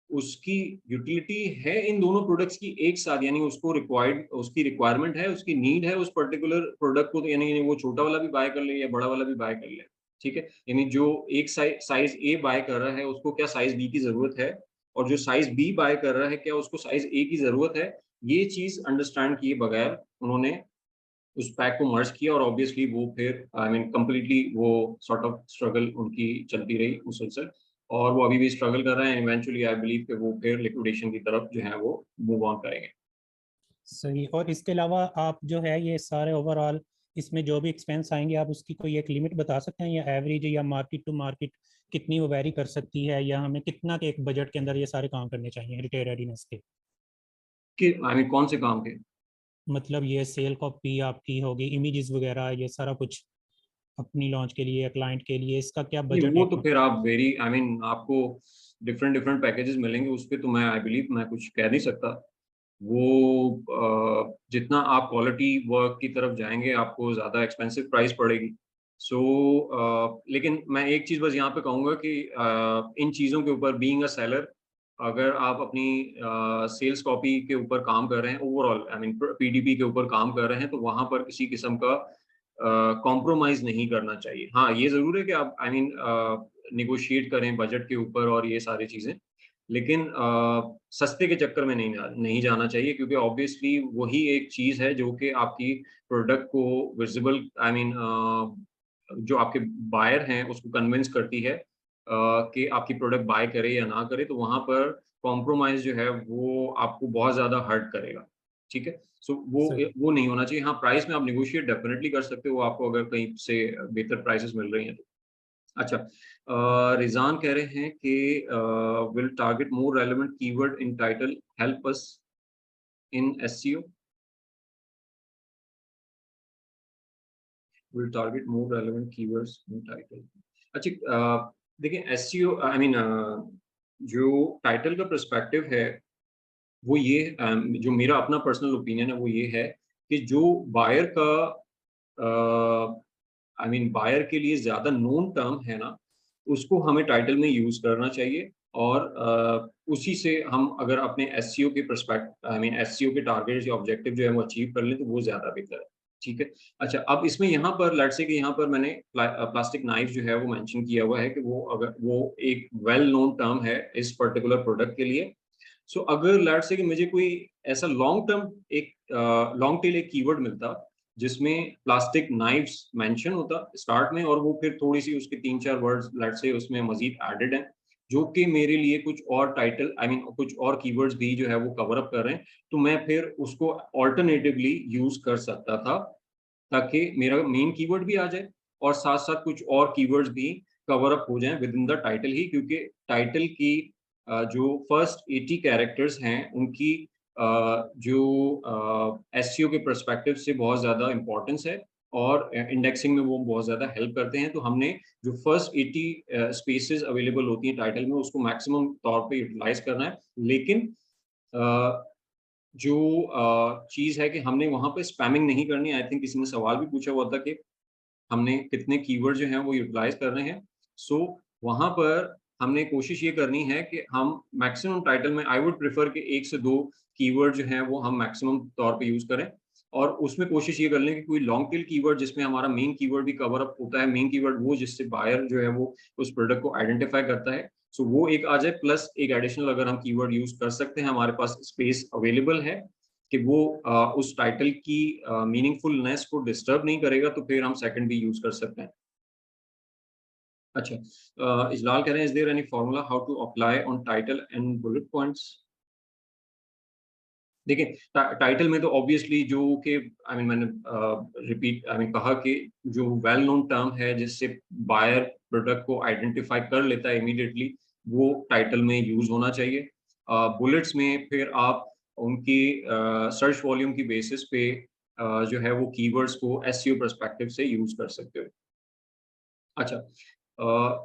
उसकी यूटिलिटी है इन दोनों प्रोडक्ट्स की एक साथ, यानी उसकी रिक्वायरमेंट है, उसकी नीड है उस पर्टिकुलर प्रोडक्ट को, तो यानी वो छोटा वाला भी बाय कर ले या बड़ा वाला भी बाय कर ले, ठीक है। यानी जो एक साइज ए बाय कर रहा है उसको क्या साइज बी की जरूरत है, और जो साइज बी बाय कर रहा है क्या उसको साइज ए की जरूरत है। ये चीज अंडरस्टैंड किए बगैर उन्होंने उस पैक को मर्ज किया, और ऑब्वियसली वो फिर आई मीन कंप्लीटली वो सॉर्ट ऑफ स्ट्रगल उनकी चलती रही मुसलसल, और वो अभी भी स्ट्रगल कर रहे हैं। इवेंचुअली आई बिलीव कि वो फिर लिक्विडेशन की तरफ जो है वो मूव ऑन करेंगे। सही। और इसके अलावा आप जो है ये सारे ओवरऑल इसमें जो भी एक्सपेंस आएंगे, आप उसकी कोई एक लिमिट बता सकते हैं, या एवरेज या मार्केट टू मार्केट कितनी वो वेरी कर सकती है, या हमें कितना के एक बजट के अंदर ये सारे काम करने चाहिए रिटेल रेडीनेस के। कि आई मीन कौन से काम के? मतलब ये सेल कॉपी आपकी होगी, इमेजेस वगैरह, ये सारा कुछ अपनी लॉन्च के लिए या क्लाइंट के लिए, इसका क्या नहीं, बजट वो एक। तो फिर आप वेरी आई मीन आपको डिफरेंट डिफरेंट पैकेजेस मिलेंगे, उस पर तो मैं आई बिलीव मैं कुछ कह नहीं सकता। वो जितना आप क्वालिटी वर्क की तरफ जाएंगे आपको ज़्यादा एक्सपेंसिव प्राइस पड़ेगी। सो लेकिन मैं एक चीज़ बस यहाँ पे कहूँगा कि इन चीज़ों के ऊपर बीइंग अ सेलर, अगर आप अपनी सेल्स कॉपी के ऊपर काम कर रहे हैं, ओवरऑल आई मीन पीडीपी के ऊपर काम कर रहे हैं, तो वहाँ पर किसी किस्म का कॉम्प्रोमाइज़ नहीं करना चाहिए। हाँ, ये ज़रूर है कि आप आई मीन नेगोशिएट करें बजट के ऊपर और ये सारी चीज़ें, लेकिन सस्ते के चक्कर में नहीं जाना चाहिए, क्योंकि ऑब्वियसली वही एक चीज़ है जो कि आपकी प्रोडक्ट को विजिबल आई मीन जो आपके बायर हैं उसको कन्विंस करती है कि आपकी प्रोडक्ट बाय करे या ना करे। तो वहाँ पर कॉम्प्रोमाइज़ जो है वो आपको बहुत ज़्यादा हर्ट करेगा, ठीक है? सो सही। वो नहीं होना चाहिए। हाँ, प्राइस में आप नेगोशिएट डेफिनिटली कर सकते हो, आपको अगर कहीं से बेहतर प्राइसेस मिल रही हैं तो। अच्छा, रिज़ान कह रहे हैं कि will target more relevant keyword in title help us in SEO. Will target more relevant keywords in title. अच्छा, देखिए एसईओ आई मीन जो टाइटल का पर्सपेक्टिव है वो ये जो मेरा अपना पर्सनल ओपिनियन है वो ये है कि जो बायर का आई मीन बायर के लिए ज़्यादा नोन टर्म है ना, उसको हमें टाइटल में यूज़ करना चाहिए, और उसी से हम अगर अपने एसईओ के पर्सपेक्ट आई मीन एसईओ के टारगेट्स या ऑब्जेक्टिव जो है वो अचीव कर लें तो वो ज़्यादा बेहतर है, ठीक है। अच्छा, अब इसमें यहाँ पर लेट्स से कि यहाँ पर मैंने प्लास्टिक नाइफ जो है वो मेंशन किया हुआ है कि वो अगर वो एक वेल नोन टर्म है इस पर्टिकुलर प्रोडक्ट के लिए। सो अगर लेट्स से कि मुझे कोई ऐसा लॉन्ग टर्म एक लॉन्ग टेल एक कीवर्ड मिलता जिसमें प्लास्टिक नाइफ्स मेंशन होता स्टार्ट में, और वो फिर थोड़ी सी उसके 3-4 वर्ड्स लेट्स से उसमें मजीद एडेड हैं, जो कि मेरे लिए कुछ और टाइटल कुछ और कीवर्ड्स भी जो है वो कवर अप कर रहे हैं, तो मैं फिर उसको ऑल्टरनेटिवली यूज कर सकता था, ताकि मेरा मेन कीवर्ड भी आ जाए और साथ साथ कुछ और कीवर्ड्स भी कवर अप हो जाएं विद इन द टाइटल ही, क्योंकि टाइटल की जो फर्स्ट 80 कैरेक्टर्स हैं उनकी जो एसईओ के पर्सपेक्टिव से बहुत ज़्यादा इंपॉर्टेंस है, और इंडेक्सिंग में वो बहुत ज़्यादा हेल्प करते हैं। तो हमने जो फर्स्ट 80 स्पेसेस अवेलेबल होती हैं टाइटल में, उसको मैक्सिमम तौर पे यूटिलाइज करना है। लेकिन जो चीज़ है कि हमने वहाँ पे स्पैमिंग नहीं करनी। आई थिंक किसी ने सवाल भी पूछा हुआ था कि हमने कितने कीवर्ड जो हैं वो यूटिलाइज कर रहे हैं। सो वहाँ पर हमने कोशिश ये करनी है कि हम मैक्सिमम टाइटल में आई वुड प्रेफर कि 1 से 2 कीवर्ड जो हैं वो हम मैक्सिमम तौर पे यूज़ करें, और उसमें कोशिश ये कर लें कि कोई लॉन्ग टेल कीवर्ड जिसमें हमारा मेन कीवर्ड भी कवर अप होता है, मेन कीवर्ड वो जिससे बायर जो है वो उस प्रोडक्ट को आइडेंटिफाई करता है। सो वो एक आ जाए, प्लस एक एडिशनल अगर हम कीवर्ड यूज़ कर सकते हैं, हमारे पास स्पेस अवेलेबल है कि वो उस टाइटल की मीनिंगफुलनेस को डिस्टर्ब नहीं करेगा, तो फिर हम सेकंड भी यूज़ कर सकते हैं। अच्छा, इजलाल कह रहे हैं, is there any formula how to apply on title and bullet points? देखिए, टाइटल में तो ऑब्वियसली जो कि मैंने रिपीट कहा कि जो वेल नोन टर्म है जिससे बायर प्रोडक्ट को आइडेंटिफाई कर लेता है इमीडिएटली, वो टाइटल में यूज होना चाहिए। बुलेट्स में फिर आप उनकी सर्च वॉल्यूम की बेसिस पे जो है वो कीवर्ड्स को एसईओ पर्सपेक्टिव से यूज कर सकते हो। अच्छा,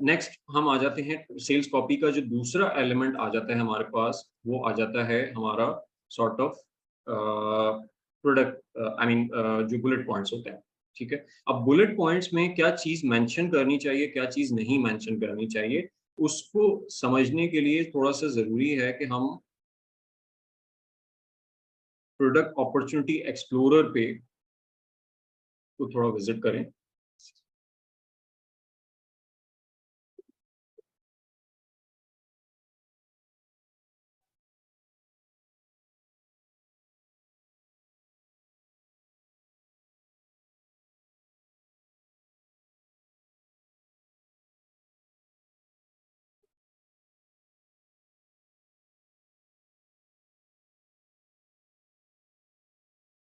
नेक्स्ट हम आ जाते हैं सेल्स कॉपी का जो दूसरा एलिमेंट आ जाता है हमारे पास, वो आ जाता है हमारा सॉर्ट ऑफ प्रोडक्ट जो बुलेट पॉइंट्स होते हैं। ठीक है, अब बुलेट पॉइंट्स में क्या चीज मेंशन करनी चाहिए, क्या चीज नहीं मेंशन करनी चाहिए, उसको समझने के लिए थोड़ा सा जरूरी है कि हम प्रोडक्ट अपॉर्चुनिटी एक्सप्लोरर पे तो थोड़ा विजिट करें।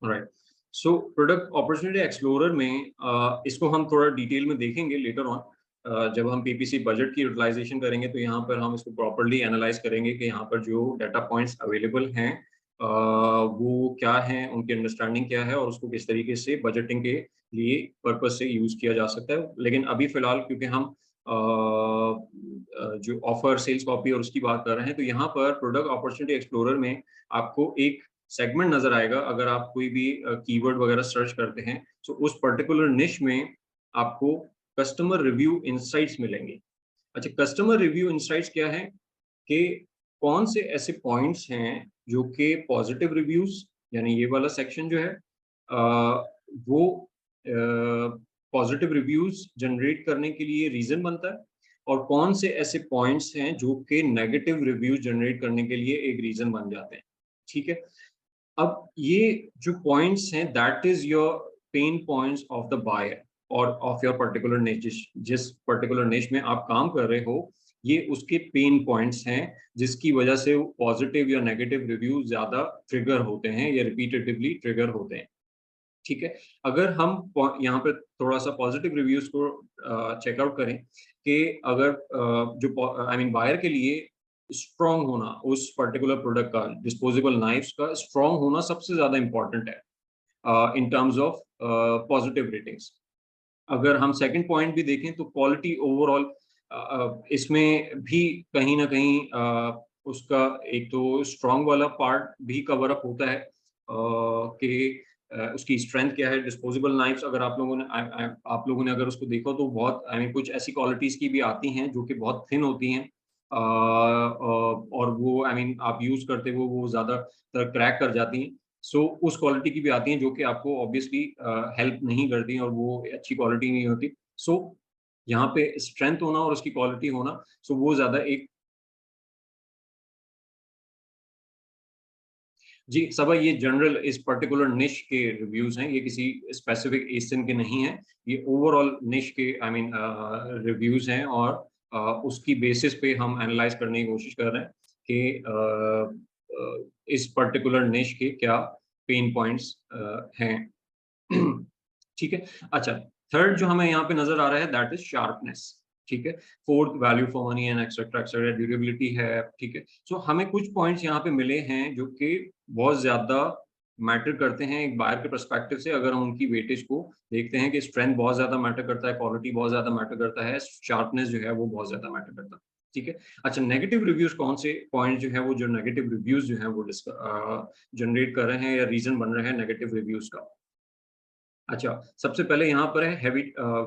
Right, so product opportunity explorer में इसको हम थोड़ा डिटेल में देखेंगे लेटर ऑन। जब हम पीपीसी बजट की यूटिलाइजेशन करेंगे तो यहाँ पर हम इसको प्रॉपर्ली एनालाइज करेंगे कि यहाँ पर जो डाटा पॉइंट्स अवेलेबल हैं वो क्या हैं, उनकी अंडरस्टैंडिंग क्या है, और उसको किस तरीके से बजटिंग के लिए पर्पज से यूज किया जा सकता है। लेकिन अभी फिलहाल क्योंकि हम जो ऑफर सेल्स कॉपी और उसकी बात कर रहे हैं, तो यहाँ पर प्रोडक्ट अपॉर्चुनिटी एक्सप्लोरर में आपको एक सेगमेंट नजर आएगा। अगर आप कोई भी कीवर्ड वगैरह सर्च करते हैं तो उस पर्टिकुलर निश में आपको कस्टमर रिव्यू इंसाइट्स मिलेंगे। अच्छा, कस्टमर रिव्यू इंसाइट्स क्या है कि कौन से ऐसे पॉइंट्स हैं जो कि पॉजिटिव रिव्यूज, यानी ये वाला सेक्शन जो है वो पॉजिटिव रिव्यूज जनरेट करने के लिए रीजन बनता है, और कौन से ऐसे पॉइंट्स हैं जो कि नेगेटिव रिव्यूज जनरेट करने के लिए एक रीजन बन जाते हैं। ठीक है, अब ये जो पॉइंट्स हैं that is your pain points of the buyer और ऑफ योर पर्टिकुलर निश, जिस पर्टिकुलर निश में आप काम कर रहे हो, ये उसके पेन पॉइंट्स हैं जिसकी वजह से पॉजिटिव या नेगेटिव रिव्यू ज्यादा ट्रिगर होते हैं या रिपीटेटिवली ट्रिगर होते हैं। ठीक है, अगर हम यहाँ पे थोड़ा सा पॉजिटिव रिव्यूज को चेकआउट करें कि अगर जो बायर के लिए स्ट्रॉन्ग होना उस पर्टिकुलर प्रोडक्ट का, डिस्पोजेबल नाइफ्स का स्ट्रॉन्ग होना सबसे ज्यादा इंपॉर्टेंट है इन टर्म्स ऑफ पॉजिटिव रेटिंग्स। अगर हम सेकंड पॉइंट भी देखें तो क्वालिटी ओवरऑल, इसमें भी कहीं ना कहीं उसका एक तो स्ट्रॉन्ग वाला पार्ट भी कवर अप होता है कि उसकी स्ट्रेंथ क्या है। डिस्पोजेबल नाइफ्स अगर आप लोगों ने अगर उसको देखो तो बहुत कुछ ऐसी क्वालिटीज की भी आती हैं जो कि बहुत थिन होती हैं, और वो आप यूज करते हुए वो ज्यादातर क्रैक कर जाती हैं। सो उस क्वालिटी की भी आती हैं जो कि आपको ऑब्वियसली हेल्प नहीं करती और वो अच्छी क्वालिटी नहीं होती। सो यहाँ पे स्ट्रेंथ होना और उसकी क्वालिटी होना, सो वो ज्यादा एक जी सबा, ये जनरल इस पर्टिकुलर निश के रिव्यूज हैं, ये किसी स्पेसिफिक एसियन के नहीं हैं, ये ओवरऑल निश के आई मीन रिव्यूज हैं, और उसकी बेसिस पे हम एनालाइज करने की कोशिश कर रहे हैं कि इस पर्टिकुलर निश के क्या पेन पॉइंट्स हैं। ठीक है। अच्छा, थर्ड जो हमें यहाँ पे नजर आ रहा है दैट इज शार्पनेस। ठीक है। Fourth value for money and etcetera etcetera, durability है। ठीक है। सो हमें कुछ पॉइंट्स यहाँ पे मिले हैं जो कि बहुत ज्यादा मैटर करते हैं एक बायर के पर्सपेक्टिव से। अगर हम उनकी वेटेज को देखते हैं कि स्ट्रेंथ बहुत ज्यादा मैटर करता है, क्वालिटी बहुत ज्यादा मैटर करता है, शार्पनेस जो है वो बहुत ज्यादा मैटर करता है। ठीक है। अच्छा, नेगेटिव रिव्यूज कौन से पॉइंट जो है वो, जो नेगेटिव रिव्यूज जो है वो जनरेट कर रहे हैं या रीजन बन रहे हैं नेगेटिव रिव्यूज का। अच्छा, सबसे पहले यहाँ पर है हैवी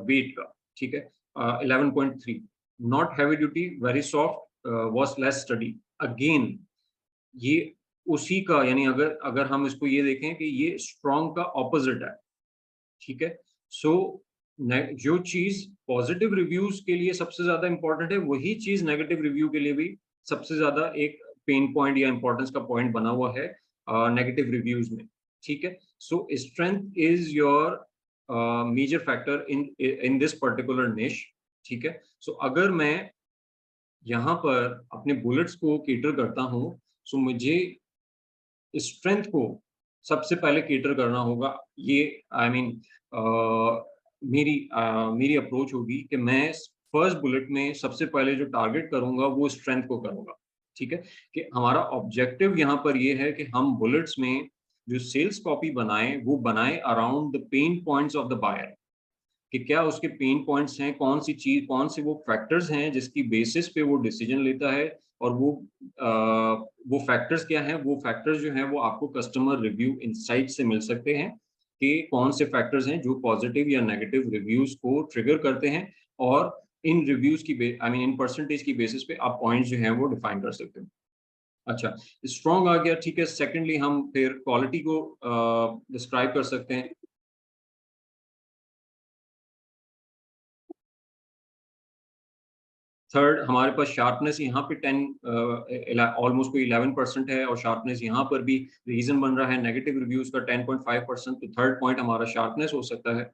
वेट का। ठीक है। 11.3, not heavy duty, very soft, was less study. Again ये उसी का, यानी अगर अगर हम इसको ये देखें कि ये स्ट्रॉन्ग का ऑपोजिट है। ठीक है। सो जो चीज पॉजिटिव रिव्यूज के लिए सबसे ज्यादा इंपॉर्टेंट है, वही चीज नेगेटिव रिव्यू के लिए भी सबसे ज्यादा एक पेन पॉइंट या इंपॉर्टेंस का पॉइंट बना हुआ है नेगेटिव रिव्यूज में। ठीक है। So strength is your major factor in in this particular niche. ठीक है। सो अगर मैं यहाँ पर अपने बुलेट्स को केटर करता हूँ, सो मुझे स्ट्रेंथ को सबसे पहले केटर करना होगा। ये आई मीन मेरी अप्रोच होगी कि मैं फर्स्ट बुलेट में सबसे पहले जो टारगेट करूंगा वो स्ट्रेंथ को करूंगा। ठीक है। कि हमारा ऑब्जेक्टिव यहाँ पर ये है कि हम बुलेट्स में जो सेल्स कॉपी बनाएं वो बनाएं around the pain points of the buyer, कि क्या उसके पेन पॉइंट्स हैं, कौन सी चीज, कौन से वो फैक्टर्स हैं जिसकी बेसिस पे वो डिसीजन लेता है, और वो फैक्टर्स क्या हैं। वो फैक्टर्स जो हैं वो आपको कस्टमर रिव्यू इनसाइट से मिल सकते हैं कि कौन से फैक्टर्स हैं जो पॉजिटिव या नेगेटिव रिव्यूज को ट्रिगर करते हैं, और इन रिव्यूज की आई मीन इन परसेंटेज की बेसिस पे आप पॉइंट्स जो हैं वो डिफाइन कर सकते हो। अच्छा, स्ट्रॉन्ग आ गया। ठीक है। सेकेंडली हम फिर क्वालिटी को डिस्क्राइब कर सकते हैं। थर्ड हमारे पास शार्पनेस यहाँ पे 10 ऑलमोस्ट कोई 11% है, और शार्पनेस यहाँ पर भी रीजन बन रहा है नेगेटिव रिव्यूज का 10.5%। तो थर्ड पॉइंट हमारा शार्पनेस हो सकता है।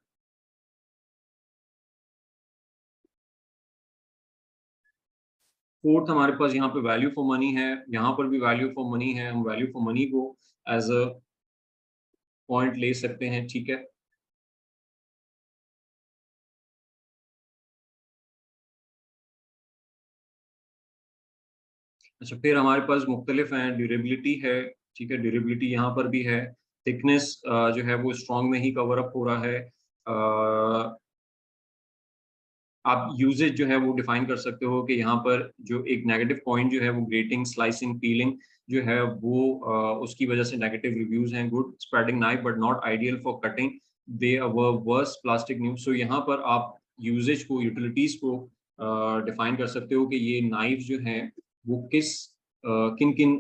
फोर्थ हमारे पास यहाँ पे वैल्यू फॉर मनी है, यहाँ पर भी वैल्यू फॉर मनी है, हम वैल्यू फॉर मनी को एज अ पॉइंट ले सकते हैं। ठीक है। अच्छा, फिर हमारे पास मुख्तलिफ हैं, ड्यूरेबिलिटी है। ठीक है। ड्यूरेबिलिटी यहाँ पर भी है। थिकनेस जो है वो स्ट्रॉन्ग में ही कवर अप हो रहा है। आप यूजेज जो है वो डिफाइन कर सकते हो कि यहाँ पर जो एक नेगेटिव पॉइंट जो है वो ग्रेटिंग, स्लाइसिंग, पीलिंग जो है वो उसकी वजह से नेगेटिव रिव्यूज हैं। Good spreading knife but not ideal for cutting, they were worse plastic news. So यहाँ पर आप यूजेज को, यूटिलिटीज को डिफाइन कर सकते हो कि ये नाइफ जो है वो किन किन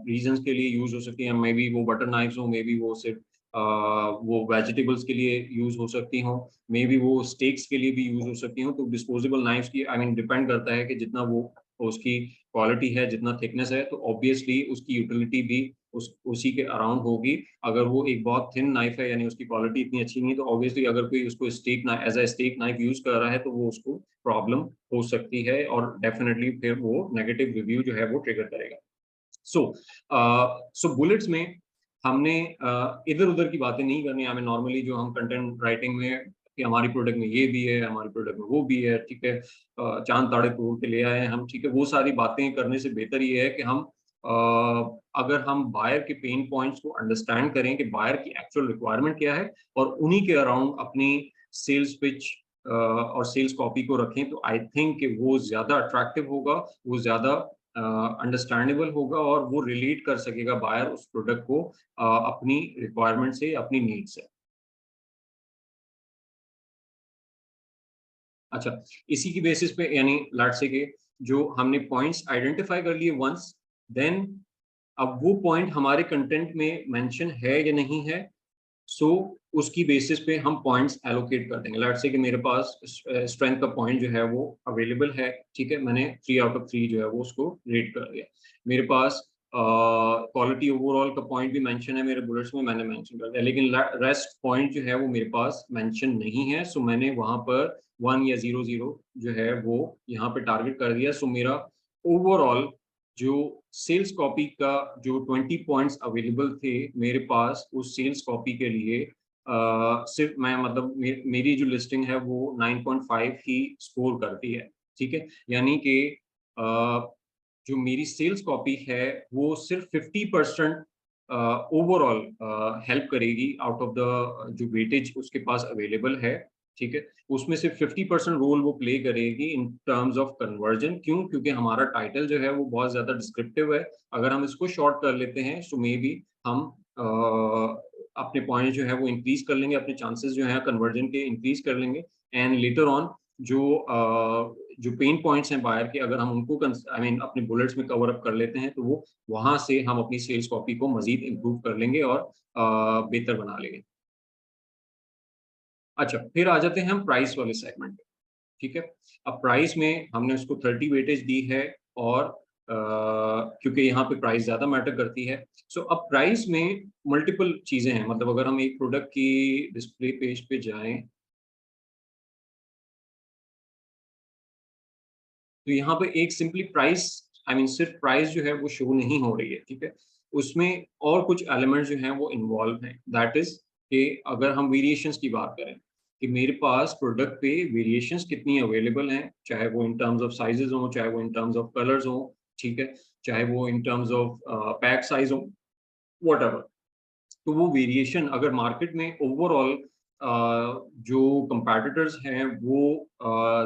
रीजंस के लिए यूज हो सकती हैं। मे बी वो बटर नाइफ्स हो, मे बी वो सिर्फ वो वेजिटेबल्स के लिए यूज हो सकती हों, मे बी वो स्टेक्स के लिए भी यूज हो सकती हो। तो डिस्पोजेबल नाइफ्स की आई मीन डिपेंड करता है कि जितना वो उसकी क्वालिटी है, जितना थिकनेस है, तो ऑब्वियसली उसकी यूटिलिटी भी उसी के अराउंड होगी। अगर वो एक बहुत थिन नाइफ है, यानी उसकी क्वालिटी इतनी अच्छी नहीं है, तो ऑब्वियसली अगर कोई उसको steak as a steak knife use कर रहा है तो वो उसको प्रॉब्लम हो सकती है, और डेफिनेटली फिर वो नेगेटिव रिव्यू जो है वो ट्रिगर करेगा। सो बुलेट्स में हमने इधर उधर की बातें नहीं करनी हमें। नॉर्मली जो हम कंटेंट राइटिंग में कि हमारी प्रोडक्ट में ये भी है, हमारी प्रोडक्ट में वो भी है, ठीक है, चांद ताड़े तोड़ के ले आए हैं हम, ठीक है, वो सारी बातें करने से बेहतर ये है कि हम अगर हम बायर के पेन पॉइंट्स को अंडरस्टैंड करें कि बायर की एक्चुअल रिक्वायरमेंट क्या है, और उन्हीं के अराउंड अपनी सेल्स पिच और सेल्स कॉपी को रखें, तो आई थिंक कि वो ज्यादा अट्रैक्टिव होगा, वो ज्यादा अंडरस्टैंडेबल होगा, और वो रिलेट कर सकेगा बायर उस प्रोडक्ट को अपनी रिक्वायरमेंट से, अपनी नीड से। अच्छा, इसी की बेसिस पे, यानी लेट्स से कि जो हमने पॉइंट्स आइडेंटिफाई कर लिए वंस, देन अब वो पॉइंट हमारे कंटेंट में मेंशन है या नहीं है, सो उसकी बेसिस पे हम पॉइंट्स एलोकेट कर देंगे। लेट्स से कि मेरे पास स्ट्रेंथ का पॉइंट जो है वो अवेलेबल है, ठीक है, मैंने 3 आउट ऑफ 3 जो है वो उसको रेट कर दिया। मेरे पास क्वालिटी ओवरऑल का पॉइंट भी मेंशन है मेरे बुलेट्स में, मैंने मेंशन कर दिया, लेकिन रेस्ट पॉइंट जो है वो मेरे पास मेंशन नहीं है। सो मैंने वहां पर 1 या 0 जो है वो यहाँ पे टारगेट कर दिया। सो मेरा ओवरऑल जो सेल्स कॉपी का जो 20 पॉइंट्स अवेलेबल थे मेरे पास, उस सेल्स कॉपी के लिए सिर्फ मैं मतलब मेरी जो लिस्टिंग है वो 9.5 ही स्कोर करती है, ठीक है। यानी कि जो मेरी सेल्स कॉपी है वो सिर्फ 50% ओवरऑल हेल्प करेगी आउट ऑफ द जो वेटेज उसके पास अवेलेबल है, ठीक है। उसमें से 50% रोल वो प्ले करेगी इन टर्म्स ऑफ कन्वर्जन। क्यों? क्योंकि हमारा टाइटल जो है वो बहुत ज्यादा डिस्क्रिप्टिव है। अगर हम इसको शॉर्ट कर लेते हैं तो मे बी हम अपने पॉइंट जो है वो इंक्रीज कर लेंगे, अपने चांसेस जो है कन्वर्जन के इंक्रीज कर लेंगे। एंड लेटर ऑन जो पेन पॉइंट्स हैं बायर के, अगर हम उनको आई मीन अपने बुलेट्स में कवर अप कर लेते हैं तो वो वहां से हम अपनी सेल्स कॉपी को मजीद इम्प्रूव कर लेंगे और बेहतर बना लेंगे। अच्छा, फिर आ जाते हैं हम प्राइस वाले सेगमेंट पे, ठीक है। अब प्राइस में हमने उसको 30 वेटेज दी है, और क्योंकि यहाँ पे प्राइस ज्यादा मैटर करती है। सो अब प्राइस में मल्टीपल चीजें हैं, मतलब अगर हम एक प्रोडक्ट की डिस्प्ले पेज पे जाएं तो यहाँ पे एक सिंपली प्राइस, आई मीन सिर्फ प्राइस जो है वो शो नहीं हो रही है, ठीक है। उसमें और कुछ एलिमेंट्स जो हैं वो इन्वॉल्व हैं। दैट इज कि अगर हम वेरिएशंस की बात करें कि मेरे पास प्रोडक्ट पे वेरिएशंस कितनी अवेलेबल हैं, चाहे वो इन टर्म्स ऑफ साइजेस हो, चाहे वो इन टर्म्स ऑफ कलर्स हो, ठीक है, चाहे वो इन टर्म्स ऑफ पैक साइज हो, वट, तो वो वेरिएशन अगर मार्केट में ओवरऑल जो कंपैटिटर्स हैं वो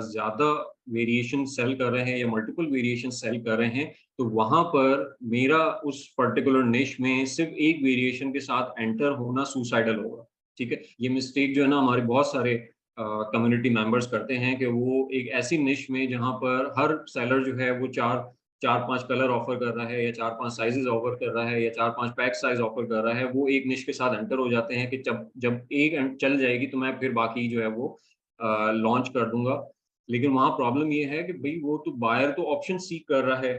ज़्यादा वेरिएशन सेल कर रहे हैं या मल्टीपल वेरिएशन सेल कर रहे हैं, तो वहां पर मेरा उस पर्टिकुलर निश में सिर्फ एक वेरिएशन के साथ एंटर होना सुसाइडल होगा, ठीक है। ये मिस्टेक जो है ना हमारे बहुत सारे कम्युनिटी मेंबर्स करते हैं कि वो एक ऐसी निश में जहां पर हर सेलर जो है वो चार चार पांच कलर ऑफर कर रहा है, या चार पांच साइजेस ऑफर कर रहा है, या चार पांच पैक साइज ऑफर कर रहा है, वो एक निश के साथ एंटर हो जाते हैं कि जब जब एक चल जाएगी तो मैं फिर बाकी जो है वो लॉन्च कर दूंगा। लेकिन वहां प्रॉब्लम ये है कि भाई वो तो बायर तो ऑप्शन सीख कर रहा है,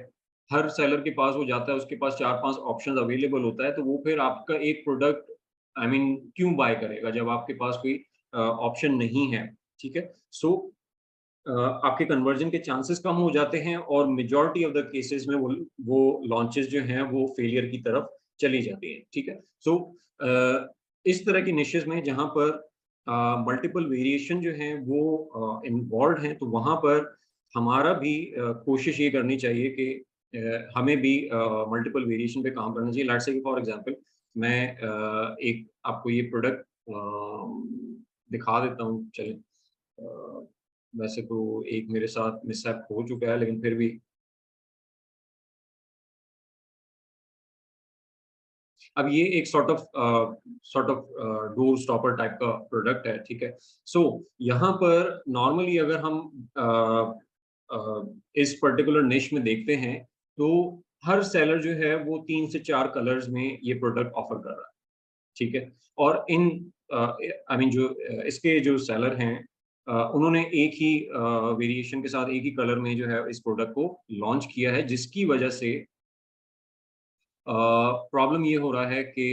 हर सेलर के पास वो जाता है, उसके पास चार पांच ऑप्शन अवेलेबल होता है, तो वो फिर आपका एक प्रोडक्ट आई मीन क्यों बाय करेगा जब आपके पास कोई ऑप्शन नहीं है, ठीक है। सो आपके कन्वर्जन के चांसेस कम हो जाते हैं, और मेजॉरिटी ऑफ द केसेस में वो लॉन्चेस जो हैं वो फेलियर की तरफ चली जाती हैं, ठीक है। सो इस तरह की निशेस में जहां पर मल्टीपल वेरिएशन जो हैं वो इन्वॉल्व हैं, तो वहां पर हमारा भी कोशिश ये करनी चाहिए कि हमें भी मल्टीपल वेरिएशन पे काम करना चाहिए। लेट्स से फॉर एग्जांपल मैं एक आपको ये प्रोडक्ट दिखा देता हूँ, चलिए। वैसे तो एक मेरे साथ मिसहैप हो चुका है, लेकिन फिर भी अब ये एक sort of door stopper type का प्रोडक्ट है, ठीक है। सो यहाँ पर नॉर्मली अगर हम इस पर्टिकुलर निश में देखते हैं तो हर सेलर जो है वो 3 से 4 कलर्स में ये प्रोडक्ट ऑफर कर रहा है, ठीक है। और इन आई मीन जो इसके जो सेलर हैं उन्होंने एक ही वेरिएशन के साथ एक ही कलर में जो है इस प्रोडक्ट को लॉन्च किया है, जिसकी वजह से प्रॉब्लम ये हो रहा है कि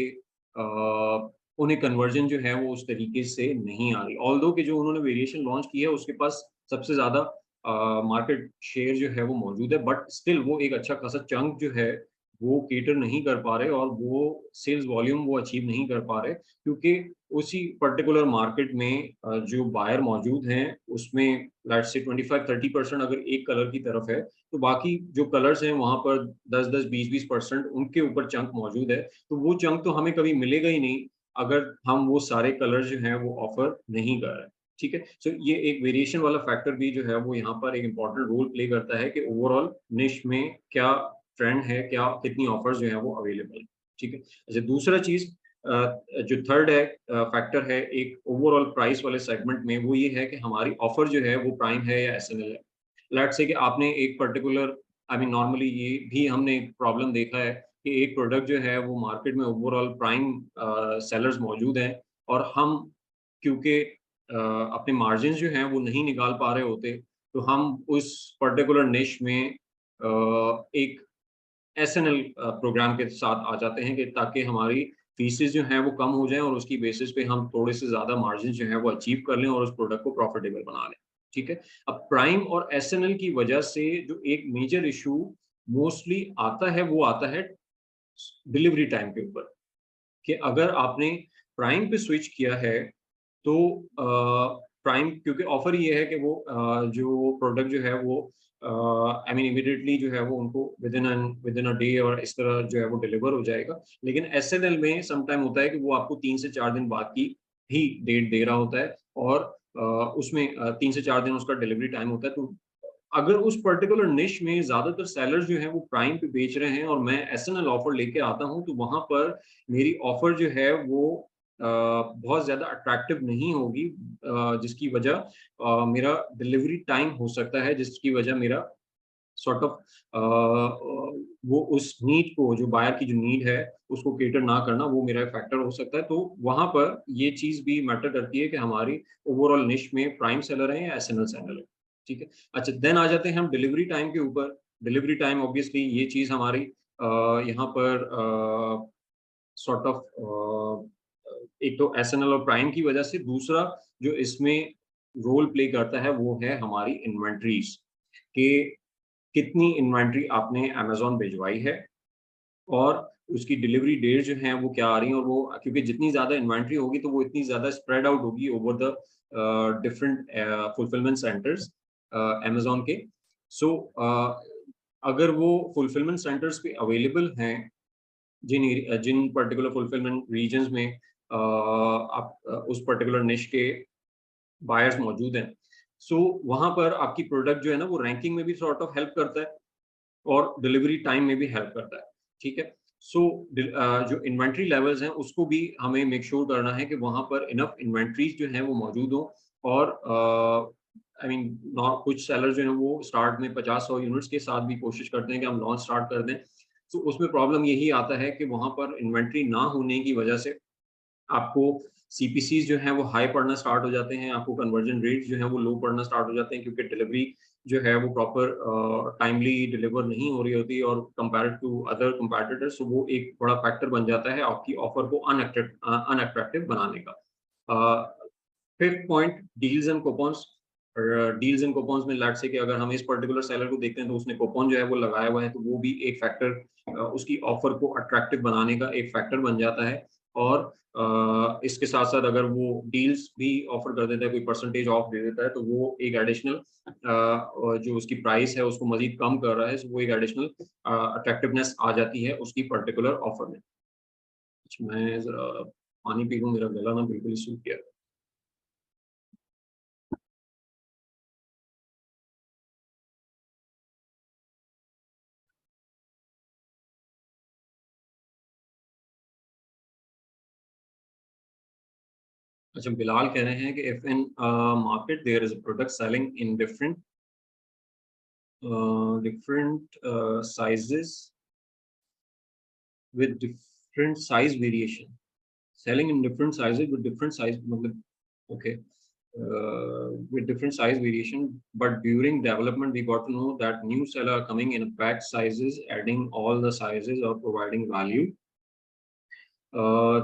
उन्हें कन्वर्जन जो है वो उस तरीके से नहीं आ रही। ऑल्दो कि जो उन्होंने वेरिएशन लॉन्च की है उसके पास सबसे ज़्यादा मार्केट शेयर जो है वो मौजूद है, बट स्टिल वो एक अच्छा खासा चंक जो है वो केटर नहीं कर पा रहे, और वो सेल्स वॉल्यूम वो अचीव नहीं कर पा रहे, क्योंकि उसी पर्टिकुलर मार्केट में जो बायर मौजूद हैं उसमें लेट्स से 25-30% अगर एक कलर की तरफ है, तो बाकी जो कलर्स हैं वहां पर 10-10, 20-20% उनके ऊपर चंक मौजूद है। तो वो चंक तो हमें कभी मिलेगा ही नहीं अगर हम वो सारे कलर जो हैं वो ऑफर नहीं कर रहे हैं, ठीक है। सो ये एक वेरिएशन वाला फैक्टर भी जो है वो यहाँ पर एक इम्पॉर्टेंट रोल प्ले करता है कि ओवरऑल निश में क्या ट्रेंड है, क्या कितनी ऑफर्स जो है वो अवेलेबल है, ठीक है। अच्छा, दूसरा चीज जो थर्ड है फैक्टर है एक ओवरऑल प्राइस वाले सेगमेंट में, वो ये है कि हमारी ऑफर जो है वो प्राइम है या एसएनएल है। लेट्स से कि आपने एक पर्टिकुलर आई मीन नॉर्मली ये भी हमने एक प्रॉब्लम देखा है कि एक प्रोडक्ट जो है वो मार्केट में ओवरऑल प्राइम सेलर्स मौजूद हैं, और हम क्योंकि अपने मार्जिन जो हैं वो नहीं निकाल पा रहे होते, तो हम उस पर्टिकुलर निश में एक SNL प्रोग्राम के साथ आ जाते हैं कि ताकि हमारी फीसेस जो हैं वो कम हो जाएं और उसकी बेसिस पे हम थोड़े से ज़्यादा मार्जिन जो है वो अचीव कर लें और उस प्रोडक्ट को प्रॉफिटेबल बना लें। ठीक है, अब प्राइम और SNL की वजह से जो एक मेजर इशू मोस्टली आता है वो आता है डिलीवरी टाइम के ऊपर, कि अगर आपने प्राइम पे स्विच किया है तो प्राइम, क्योंकि ऑफर ये है कि वो जो प्रोडक्ट जो है वो आई मीन इमीडिएटली जो है वो उनको विद इन अ डे और इस तरह जो है वो डिलीवर हो जाएगा। लेकिन SNL में समटाइम होता है कि वो आपको 3 से 4 दिन बाद की ही डेट दे रहा होता है और उसमें 3 से 4 दिन उसका डिलीवरी टाइम होता है। तो अगर उस पर्टिकुलर निश में ज्यादातर सेलर्स जो हैं वो प्राइम पे बेच रहे हैं और मैं SNL ऑफर लेके आता हूं, तो वहां पर मेरी ऑफर जो है वो बहुत ज्यादा अट्रैक्टिव नहीं होगी, जिसकी वजह मेरा डिलीवरी टाइम हो सकता है, जिसकी वजह मेरा सॉर्ट ऑफ वो उस नीड को, जो बायर की जो नीड है उसको केटर ना करना, वो मेरा फैक्टर हो सकता है। तो वहां पर ये चीज भी मैटर करती है कि हमारी ओवरऑल निश में प्राइम सेलर है या SNL सेलर है। ठीक है, अच्छा देन आ जाते हैं हम डिलीवरी टाइम के ऊपर। डिलीवरी टाइम ऑब्वियसली ये चीज हमारी यहाँ पर सॉर्ट ऑफ एक तो SNL और प्राइम की वजह से, दूसरा जो इसमें रोल प्ले करता है वो है हमारी इन्वेंट्रीज, कि कितनी इन्वेंट्री आपने अमेजोन भिजवाई है और उसकी डिलीवरी डेट जो है वो क्या आ रही है, और वो क्योंकि जितनी ज्यादा इन्वेंट्री होगी तो वो इतनी ज्यादा स्प्रेड आउट होगी over the different fulfilment centres Amazon के। सो अगर वो फुलफिलमेंट सेंटर्स पे अवेलेबल हैं, जिन जिन पर्टिकुलर फुलफिलमेंट रीजन्स में आप उस पर्टिकुलर निश के बायर्स मौजूद हैं, सो वहां पर आपकी प्रोडक्ट जो है ना वो रैंकिंग में भी सॉर्ट ऑफ हेल्प करता है और डिलीवरी टाइम में भी हेल्प करता है। ठीक है, सो जो इन्वेंट्री लेवल्स हैं उसको भी हमें मेक श्योर करना है कि वहां पर इनफ इन्वेंट्रीज जो हैं वो मौजूद हो। और आई मीन कुछ सेलर जो हैं वो स्टार्ट में 50-100 यूनिट्स के साथ भी कोशिश करते हैं कि हम लॉन्च स्टार्ट कर दें। तो उसमें प्रॉब्लम यही आता है कि वहां पर इन्वेंट्री ना होने की वजह से आपको CPCs जो हैं वो हाई पड़ना स्टार्ट हो जाते हैं, आपको कन्वर्जन रेट जो है वो लो पड़ना स्टार्ट हो जाते हैं, क्योंकि डिलीवरी जो है वो प्रॉपर टाइमली डिलीवर नहीं हो रही होती और कंपेयर्ड टू अदर कंपैटिटर्स, तो वो एक बड़ा फैक्टर बन जाता है आपकी ऑफर को अनअट्रैक्टिव बनाने का। Fifth point, deals and coupons. Deals and coupons में लेट्स से कि अगर हम इस पर्टिकुलर सेलर को देखते हैं तो उसने कूपन जो है वो लगाया हुआ है, तो वो भी एक फैक्टर उसकी ऑफर को अट्रैक्टिव बनाने का एक फैक्टर बन जाता है। और इसके साथ साथ अगर वो डील्स भी ऑफर कर देता है, कोई परसेंटेज ऑफ दे देता है, तो वो एक एडिशनल जो उसकी प्राइस है उसको मजीद कम कर रहा है, तो वो एक एडिशनल अट्रैक्टिवनेस आ जाती है उसकी पर्टिकुलर ऑफर में। मैं जरा पानी पी लूँ, मेरा गला ना बिल्कुल ही सूख गया। अच्छा, बिलाल कह रहे हैं कि if in market there is a product selling in different sizes with different size variation, selling in different sizes with different size, okay, with different size variation, but during development we got to know that new seller are coming in pack sizes, adding all the sizes or providing value.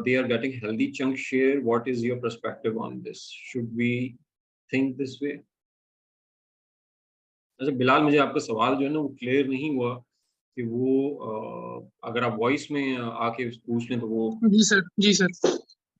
They are getting healthy chunk share. What is your perspective on this? Should we think this way? अच्छा बिलाल, मुझे आपका सवाल जो है ना वो clear नहीं हुआ, कि वो अगर आप वॉइस में आके पूछ लें तो वो। जी सर, जी सर।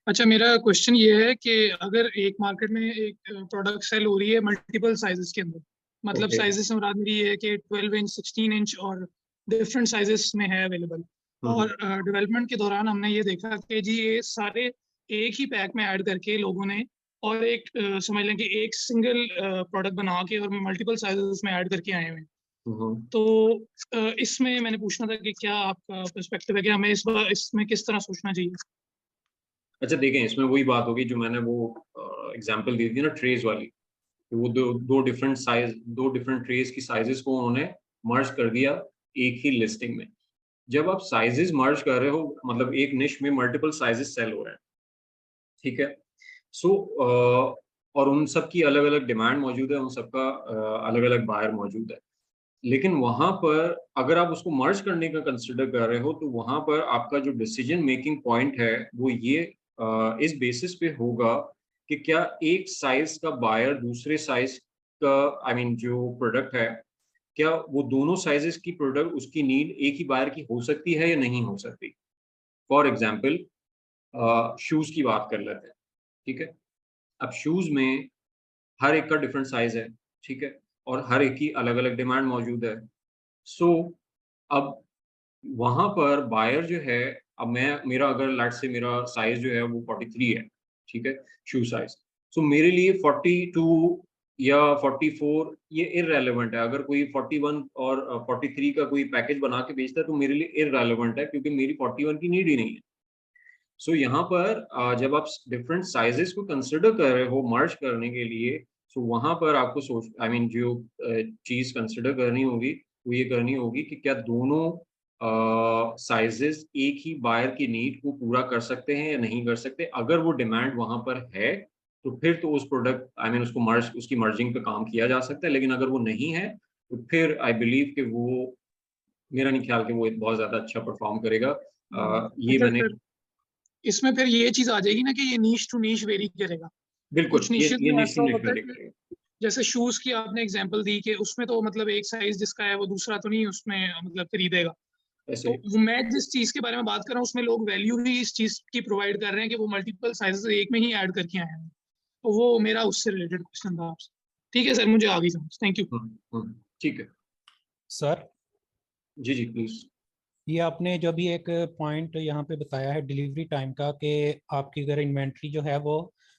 अच्छा, मेरा क्वेश्चन ये है कि अगर एक मार्केट में एक प्रोडक्ट सेल हो रही है मल्टीपल साइजेस के अंदर, मतलब साइजेस से मुराद मेरी ये है कि 12 इंच, 16 इंच और डिफरेंट साइजेस में है अवेलेबल। और डेवलपमेंट के दौरान हमने ये देखा कि जी ये सारे एक ही पैक में ऐड करके लोगों ने, और एक समझ लें कि एक सिंगल प्रोडक्ट बना के और मल्टीपल साइजेस में ऐड करके आए हुए हैं। तो इसमें मैंने पूछना था कि क्या आपका पर्सपेक्टिव है कि हमें इस बार इसमें किस तरह सोचना चाहिए? अच्छा देखें, इसमें वही बात होगी जो मैंने वो एग्जांपल दी थी ना ट्रेज वाली, कि वो दो डिफरेंट ट्रेज की साइजेस को उन्होंने मर्ज कर दिया एक ही लिस्टिंग में। जब आप साइजेस मर्ज कर रहे हो, मतलब एक निश में मल्टीपल साइजेस सेल हो रहे हैं, ठीक है, सो और उन सब की अलग अलग डिमांड मौजूद है, उन सबका अलग अलग बायर मौजूद है। लेकिन वहां पर अगर आप उसको मर्ज करने का कंसिडर कर रहे हो तो वहां पर आपका जो डिसीजन मेकिंग पॉइंट है वो ये इस बेसिस पे होगा कि क्या एक साइज का बायर दूसरे साइज का जो प्रोडक्ट है, क्या वो दोनों साइजेस की प्रोडक्ट उसकी नीड एक ही बायर की हो सकती है या नहीं हो सकती। फॉर एग्जाम्पल शूज की बात कर लेते हैं, ठीक है। अब शूज में हर एक का डिफरेंट साइज है, ठीक है, और हर एक की अलग अलग डिमांड मौजूद है। सो अब वहां पर बायर जो है, अब मेरा अगर लेट से मेरा साइज जो है वो 43 है, ठीक है, शू साइज। सो मेरे लिए 42 या 44 ये इररेलेवेंट है। अगर कोई 41 और 43 का कोई पैकेज बना के बेचता है तो मेरे लिए इररेलेवेंट है, क्योंकि मेरी 41 की नीड ही नहीं है। सो यहाँ पर जब आप डिफरेंट साइजेस को कंसिडर कर रहे हो मर्ज करने के लिए, सो वहां पर आपको सोच जो चीज कंसिडर करनी होगी वो ये करनी होगी कि क्या दोनों साइजेस एक ही बायर की नीड को पूरा कर सकते हैं या नहीं कर सकते। अगर वो डिमांड वहां पर है तो फिर तो उस प्रोडक्ट उसको मर्ज उसकी मर्जिंग पे काम किया जा सकता है। लेकिन अगर वो नहीं है तो फिर आई बिलीव कि वो, मेरा नहीं ख्याल कि वो बहुत ज्यादा अच्छा परफॉर्म करेगा। ये अच्छा मैंने सर, इसमें फिर ये चीज आ जाएगी ना कि ये नीश टू नीश वेरी करेगा। बिल्कुल, कुछ निशेस ये में निश्चित ऐसा नहीं होता है करेगा। कि जैसे शूज की आपने एग्जांपल दी कि उसमें तो मतलब एक साइज जिसका है वो दूसरा तो नहीं उसमें मतलब खरीदेगा। ऐसे तो वो मैं जिस चीज के बारे में बात कर रहा हूँ उसमें लोग वैल्यू ही इस चीज की प्रोवाइड कर रहे हैं कि वो मल्टीपल साइजेस एक में ही ऐड करके आए हैं। तो वो मेरा उससे रिलेटेड क्वेश्चन था आपसे। ठीक है सर, मुझे आ गई समझ, थैंक यू। ठीक है। सर जी जी प्लीज। ये आपने जो भी एक पॉइंट यहाँ पे बताया है डिलीवरी टाइम का, कि आपकी अगर इन्वेंट्री जो है वो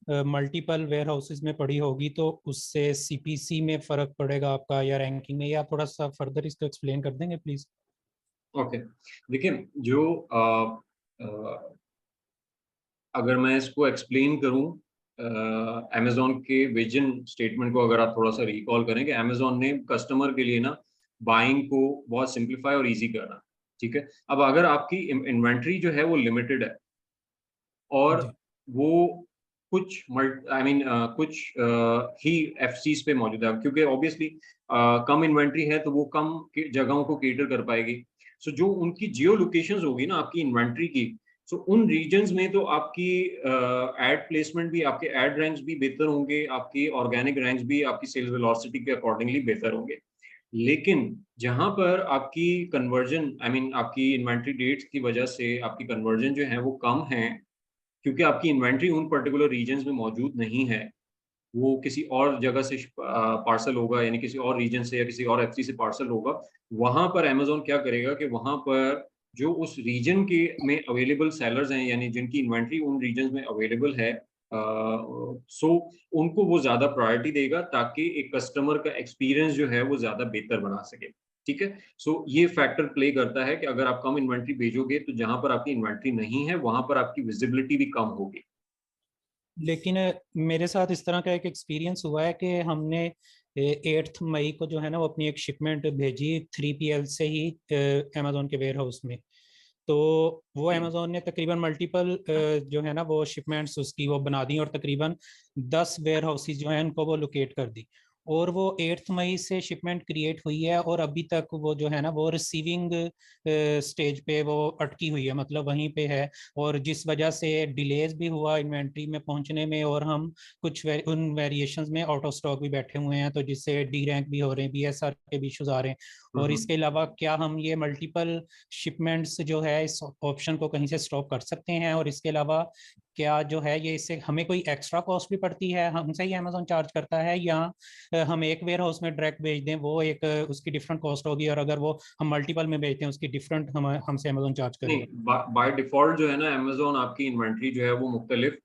मल्टीपल वेयर हाउसेज में पड़ी होगी तो उससे सीपीसी में फर्क पड़ेगा आपका या रैंकिंग में, या थोड़ा सा फर्दर इसको एक्सप्लेन कर देंगे प्लीज। ओके, देखिए जो अगर मैं इसको एक्सप्लेन करूं, अमेजोन के विजन स्टेटमेंट को अगर आप थोड़ा सा रिकॉल करें कि अमेजोन ने कस्टमर के लिए ना बाइंग को बहुत सिंप्लीफाई और इजी करना, ठीक है। अब अगर आपकी इन्वेंट्री जो है वो लिमिटेड है और जी वो कुछ कुछ ही एफसीज पे मौजूद है, क्योंकि ऑब्वियसली कम इन्वेंट्री है तो वो कम जगहों को केटर कर पाएगी। सो जो उनकी जियो लोकेशंस होगी ना आपकी इन्वेंट्री की, सो उन रीजन्स में तो आपकी एड प्लेसमेंट भी, आपके एड रैंक्स भी बेहतर होंगे, आपकी ऑर्गेनिक रैंक्स भी आपकी सेल्स वेलोसिटी के अकॉर्डिंगली बेहतर होंगे। लेकिन जहां पर आपकी कन्वर्जन आपकी इन्वेंट्री डेट्स की वजह से आपकी कन्वर्जन जो है वो कम है, क्योंकि आपकी इन्वेंट्री उन पर्टिकुलर रीजन्स में मौजूद नहीं है, वो किसी और जगह से पार्सल होगा, यानी किसी और रीजन से या किसी और एफसी से पार्सल होगा। वहां पर अमेजोन क्या करेगा कि वहां पर जो उस रीजन के में अवेलेबल सेलर्स हैं, यानी जिनकी इन्वेंट्री उन रीजन में अवेलेबल है, सो उनको वो ज्यादा प्रायोरिटी देगा ताकि एक कस्टमर का एक्सपीरियंस जो है वो ज्यादा बेहतर बना सके, ठीक है। सो ये फैक्टर प्ले करता है कि अगर आप कम इन्वेंट्री भेजोगे तो जहां पर आपकी इन्वेंट्री नहीं है वहां पर आपकी विजिबिलिटी भी कम होगी। लेकिन मेरे साथ इस तरह का एक एक्सपीरियंस हुआ है कि हमने 8 मई को जो है ना वो अपनी एक शिपमेंट भेजी 3PL से ही अमेजोन के वेयर हाउस में। तो वो अमेजोन ने तकरीबन मल्टीपल जो है ना वो शिपमेंट्स उसकी वो बना दी और तकरीबन 10 वेयर हाउसेज जो है उनको वो लोकेट कर दी। और वो 8 मई से शिपमेंट क्रिएट हुई है और अभी तक वो जो है ना वो रिसीविंग स्टेज पे वो अटकी हुई है, मतलब वहीं पे है। और जिस वजह से डिलेज भी हुआ इन्वेंट्री में पहुंचने में, और हम कुछ उन वेरिएशंस में आउट ऑफ स्टॉक भी बैठे हुए हैं, तो जिससे डी रैंक भी हो रहे हैं, बीएसआर के भी इश्यूज आ रहे हैं। और इसके अलावा क्या हम ये मल्टीपल शिपमेंट्स जो है इस ऑप्शन को कहीं से स्टॉप कर सकते हैं? और इसके अलावा क्या जो है ये इससे हमें कोई एक्स्ट्रा कॉस्ट भी पड़ती है, हमसे ही अमेजोन चार्ज करता है, या हम एक वेयर हाउस में डायरेक्ट भेज दें वो एक उसकी डिफरेंट कॉस्ट होगी, और अगर वो हम मल्टीपल में भेजते हैं उसकी डिफरेंट हमसे अमेजोन चार्ज नहीं, करेगा? बाय डिफॉल्ट जो है ना अमेजोन आपकी इन्वेंट्री जो है वो मुख्तलिफ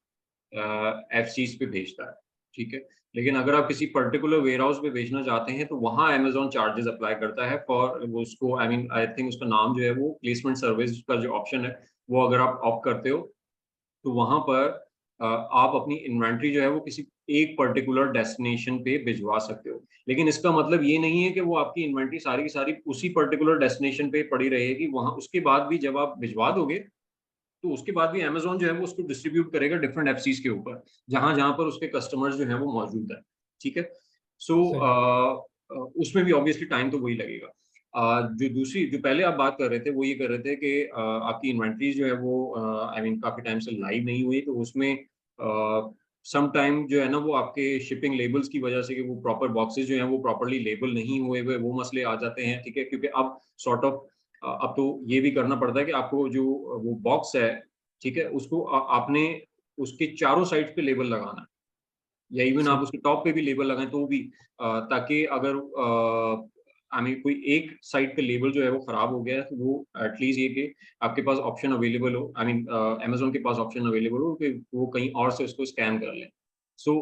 एफसीज पे भेजता है, ठीक है। लेकिन अगर आप किसी पर्टिकुलर वेयर हाउस पे भेजना चाहते हैं तो वहाँ अमेजोन चार्जेस अप्लाई करता है फॉर वो उसको आई थिंक उसका नाम जो है वो प्लेसमेंट सर्विस का जो ऑप्शन है वो अगर आप ऑप्ट करते हो तो वहां पर आप अपनी इन्वेंट्री जो है वो किसी एक पर्टिकुलर डेस्टिनेशन पे भिजवा सकते हो। लेकिन इसका मतलब ये नहीं है कि वो आपकी इन्वेंट्री सारी की सारी उसी पर्टिकुलर डेस्टिनेशन पे पड़ी रहेगी। वहां उसके बाद भी जब आप भिजवा दोगे तो उसके बाद भी अमेजोन जो है वो उसको डिस्ट्रीब्यूट करेगा डिफरेंट एफसीज के ऊपर, जहां जहां पर उसके कस्टमर्स जो है वो मौजूद है, ठीक है। सो सही। उसमें भी ऑब्वियसली टाइम तो वही लगेगा। जो पहले आप बात कर रहे थे वो ये कर रहे थे कि आपकी इन्वेंट्री जो है वो आई मीन काफी टाइम से लाइव नहीं हुई, तो उसमें सम टाइम जो है ना वो आपके शिपिंग लेबल्स की वजह से कि वो प्रॉपर बॉक्सेस जो हैं वो प्रॉपरली लेबल नहीं हुए हुए, वो मसले आ जाते हैं, ठीक है। क्योंकि अब सॉर्ट ऑफ अब तो ये भी करना पड़ता है कि आपको जो वो बॉक्स है, ठीक है, उसको आपने उसके चारों साइड पे लेबल लगाना है, या इवन आप सही। उसके टॉप पे भी लेबल लगाएं तो भी, ताकि अगर आई मीन कोई एक साइड पे लेबल जो है वो खराब हो गया है तो वो एटलीस्ट ये कि आपके पास ऑप्शन अवेलेबल हो, आई मीन अमेजोन के पास ऑप्शन अवेलेबल हो कि वो कहीं और से उसको स्कैन कर लें। सो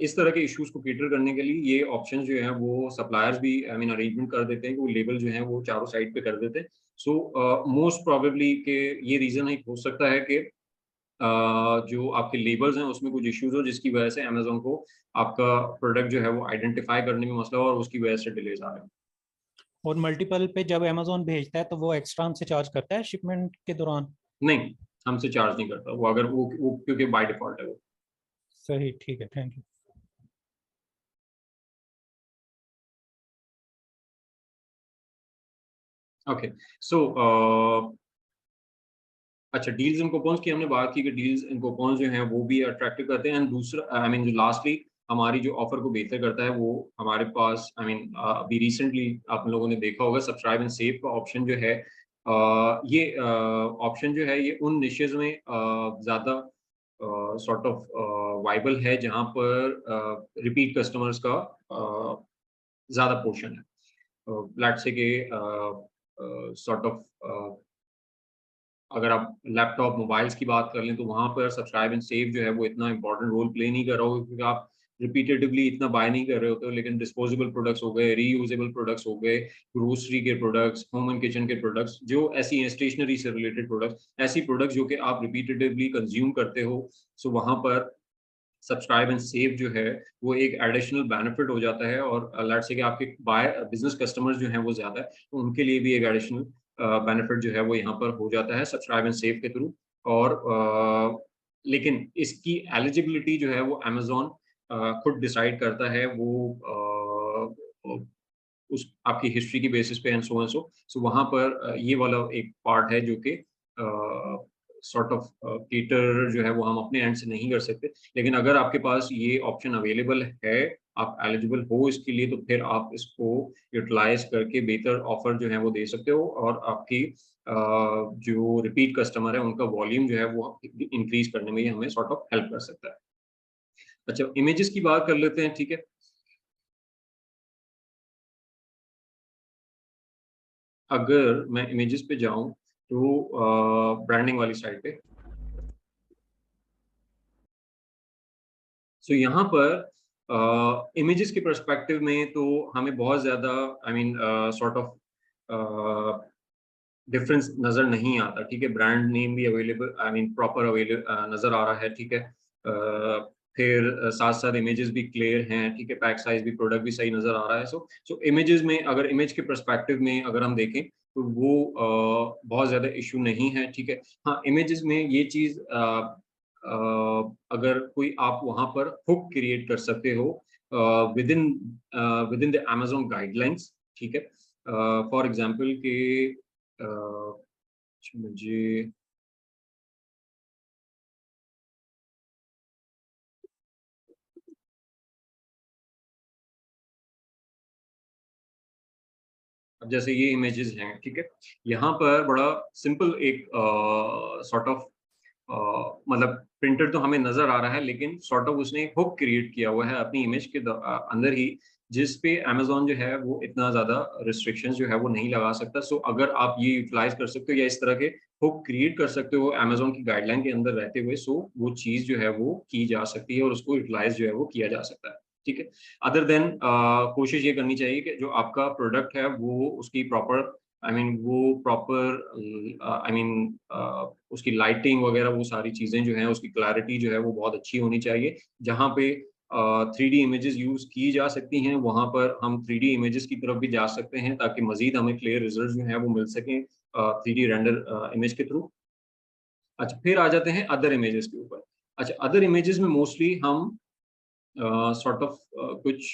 इस तरह के इश्यूज को कैटर करने के लिए ये ऑप्शन जो है वो सप्लायर्स भी आई मीन अरेंजमेंट कर देते हैं कि वो लेबल जो है वो चारों साइड पे कर देते हैं। सो मोस्ट प्रोबेबली के ये रीजन एक हो सकता है कि जो आपके लेबल्स हैं उसमें कुछ इश्यूज हो जिसकी वजह से अमेजोन को आपका प्रोडक्ट जो है वो आइडेंटिफाई करने में मसला हो और उसकी वजह से डिलेज आ रहे हैं। और मल्टीपल पे जब अमेजोन भेजता है तो वो एक्स्ट्रा हमसे चार्ज करता है शिपमेंट के दौरान? नहीं, हमसे चार्ज नहीं करता वो, अगर वो क्योंकि बाय डिफॉल्ट है वो। सही, ठीक है, थैंक यू। ओके, सो अच्छा, डील्स एंड कूपन्स की हमने बात की कि डील्स एंड कूपन्स जो हैं वो भी अट्रैक्टिव करते हैं। एंड दूसरा आई मीन जो लास्टली हमारी जो ऑफर को बेहतर करता है वो हमारे पास आई मीन अभी रिसेंटली आप लोगों ने देखा होगा सब्सक्राइब एंड सेव का ऑप्शन जो है, ये ऑप्शन जो है ये उन निशेज में ज़्यादा सॉर्ट ऑफ वाइबल है जहाँ पर रिपीट कस्टमर्स का ज़्यादा पोर्शन है। लेट्स से कि सॉर्ट ऑफ अगर आप लैपटॉप मोबाइल्स की बात कर लें तो वहाँ पर सब्सक्राइब एंड सेव जो है वो इतना इंपॉर्टेंट रोल प्ले नहीं कर रहा होगा, क्योंकि आप रिपीटेटिवली इतना बाय नहीं कर रहे होते हो। लेकिन डिस्पोजेबल प्रोडक्ट्स हो गए, रीयूजेबल प्रोडक्ट्स हो गए, ग्रोसरी के प्रोडक्ट्स, होम एंड किचन के प्रोडक्ट्स, जो ऐसी हैं स्टेशनरी से रिलेटेड प्रोडक्ट्स, ऐसी प्रोडक्ट्स जो कि आप रिपीटेटिवली कंज्यूम करते हो, सो वहाँ पर सब्सक्राइब एंड सेव जो है वो एक एडिशनल बेनिफिट हो जाता है। और लेट्स से कि आपके बाय बिजनेस कस्टमर्स जो हैं वो ज़्यादा है, तो उनके लिए भी एक एडिशनल बेनिफिट जो है वो यहाँ पर हो जाता है सब्सक्राइब एंड सेव के थ्रू। और लेकिन इसकी एलिजिबिलिटी जो है वो अमेजोन खुद डिसाइड करता है, वो उस आपकी हिस्ट्री की बेसिस पे एंड सो एंड सो वहाँ पर ये वाला एक पार्ट है जो कि सॉर्ट ऑफ केटर जो है वो हम अपने एंड से नहीं कर सकते। लेकिन अगर आपके पास ये ऑप्शन अवेलेबल है, आप एलिजिबल हो इसके लिए, तो फिर आप इसको यूटिलाइज करके बेहतर ऑफर जो है वो दे सकते हो और आपकी जो रिपीट कस्टमर है उनका वॉल्यूम जो है वो इंक्रीज करने में ये हमें सॉर्ट ऑफ हेल्प कर सकता है। अच्छा, इमेजेस की बात कर लेते हैं, ठीक है। अगर मैं इमेजेस पे जाऊं तो ब्रांडिंग वाली साइड पे, सो यहाँ पर इमेजेस के पर्सपेक्टिव में तो हमें बहुत ज़्यादा I mean sort of difference नज़र नहीं आता, ठीक है। ब्रांड नेम भी available I mean proper available नज़र आ रहा है, ठीक है। फिर साथ साथ इमेजेस भी क्लियर हैं, ठीक है। पैक साइज भी, प्रोडक्ट भी सही नज़र आ रहा है। सो इमेजेस में अगर इमेज के पर्सपेक्टिव में अगर हम देखें तो वो बहुत ज़्यादा इशू नहीं है, ठीक है। हाँ, इमेजेस में ये चीज़ अगर कोई आप वहाँ पर हुक क्रिएट कर सकते हो with in the Amazon guidelines, ठीक है। फॉर एग्जांपल कि मुझे अब जैसे ये इमेजेस हैं, ठीक है, यहाँ पर बड़ा सिंपल एक सॉर्ट ऑफ मतलब प्रिंटर तो हमें नजर आ रहा है, लेकिन सॉर्ट ऑफ उसने एक हुक क्रिएट किया हुआ है अपनी इमेज के अंदर ही, जिस पे अमेजोन जो है वो इतना ज्यादा रिस्ट्रिक्शंस जो है वो नहीं लगा सकता। सो अगर आप ये यूटिलाइज कर सकते हो या इस तरह के हुक क्रिएट कर सकते हो अमेजोन की गाइडलाइन के अंदर रहते हुए, सो वो चीज जो है वो की जा सकती है और उसको यूटिलाइज जो है वो किया जा सकता है, ठीक है। अदर देन कोशिश ये करनी चाहिए कि जो आपका प्रोडक्ट है वो उसकी प्रॉपर आई मीन वो प्रॉपर आई मीन उसकी लाइटिंग वगैरह वो सारी चीज़ें जो हैं उसकी क्लैरिटी जो है वो बहुत अच्छी होनी चाहिए। जहाँ पे 3D इमेजेस यूज़ की जा सकती हैं वहाँ पर हम 3D इमेजेस की तरफ भी जा सकते हैं ताकि मज़ीद हमें क्लियर रिजल्ट जो हैं वो मिल सकें 3D रेंडर इमेज के थ्रू। अच्छा, फिर आ जाते हैं अदर इमेजेस के ऊपर। अच्छा, अदर इमेजेस में मोस्टली हम सॉर्ट ऑफ कुछ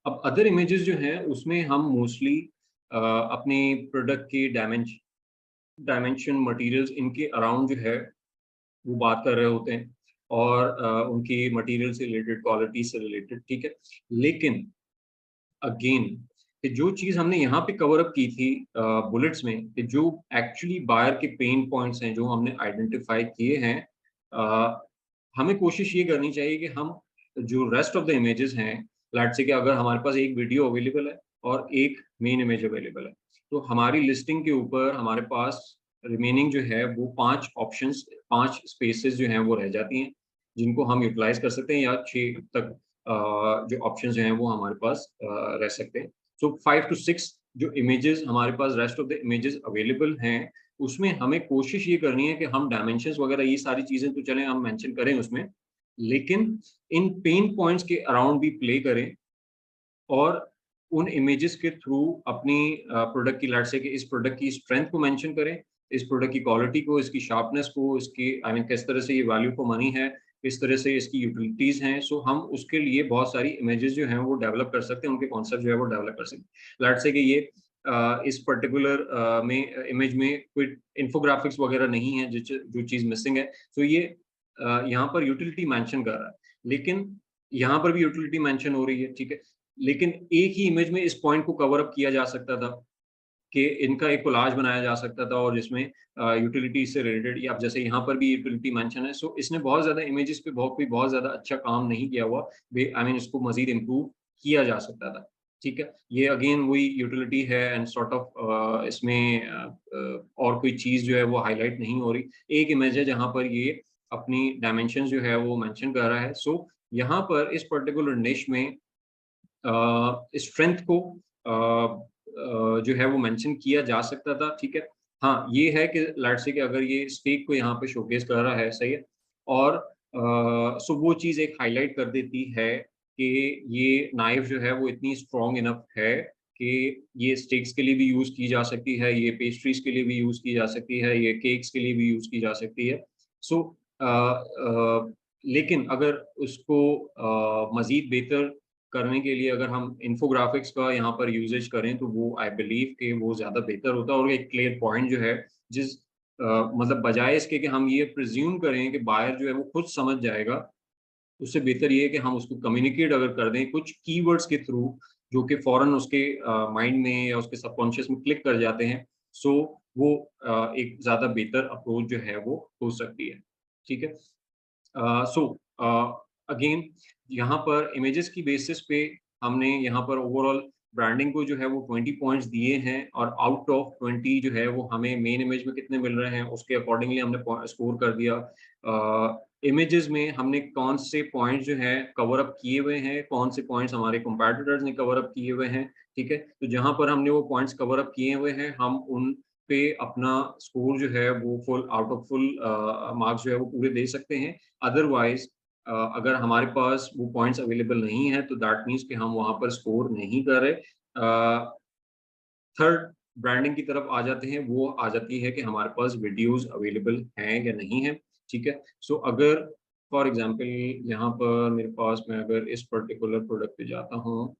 अब अदर इमेजेस जो हैं उसमें हम मोस्टली अपने प्रोडक्ट के डायमेंशन मटेरियल्स इनके अराउंड जो है वो बात कर रहे होते हैं, और उनकी मटेरियल से रिलेटेड, क्वालिटी से रिलेटेड, ठीक है। लेकिन अगेन कि जो चीज हमने यहाँ पे कवर अप की थी बुलेट्स में, कि जो एक्चुअली बायर के पेन पॉइंट्स हैं जो हमने आइडेंटिफाई किए हैं, हमें कोशिश ये करनी चाहिए कि हम जो रेस्ट ऑफ द इमेजेस हैं, लेट्स से कि अगर हमारे पास एक वीडियो अवेलेबल है और एक मेन इमेज अवेलेबल है, तो हमारी लिस्टिंग के ऊपर हमारे पास रिमेनिंग जो है वो 5 ऑप्शंस, 5 स्पेसेस जो हैं वो रह जाती हैं, जिनको हम यूटिलाइज कर सकते हैं, या 6 तक जो ऑप्शंस जो हैं वो हमारे पास रह सकते हैं। सो 5 to 6 जो इमेजेस हमारे पास rest of the images available हैं, उसमें हमें कोशिश ये करनी है कि हम डायमेंशंस वगैरह ये सारी चीजें तो चलें हम मेंशन करें उसमें, लेकिन इन पेन पॉइंट्स के अराउंड भी प्ले करें, और उन इमेजेस के थ्रू अपनी प्रोडक्ट की, लेट्स से कि इस प्रोडक्ट की स्ट्रेंथ को मेंशन करें, इस प्रोडक्ट की क्वालिटी को, इसकी शार्पनेस को, इसकी आई मीन किस तरह से ये वैल्यू फॉर मनी है, किस तरह से इसकी यूटिलिटीज हैं। सो हम उसके लिए बहुत सारी इमेजेस जो हैं वो डेवलप कर सकते हैं, उनके कॉन्सेप्ट जो है वो डेवलप कर सकते हैं। लेट्स से कि ये इस पर्टिकुलर में इमेज में कोई इन्फोग्राफिक्स वगैरह नहीं है, जो चीज़ मिसिंग है, तो ये यहाँ पर यूटिलिटी मेंशन कर रहा है, लेकिन यहाँ पर भी यूटिलिटी मेंशन हो रही है, ठीक है। लेकिन एक ही इमेज में इस पॉइंट को कवर अप किया जा सकता था, कि इनका एक कोलाज बनाया जा सकता था, और जिसमें यूटिलिटी से रिलेटेड, या जैसे यहाँ पर भी यूटिलिटी मेंशन है। सो इसने बहुत ज़्यादा इमेजेस पे बहुत ज़्यादा अच्छा काम नहीं किया हुआ, आई मीन इसको मज़ीद इम्प्रूव किया जा सकता था, ठीक है। ये अगेन वही यूटिलिटी है, एंड सॉर्ट ऑफ इसमें और कोई चीज़ जो है वो हाईलाइट नहीं हो रही। एक इमेज है जहाँ पर ये अपनी डायमेंशंस जो है वो मेंशन कर रहा है। सो यहाँ पर इस पर्टिकुलर निश में स्ट्रेंथ को जो है वो मेंशन किया जा सकता था, ठीक है। हाँ, ये है कि लेट्स से कि अगर ये स्टेक को यहाँ पे शोकेस कर रहा है, सही है, और सो वो चीज़ एक हाईलाइट कर देती है कि ये नाइफ जो है वो इतनी स्ट्रॉन्ग इनफ है कि ये स्टेक्स के लिए भी यूज़ की जा सकती है, ये पेस्ट्रीज के लिए भी यूज़ की जा सकती है, ये केक्स के लिए भी यूज़ की जा सकती है। सो लेकिन अगर उसको मज़ीद बेहतर करने के लिए अगर हम इन्फोग्राफिक्स का यहाँ पर यूजेज करें, तो वो आई बिलीव कि वो ज़्यादा बेहतर होता है, और एक क्लियर पॉइंट जो है, जिस मतलब बजाय इसके कि हम ये प्रिज्यूम करें कि बायर जो है वो खुद समझ जाएगा, उससे बेहतर ये है कि हम उसको कम्युनिकेट अगर कर दें कुछ कीवर्ड्स के थ्रू, जो कि फौरन उसके माइंड में या उसके सबकॉन्शियस में क्लिक कर जाते हैं। सो वो एक ज़्यादा बेहतर अप्रोच जो है वो हो सकती है, ठीक है। सो अगेन यहाँ पर इमेजेस की बेसिस पे हमने यहाँ पर ओवरऑल ब्रांडिंग को जो है वो 20 पॉइंट्स दिए हैं, और आउट ऑफ 20 जो है वो हमें मेन इमेज में कितने मिल रहे हैं उसके अकॉर्डिंगली हमने स्कोर कर दिया। इमेजेस में हमने कौन से पॉइंट्स जो है कवर अप किए हुए हैं, कौन से पॉइंट्स हमारे कंपैटिटर्स ने कवर अप किए हुए हैं, ठीक है। तो जहाँ पर हमने वो पॉइंट्स कवर अप किए हुए हैं, हम उन पे अपना स्कोर जो है वो full out of full marks जो है वो पूरे दे सकते हैं। अदरवाइज अगर हमारे पास वो पॉइंट्स अवेलेबल नहीं है, तो दैट मीन्स कि हम वहाँ पर स्कोर नहीं कर रहे। थर्ड ब्रांडिंग की तरफ आ जाते हैं, वो आ जाती है कि हमारे पास वीडियोस अवेलेबल हैं या नहीं है, ठीक है। सो अगर फॉर एग्जांपल यहाँ पर मेरे पास, मैं अगर इस पर्टिकुलर प्रोडक्ट पे जाता हूँ,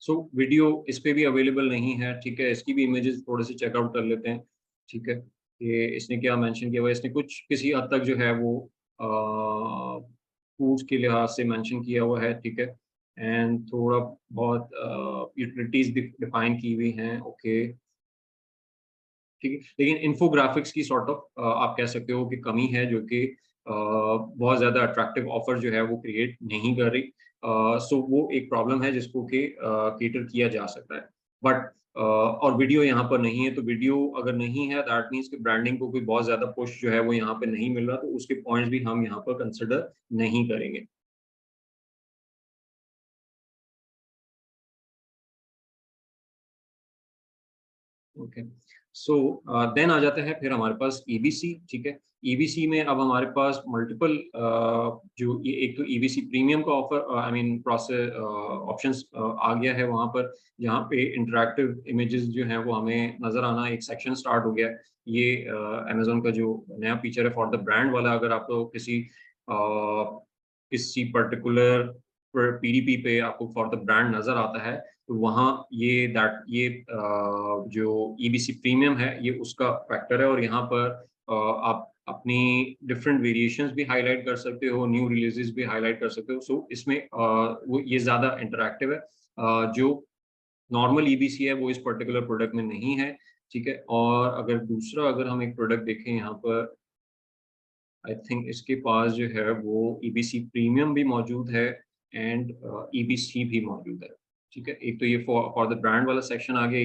सो वीडियो इस पे भी अवेलेबल नहीं है, ठीक है। इसकी भी इमेजेस थोड़े से चेकआउट कर लेते हैं, ठीक है। ये इसने क्या मेंशन किया हुआ है, इसने कुछ किसी हद तक जो है वो फूड्स के लिहाज से मेंशन किया हुआ है, ठीक है। एंड थोड़ा बहुत यूटिलिटीज डिफाइन की हुई हैं, ओके, ठीक है। लेकिन इन्फोग्राफिक्स की सॉर्ट ऑफ आप कह सकते हो कि कमी है, जो कि बहुत ज़्यादा अट्रैक्टिव ऑफर जो है वो क्रिएट नहीं कर रही। सो वो एक प्रॉब्लम है जिसको कि केटर किया जा सकता है, बट और वीडियो यहाँ पर नहीं है, तो वीडियो अगर नहीं है दैट मीन्स कि ब्रांडिंग को कोई बहुत ज़्यादा पुश जो है वो यहाँ पे नहीं मिल रहा, तो उसके पॉइंट्स भी हम यहाँ पर कंसिडर नहीं करेंगे। ओके, सो देन आ जाता है फिर हमारे पास ईबीसी, ठीक है। EBC में अब हमारे पास मल्टीपल जो एक तो EBC प्रीमियम का offer I mean process options आ गया है वहाँ पर, जहाँ पे इंटरैक्टिव इमेजेस जो हैं वो हमें नज़र आना एक सेक्शन स्टार्ट हो गया है। ये अमेजोन का जो नया फीचर है फॉर द ब्रांड वाला, अगर आपको किसी पर्टिकुलर PDP पे आपको फॉर द ब्रांड नज़र आता है तो वहाँ ये जो EBC प्रीमियम है ये उसका फैक्टर है, और यहाँ पर आप अपनी डिफरेंट वेरिएशंस भी हाईलाइट कर सकते हो, न्यू रिलीजेस भी हाईलाइट कर सकते हो। सो इसमें वो ये ज़्यादा इंटरैक्टिव है, जो नॉर्मल EBC है वो इस पर्टिकुलर प्रोडक्ट में नहीं है, ठीक है। और अगर हम एक प्रोडक्ट देखें यहाँ पर, आई थिंक इसके पास जो है वो EBC प्रीमियम भी मौजूद है एंड EBC भी मौजूद है, ठीक है। एक तो ये फॉर द ब्रांड वाला सेक्शन आ गया,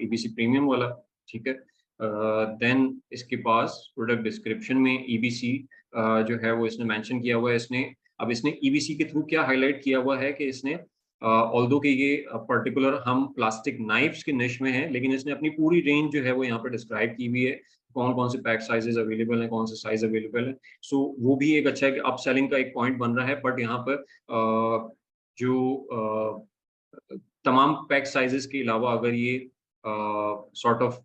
EBC प्रीमियम वाला, ठीक है। देन इसके पास प्रोडक्ट डिस्क्रिप्शन में EBC जो है वो इसने मेंशन किया हुआ है। इसने EBC के थ्रू क्या हाईलाइट किया हुआ है कि इसने ऑल्दो कि ये पर्टिकुलर हम प्लास्टिक नाइफ्स के निश में हैं, लेकिन इसने अपनी पूरी रेंज जो है वो यहाँ पर डिस्क्राइब की हुई है, कौन कौन से पैक साइजेस अवेलेबल हैं, कौन से साइज अवेलेबल है। सो वो भी एक अच्छा है कि अपसेलिंग का एक पॉइंट बन रहा है। बट यहाँ पर जो तमाम पैक साइजेस के अलावा अगर ये सॉर्ट ऑफ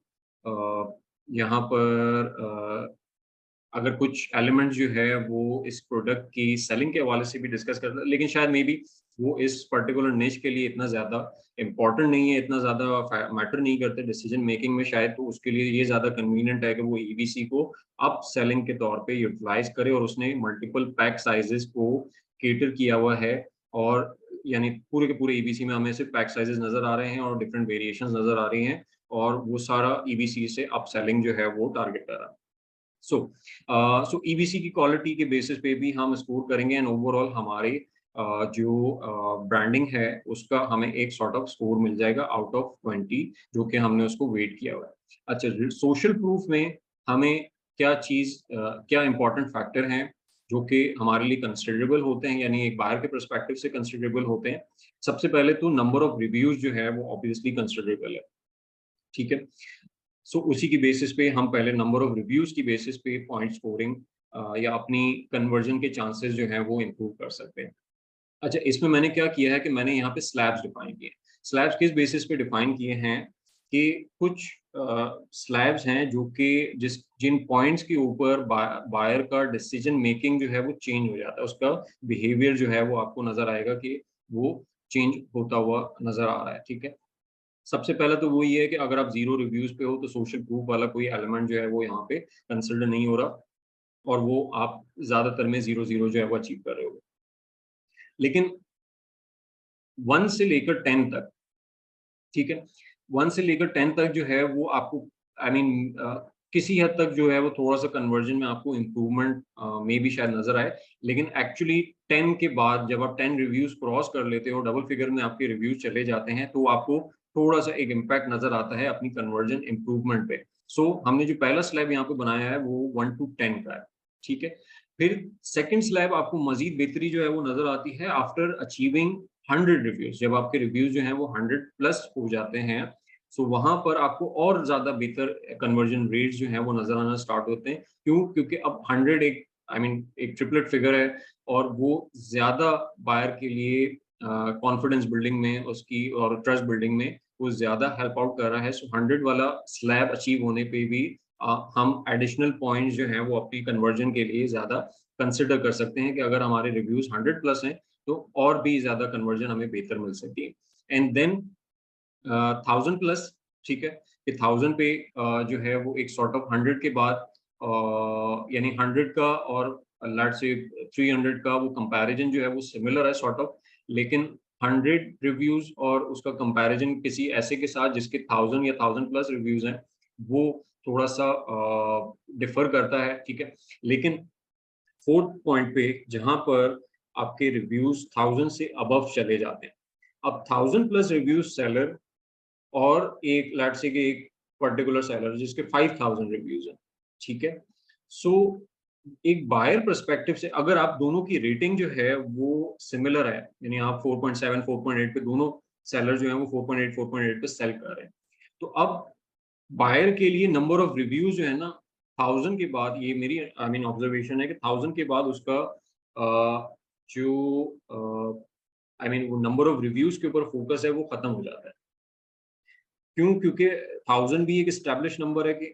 यहाँ पर अगर कुछ एलिमेंट्स जो है वो इस प्रोडक्ट की सेलिंग के हवाले से भी डिस्कस करता है, लेकिन शायद मे बी वो इस पर्टिकुलर निश के लिए इतना ज़्यादा इम्पोर्टेंट नहीं है, इतना ज़्यादा मैटर नहीं करते डिसीजन मेकिंग में शायद, तो उसके लिए ये ज़्यादा कन्वीनियंट है कि वो EBC को अप सेलिंग के तौर पे यूटिलाइज करे, और उसने मल्टीपल पैक साइजेस को केटर किया हुआ है। और यानी पूरे के पूरे EBC में हमें सिर्फ पैक साइजेस नज़र आ रहे हैं और डिफरेंट वेरिएशंस नज़र आ रही हैं, और वो सारा EBC से अप सेलिंग जो है वो टारगेट कर रहा है। सो EBC की क्वालिटी के बेसिस पे भी हम स्कोर करेंगे, एंड ओवरऑल हमारे जो ब्रांडिंग है उसका हमें एक सॉर्ट ऑफ स्कोर मिल जाएगा आउट ऑफ 20, जो कि हमने उसको वेट किया हुआ है। अच्छा, सोशल प्रूफ में हमें क्या इंपॉर्टेंट फैक्टर हैं जो कि हमारे लिए कंसिडरेबल होते हैं, यानी एक बायर के पर्सपेक्टिव से कंसिडरेबल होते हैं। सबसे पहले तो नंबर ऑफ रिव्यूज जो है वो ऑब्वियसली कंसिडरेबल है, ठीक है। सो उसी की बेसिस पे हम पहले नंबर ऑफ रिव्यूज की बेसिस पे पॉइंट स्कोरिंग या अपनी कन्वर्जन के चांसेस जो हैं वो इम्प्रूव कर सकते हैं। अच्छा, इसमें मैंने क्या किया है कि मैंने यहाँ पे स्लैब्स डिफाइन किए। स्लैब्स किस बेसिस पे डिफाइन किए हैं कि कुछ स्लैब्स हैं जो कि जिन पॉइंट्स के ऊपर बायर का डिसीजन मेकिंग जो है वो चेंज हो जाता है, उसका बिहेवियर जो है वो आपको नजर आएगा कि वो चेंज होता हुआ नजर आ रहा है, ठीक है। सबसे पहला तो वो ये है कि अगर आप 0 रिव्यूज पे हो तो सोशल प्रूफ वाला कोई एलिमेंट जो है वो यहाँ पे कंसिडर नहीं हो रहा, और वो आप ज्यादातर में 0-0 जो है वो अचीव कर रहे हो। लेकिन 1 से लेकर 10 तक, ठीक है, 1 से लेकर 10 तक जो है वो आपको आई मीन किसी हद तक जो है वो थोड़ा सा कन्वर्जन में आपको इम्प्रूवमेंट में भी शायद नजर आए, लेकिन एक्चुअली 10 के बाद जब आप 10 रिव्यूज क्रॉस कर लेते हो, डबल फिगर में आपके रिव्यूज चले जाते हैं, तो आपको थोड़ा सा एक इम्पैक्ट नजर आता है अपनी कन्वर्जन इम्प्रूवमेंट पे। सो हमने जो पहला स्लैब यहाँ पे बनाया है वो 1 to 10 का है, ठीक है। फिर सेकंड स्लैब आपको मजीद बेहतरी जो है वो नजर आती है आफ्टर अचीविंग 100 रिव्यूज। जब आपके रिव्यूज जो हैं वो 100 प्लस हो जाते हैं, सो वहां पर आपको और ज्यादा बेहतर कन्वर्जन रेट्स जो हैं वो नजर आना स्टार्ट होते हैं। क्योंकि अब 100 एक एक ट्रिपलेट फिगर है, और वो ज्यादा बायर के लिए कॉन्फिडेंस बिल्डिंग में उसकी और ट्रस्ट बिल्डिंग में वो ज्यादा हेल्प आउट कर रहा है। सो 100 वाला स्लैब अचीव होने पे भी हम एडिशनल पॉइंट्स जो हैं वो अपनी कन्वर्जन के लिए ज्यादा कंसिडर कर सकते हैं कि अगर हमारे रिव्यूज 100 प्लस हैं तो और भी ज्यादा कन्वर्जन हमें बेहतर मिल सकती है। एंड देन 1000 प्लस, ठीक है, कि 1000 पे जो है वो एक सॉर्ट ऑफ 100 के बाद यानी 100 का और लेट्स से 300 का वो कंपैरिजन जो है वो सिमिलर है सॉर्ट ऑफ, लेकिन 100 रिव्यूज और उसका कंपैरिजन किसी ऐसे के साथ जिसके 1000 या 1000 प्लस रिव्यूज हैं वो थोड़ा सा डिफर करता है, ठीक है। लेकिन फोर्थ पॉइंट पे जहां पर आपके रिव्यूज 1000 से अबव चले जाते हैं, अब 1000 प्लस रिव्यूज सेलर और एक लेट्स से कि एक पर्टिकुलर सेलर जिसके 5000 रिव्यूज हैं, ठीक है। सो एक बायर पर्सपेक्टिव से अगर आप दोनों की रेटिंग जो है वो सिमिलर है, यानी आप 4.7 4.8 पे दोनों सेलर जो है वो 4.8 पे सेल कर रहे हैं, तो अब बायर के लिए नंबर ऑफ रिव्यूज जो है ना 1000 के बाद, ये मेरी आई मीन ऑब्जर्वेशन है कि 1000 के बाद उसका जो आई मीन वो नंबर ऑफ रिव्यूज के ऊपर फोकस है वो खत्म हो जाता है। क्यों? क्योंकि 1000 भी एक एस्टैब्लिश नंबर है कि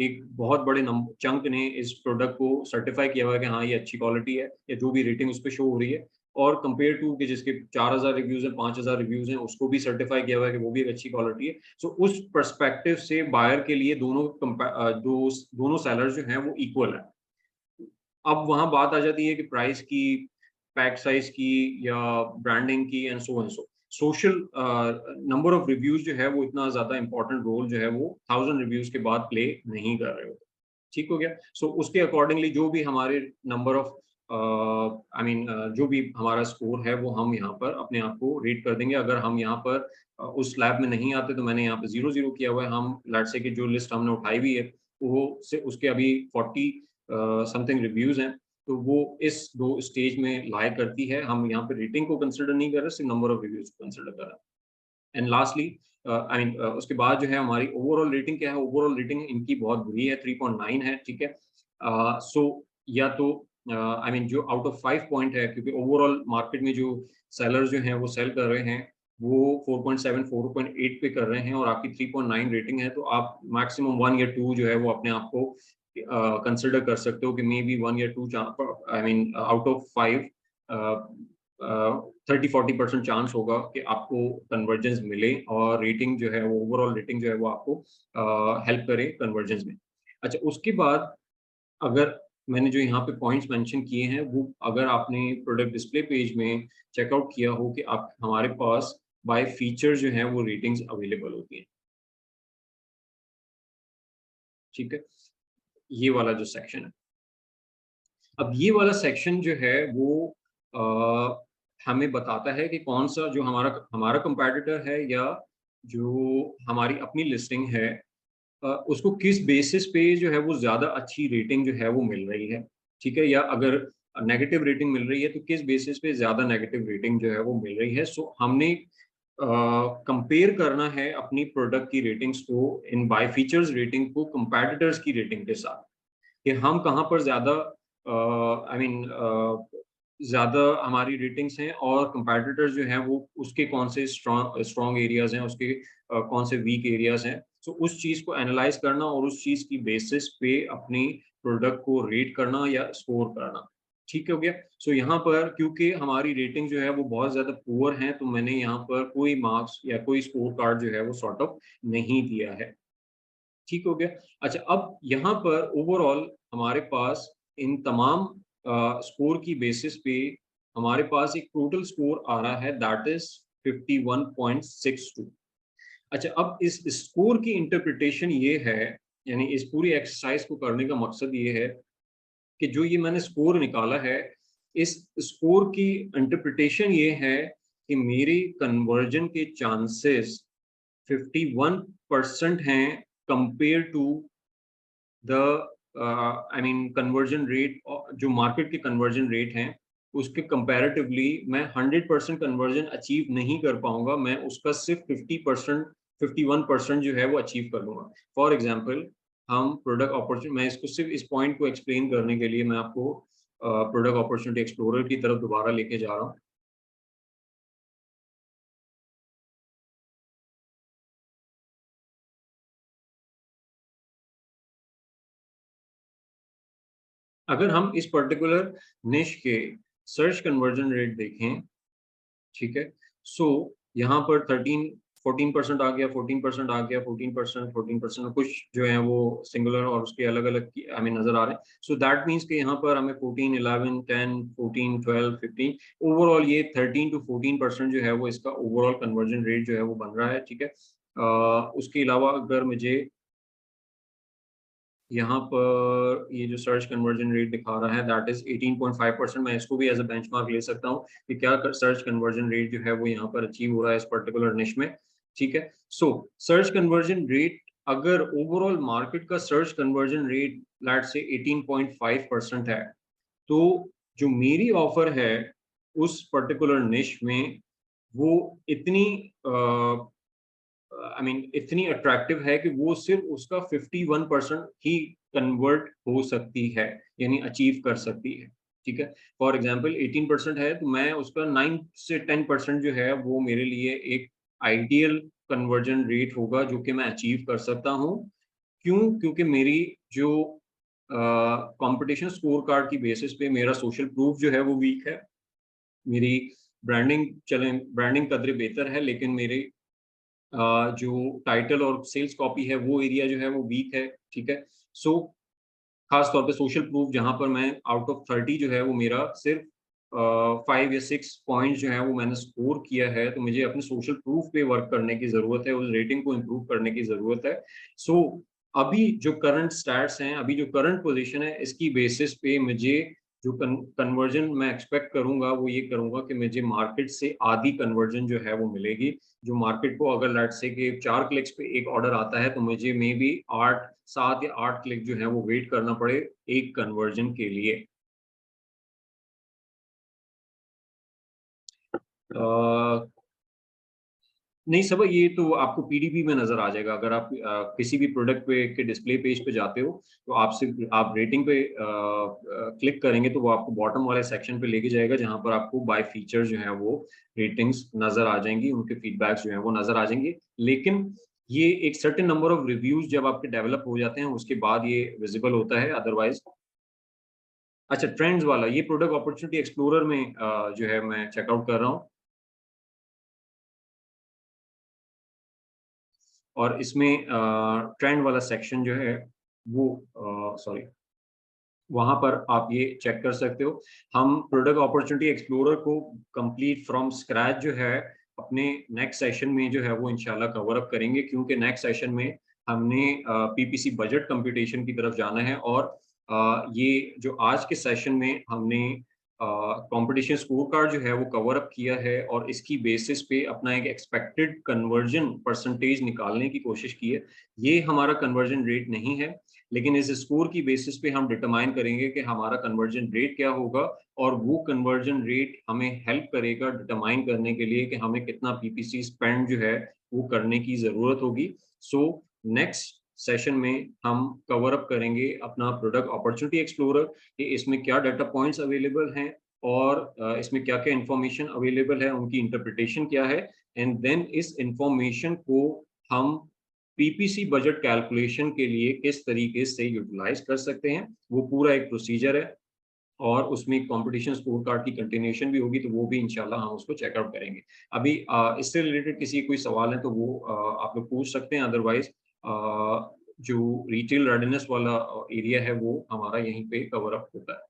एक बहुत बड़े चंक ने इस प्रोडक्ट को सर्टिफाई किया हुआ है कि हाँ ये अच्छी क्वालिटी है, या जो भी रेटिंग उस पर शो हो रही है, और कंपेयर टू कि जिसके 4000 रिव्यूज हैं, 5000 रिव्यूज हैं, उसको भी सर्टिफाई किया हुआ है कि वो भी एक अच्छी क्वालिटी है। सो उस पर्सपेक्टिव से बायर के लिए दोनों सेलर्स जो हैं वो इक्वल है। अब वहां बात आ जाती है कि प्राइस की, पैक साइज की, या ब्रांडिंग की, and so social number of reviews जो है वो इतना ज्यादा इंपॉर्टेंट रोल जो है वो 1000 रिव्यूज के बाद प्ले नहीं कर रहे होते। ठीक हो गया। सो उसके अकॉर्डिंगली जो भी हमारे नंबर ऑफ आई मीन जो भी हमारा स्कोर है वो हम यहाँ पर अपने आप को रेट कर देंगे। अगर हम यहाँ पर उस स्लैब में नहीं आते तो मैंने यहाँ पे 0-0 किया हुआ है। हम लेट्स से कि जो लिस्ट हमने उठाई हुई है वो से उसके अभी 40 समथिंग रिव्यूज हैं, तो वो इस 2 स्टेज में लाई करती है। हम यहाँ पे रेटिंग को कंसिडर नहीं कर रहे, सिर्फ नंबर ऑफ रिव्यूज को कंसिडर कर रहे हैं। एंड लास्टली आई मीन उसके बाद जो है हमारी ओवरऑल रेटिंग क्या है। ओवरऑल रेटिंग इनकी बहुत बुरी है, 3.9 है। ठीक है। सो या तो आई मीन जो आउट ऑफ 5 पॉइंट है, क्योंकि ओवरऑल मार्केट में जो सेलर्स जो हैं वो सेल कर रहे हैं वो 4.7 4.8 पे कर रहे हैं, और आपकी 3.9 रेटिंग है, तो आप मैक्सिमम 1 या 2 जो है वो अपने आप को कंसिडर कर सकते हो कि मे बी 1 या 2 I mean out of 5 30-40% chance होगा कि आपको कन्वर्जेंस मिले, और रेटिंग जो है वो ओवरऑल रेटिंग जो है वो आपको हेल्प करे कन्वर्जेंस में। अच्छा, उसके बाद अगर मैंने जो यहाँ पे पॉइंट्स मेंशन किए हैं वो अगर आपने प्रोडक्ट डिस्प्ले पेज में चेकआउट किया हो कि आप हमारे पास बाय फीचर जो है वो रेटिंग्स अवेलेबल होती हैं। ठीक है, ये वाला जो सेक्शन है। अब ये वाला सेक्शन जो है वो हमें बताता है कि कौन सा जो हमारा कंपैटिटर है या जो हमारी अपनी लिस्टिंग है, उसको किस बेसिस पे जो है वो ज़्यादा अच्छी रेटिंग जो है वो मिल रही है। ठीक है, या अगर नेगेटिव रेटिंग मिल रही है तो किस बेसिस पे ज़्यादा नेगेटिव रेटिंग जो है वो मिल रही है। सो हमने कंपेयर करना है अपनी प्रोडक्ट की रेटिंग्स को इन बाय फीचर्स रेटिंग को कंपैटिटर्स की रेटिंग के साथ, कि हम कहाँ पर ज़्यादा आई मीन ज़्यादा हमारी रेटिंग्स हैं, और कंपैटिटर्स जो हैं वो उसके कौन से स्ट्रॉन्ग एरियाज हैं, उसके कौन से वीक एरियाज हैं। सो उस चीज़ को एनालाइज करना और उस चीज़ की बेसिस पे अपनी प्रोडक्ट को रेट करना या स्कोर करना। ठीक हो गया। सो यहाँ पर क्योंकि हमारी रेटिंग जो है वो बहुत ज़्यादा पुअर है, तो मैंने यहाँ पर कोई मार्क्स या कोई स्कोर कार्ड जो है वो सॉर्ट ऑफ नहीं दिया है। ठीक हो गया। अच्छा, अब यहाँ पर ओवरऑल हमारे पास इन तमाम स्कोर की बेसिस पे हमारे पास एक टोटल स्कोर आ रहा है, दैट इज 51.62। अच्छा, अब इस स्कोर की इंटरप्रिटेशन ये है, यानी इस पूरी एक्सरसाइज को करने का मकसद ये है कि जो ये मैंने स्कोर निकाला है, इस स्कोर की इंटरप्रिटेशन ये है कि मेरी कन्वर्जन के चांसेस 51% हैं compare to the I mean conversion rate. जो मार्केट के कन्वर्जन रेट हैं उसके कंपैरेटिवली मैं 100% कन्वर्जन अचीव नहीं कर पाऊंगा, मैं उसका सिर्फ 50% 51% जो है वो अचीव कर लूंगा। फॉर एग्जांपल, हम प्रोडक्ट अपॉर्चुनिटी, मैं इसको सिर्फ इस पॉइंट को एक्सप्लेन करने के लिए मैं आपको प्रोडक्ट अपॉर्चुनिटी एक्सप्लोरर की तरफ दोबारा लेके जा रहा हूँ। अगर हम इस पर्टिकुलर निश के सर्च कन्वर्जन रेट देखें, ठीक है, सो यहाँ पर 14% आ गया, 14% आ गया, 14%, 14%, कुछ जो है वो सिंगुलर और उसके अलग अलग आई मीन नजर आ रहे हैं। सो दैट मीन्स कि यहाँ पर हमें 14, 11, 10, 14, 12, 15 ओवरऑल ये 13 to 14% जो है वो इसका ओवरऑल कन्वर्जन रेट जो है वो बन रहा है। ठीक है, उसके अलावा अगर मुझे यहाँ पर ये जो सर्च कन्वर्जन रेट दिखा रहा है दैट इज 18.5%, मैं इसको भी एज अ बेंचमार्क ले सकता हूँ कि क्या सर्च कन्वर्जन रेट जो है वो यहाँ पर अचीव हो रहा है इस पर्टिकुलर निश में। ठीक है, सो सर्च कन्वर्जन रेट, अगर ओवरऑल मार्केट का search conversion rate let's say 18.5% है, तो जो मेरी ऑफर है उस पर्टिकुलर निश में वो इतनी आई मीन इतनी अट्रैक्टिव है कि वो सिर्फ उसका 51% ही कन्वर्ट हो सकती है, यानी अचीव कर सकती है, ठीक है। फॉर एग्जांपल 18% है तो मैं उसका 9 से 10% जो है वो मेरे लिए एक आइडियल कन्वर्जन रेट होगा जो कि मैं अचीव कर सकता हूँ। क्यों? क्योंकि मेरी जो कंपटीशन स्कोर कार्ड की बेसिस पे मेरा सोशल प्रूफ जो है वो वीक है। मेरी ब्रांडिंग कदरे बेहतर है, लेकिन मेरे जो टाइटल और सेल्स कॉपी है वो एरिया जो है वो वीक है, ठीक है। सो खास तौर पे सोशल प्रूफ जहां पर मैं आउट ऑफ 30 जो है वो मेरा सिर्फ 5 या 6 पॉइंट जो है वो मैंने स्कोर किया है, तो मुझे अपने सोशल प्रूफ पे वर्क करने की जरूरत है, उस रेटिंग को इम्प्रूव करने की जरूरत है। सो अभी जो करंट स्टैट्स हैं, अभी जो करंट पोजीशन है, इसकी बेसिस पे मुझे जो कन्वर्जन मैं एक्सपेक्ट करूंगा वो ये करूंगा कि मुझे मार्केट से आधी कन्वर्जन जो है वो मिलेगी। जो मार्केट को अगर लेट्स से कि 4 क्लिक्स पे एक ऑर्डर आता है तो मुझे मे बी 7 या 8 क्लिक जो है वो वेट करना पड़े एक कन्वर्जन के लिए। नहीं सब ये तो आपको पीडीपी में नजर आ जाएगा। अगर आप किसी भी प्रोडक्ट पे के डिस्प्ले पेज पे जाते हो तो आप रेटिंग पे क्लिक करेंगे तो वो आपको बॉटम वाले सेक्शन पे लेके जाएगा जहां पर आपको बाय फीचर जो है वो रेटिंग्स नजर आ जाएंगी, उनके फीडबैक्स जो है वो नजर आ जाएंगे। लेकिन ये एक सर्टेन नंबर ऑफ रिव्यूज जब आपके डेवलप हो जाते हैं उसके बाद ये विजिबल होता है, अदरवाइज। अच्छा, ट्रेंड्स वाला ये प्रोडक्ट अपॉर्चुनिटी एक्सप्लोरर में जो है मैं चेकआउट कर रहा हूँ, और इसमें ट्रेंड वाला सेक्शन जो है वो सॉरी वहां पर आप ये चेक कर सकते हो। हम प्रोडक्ट अपॉर्चुनिटी एक्सप्लोरर को कंप्लीट फ्रॉम स्क्रैच जो है अपने नेक्स्ट सेशन में जो है वो इंशाल्लाह कवर अप करेंगे, क्योंकि नेक्स्ट सेशन में हमने पीपीसी बजट कंप्यूटेशन की तरफ जाना है। और ये जो आज के सेशन में हमने कंपटीशन स्कोर कार्ड जो है वो कवर अप किया है और इसकी बेसिस पे अपना एक एक्सपेक्टेड कन्वर्जन परसेंटेज निकालने की कोशिश की है। ये हमारा कन्वर्जन रेट नहीं है, लेकिन इस स्कोर की बेसिस पे हम डिटरमाइन करेंगे कि हमारा कन्वर्जन रेट क्या होगा, और वो कन्वर्जन रेट हमें हेल्प करेगा डिटरमाइन करने के लिए कि हमें कितना पीपीसी स्पेंड जो है वो करने की ज़रूरत होगी। सो नेक्स्ट सेशन में हम कवर अप करेंगे अपना प्रोडक्ट अपॉर्चुनिटी एक्सप्लोरर कि इसमें क्या डाटा पॉइंट्स अवेलेबल हैं और इसमें क्या क्या इंफॉर्मेशन अवेलेबल है, उनकी इंटरप्रिटेशन क्या है, एंड देन इस इंफॉर्मेशन को हम पीपीसी बजट कैलकुलेशन के लिए किस तरीके से यूटिलाइज कर सकते हैं। वो पूरा एक प्रोसीजर है और उसमें कंपटीशन स्कोर कार्ड की कंटिन्यूएशन भी होगी, तो वो भी इंशाल्लाह हम उसको चेकआउट करेंगे। अभी इससे रिलेटेड किसी कोई सवाल है तो वो आप लोग पूछ सकते हैं, अदरवाइज जो रिटेल रेडीनेस वाला एरिया है वो हमारा यहीं पे कवर अप होता है।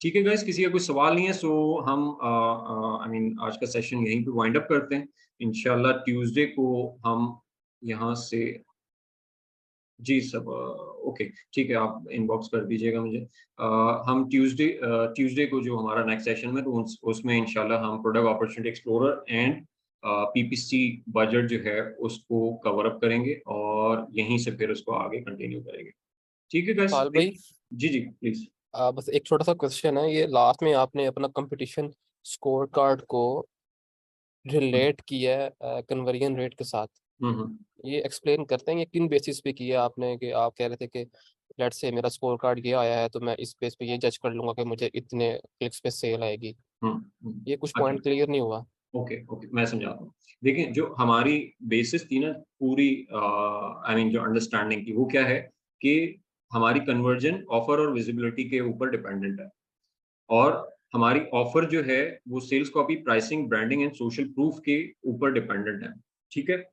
ठीक है गाइस, किसी का कोई सवाल नहीं है, सो हम आई मीन आज का सेशन यहीं पे वाइंड अप करते हैं। इंशाल्लाह ट्यूसडे को हम यहाँ से जी सब ओके ठीक है, आप इनबॉक्स कर दीजिएगा मुझे। हम ट्यूसडे को जो हमारा नेक्स्ट सेशन में तो उसमें इंशाल्लाह हम product opportunity explorer and PPC budget जो है उसको कवर अप करेंगे और यहीं से फिर उसको आगे कंटिन्यू करेंगे। ठीक है गाइस, पाल भाई, जी जी प्लीज। बस एक छोटा सा क्वेश्चन है। ये लास्ट में आपने अपना कंपटीशन स्कोर कार्ड को रिलेट किया है कन्वर्जन रेट के साथ। ये एक्सप्लेन करते हैं ये किन बेसिस पे किया आपने, कि आप कह रहे थे कि लेट से मेरा स्कोर कार्ड ये आया है तो मैं इस बेस पे ये जज कर लूंगा कि मुझे इतने क्लिक्स पे सेल आएगी। ये कुछ पॉइंट क्लियर नहीं हुआ। ओके ओके, मैं समझाता हूँ। देखिए, जो हमारी बेसिस थी ना पूरी आई मीन जो अंडरस्टैंडिंग की, वो क्या है कि हमारी कन्वर्जन ऑफर और विजिबिलिटी के ऊपर डिपेंडेंट है, और हमारी ऑफर जो है वो sales copy, pricing, branding and social proof के ऊपर डिपेंडेंट है, ठीक है।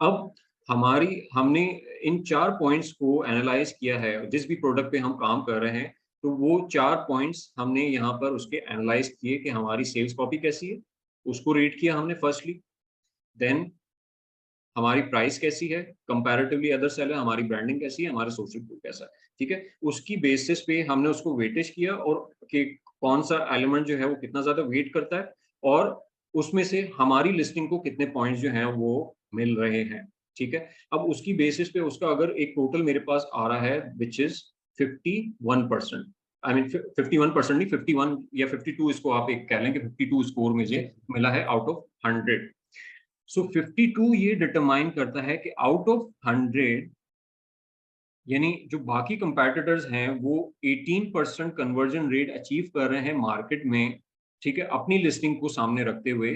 अब हमने इन 4 पॉइंट्स को एनालाइज किया है जिस भी प्रोडक्ट पे हम काम कर रहे हैं, तो वो 4 पॉइंट्स हमने यहाँ पर उसके एनालाइज किए कि हमारी सेल्स कॉपी कैसी है, उसको रेट किया हमने फर्स्टली। देन हमारी प्राइस कैसी है कंपैरेटिवली अदर सेलर, हमारी ब्रांडिंग कैसी है, हमारा सोशल प्रूफ कैसा है, ठीक है। उसकी बेसिस पे हमने उसको वेटेज किया और कि कौन सा एलिमेंट जो है वो कितना ज्यादा वेट करता है, और उसमें से हमारी लिस्टिंग को कितने पॉइंट्स जो हैं वो मिल रहे हैं, ठीक है। अब उसकी बेसिस पे उसका अगर एक टोटल मेरे पास आ रहा है विच इज 51%, आई मीन 51% नहीं, 51 या 52 इसको आप एक कह लें कि 52 स्कोर मुझे मिला है आउट ऑफ 100। सो 52 ये डिटरमाइन करता है कि आउट ऑफ 100 यानी जो बाकी कंपेटिटर्स हैं वो 18% कन्वर्जन रेट अचीव कर रहे हैं मार्केट में, ठीक है, अपनी लिस्टिंग को सामने रखते हुए।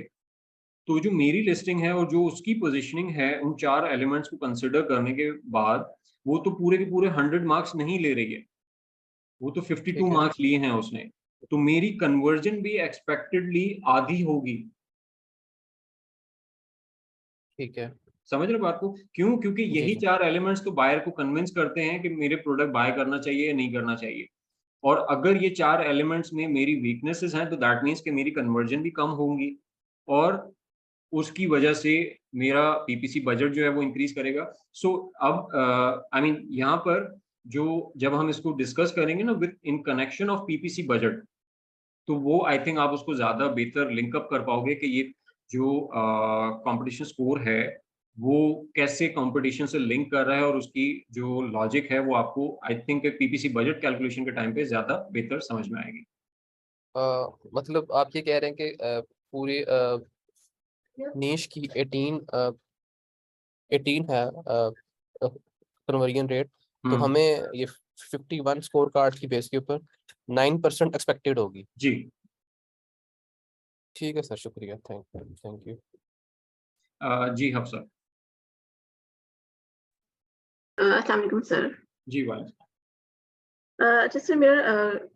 तो जो मेरी लिस्टिंग है और जो उसकी पोजीशनिंग है, उन 4 एलिमेंट्स को कंसिडर करने के बाद वो तो पूरे के पूरे 100 मार्क्स नहीं ले रही है, वो तो 52 मार्क्स लिए हैं उसने। तो मेरी कन्वर्जन भी एक्सपेक्टेडली आधी होगी। ठीक है, समझ रहे बात को? क्यों? क्योंकि यही 4 एलिमेंट्स तो बायर को कन्विंस करते हैं कि मेरे प्रोडक्ट बाय करना चाहिए या नहीं करना चाहिए। और अगर ये 4 एलिमेंट्स में मेरी वीकनेसेस हैं तो दैट मीन्स कि मेरी कन्वर्जन भी कम होंगी और उसकी वजह से मेरा पीपीसी बजट जो है वो इंक्रीज करेगा। सो अब आई मीन यहाँ पर जो जब हम इसको डिस्कस करेंगे ना with in connection of PPC budget, तो वो आई थिंक आप उसको ज्यादा बेहतर लिंकअप कर पाओगे कि ये जो कंपटीशन स्कोर है वो कैसे कंपटीशन से लिंक कर रहा है और उसकी जो लॉजिक है वो आपको I think PPC budget calculation के टाइम पे ज्यादा बेहतर समझ में आएगी। मतलब आप ये कह रहे हैं कि पूरी नीश की 18 है कन्वर्जन रेट, तो हमें ये 51 स्कोर कार्ड की बेस के ऊपर 9% एक्सपेक्टेड होगी। जी ठीक है सर, शुक्रिया, थैंक यू। जी हाँ सर। अस्सलाम वालेकुम सर। जी वालेकुम। अच्छा सर, मेरा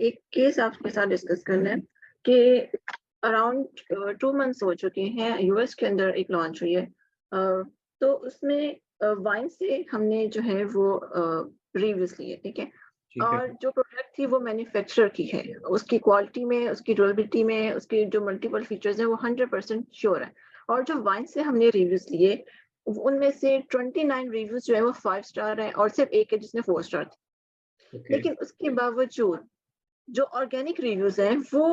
एक केस आपके साथ डिस्कस करना है कि अराउंड 2 मंथ्स हो चुके हैं, यूएस के अंदर एक लॉन्च हुई है, तो उसमें वाइन से हमने जो है वो रिव्यूज लिए, ठीक है, और जो प्रोडक्ट थी वो मैन्युफैक्चरर की है, उसकी क्वालिटी में, उसकी ड्यूरेबिलिटी में, उसके जो मल्टीपल फीचर्स हैं वो 100% श्योर है। और जो वाइन से हमने रिव्यूज लिए उनमें से 29 रिव्यूज जो है वो 5 स्टार है और सिर्फ एक है जिसने 4 स्टार थे। लेकिन उसके बावजूद जो ऑर्गेनिक रिव्यूज हैं वो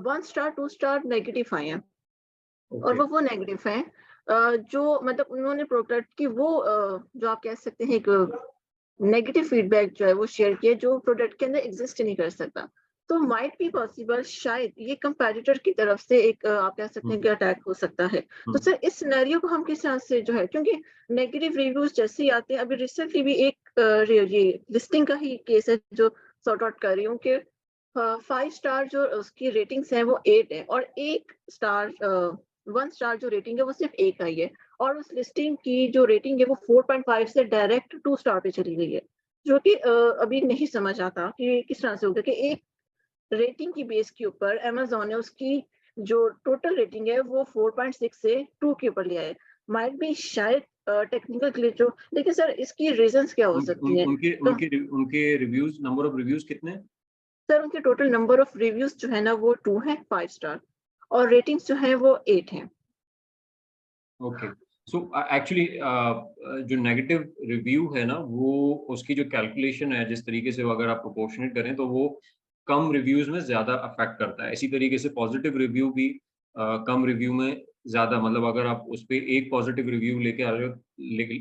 1 स्टार 2 स्टार नेगेटिव आए हैं। और वो नेगेटिव है जो मतलब उन्होंने प्रोडक्ट की वो जो आप कह सकते हैं एक नेगेटिव फीडबैक जो है वो शेयर किया जो प्रोडक्ट के अंदर एग्जिस्ट नहीं कर सकता। तो माइट बी पॉसिबल शायद ये कंपैटिटर की तरफ से एक आप कह सकते हैं कि अटैक हो सकता है। तो सर इस सिनेरियो को हम किस तरह से जो है, क्योंकि नेगेटिव रिव्यूज जैसे ही आते हैं, अभी रिसेंटली भी एक ये लिस्टिंग का ही केस है जो सॉर्ट आउट कर रही हूँ कि 5 स्टार जो उसकी रेटिंग्स है वो 8 है और 1 स्टार जो रेटिंग है वो सिर्फ 1 आई है और उस लिस्टिंग की जो रेटिंग है वो 4.5 से डायरेक्ट 2 स्टार पे चली गई है, जो कि अभी नहीं समझ आता कि किस तरह से होगा कि एक रेटिंग की बेस के ऊपर अमेज़न ने उसकी जो टोटल रेटिंग है वो 4.6 से 2 के ऊपर लिया है। माइट भी शायद टेक्निकल ग्लिच हो, लेकिन सर इसकी रीजंस क्या हो सकती हैं? उनके रिव्यूज, नंबर ऑफ रिव्यूज कितने? सर उनके टोटल नंबर ऑफ रिव्यूज जो है ना वो 2 है 5 स्टार और रेटिंग्स जो है वो 8 है। ओके, सो एक्चुअली जो नेगेटिव रिव्यू है ना वो उसकी जो कैलकुलेशन है जिस तरीके से अगर आप प्रोपोर्शनेट करें तो वो कम रिव्यूज में ज्यादा अफेक्ट करता है। इसी तरीके से पॉजिटिव रिव्यू भी कम रिव्यू में ज्यादा, मतलब अगर आप उस पर एक पॉजिटिव रिव्यू लेके आ रहे हो,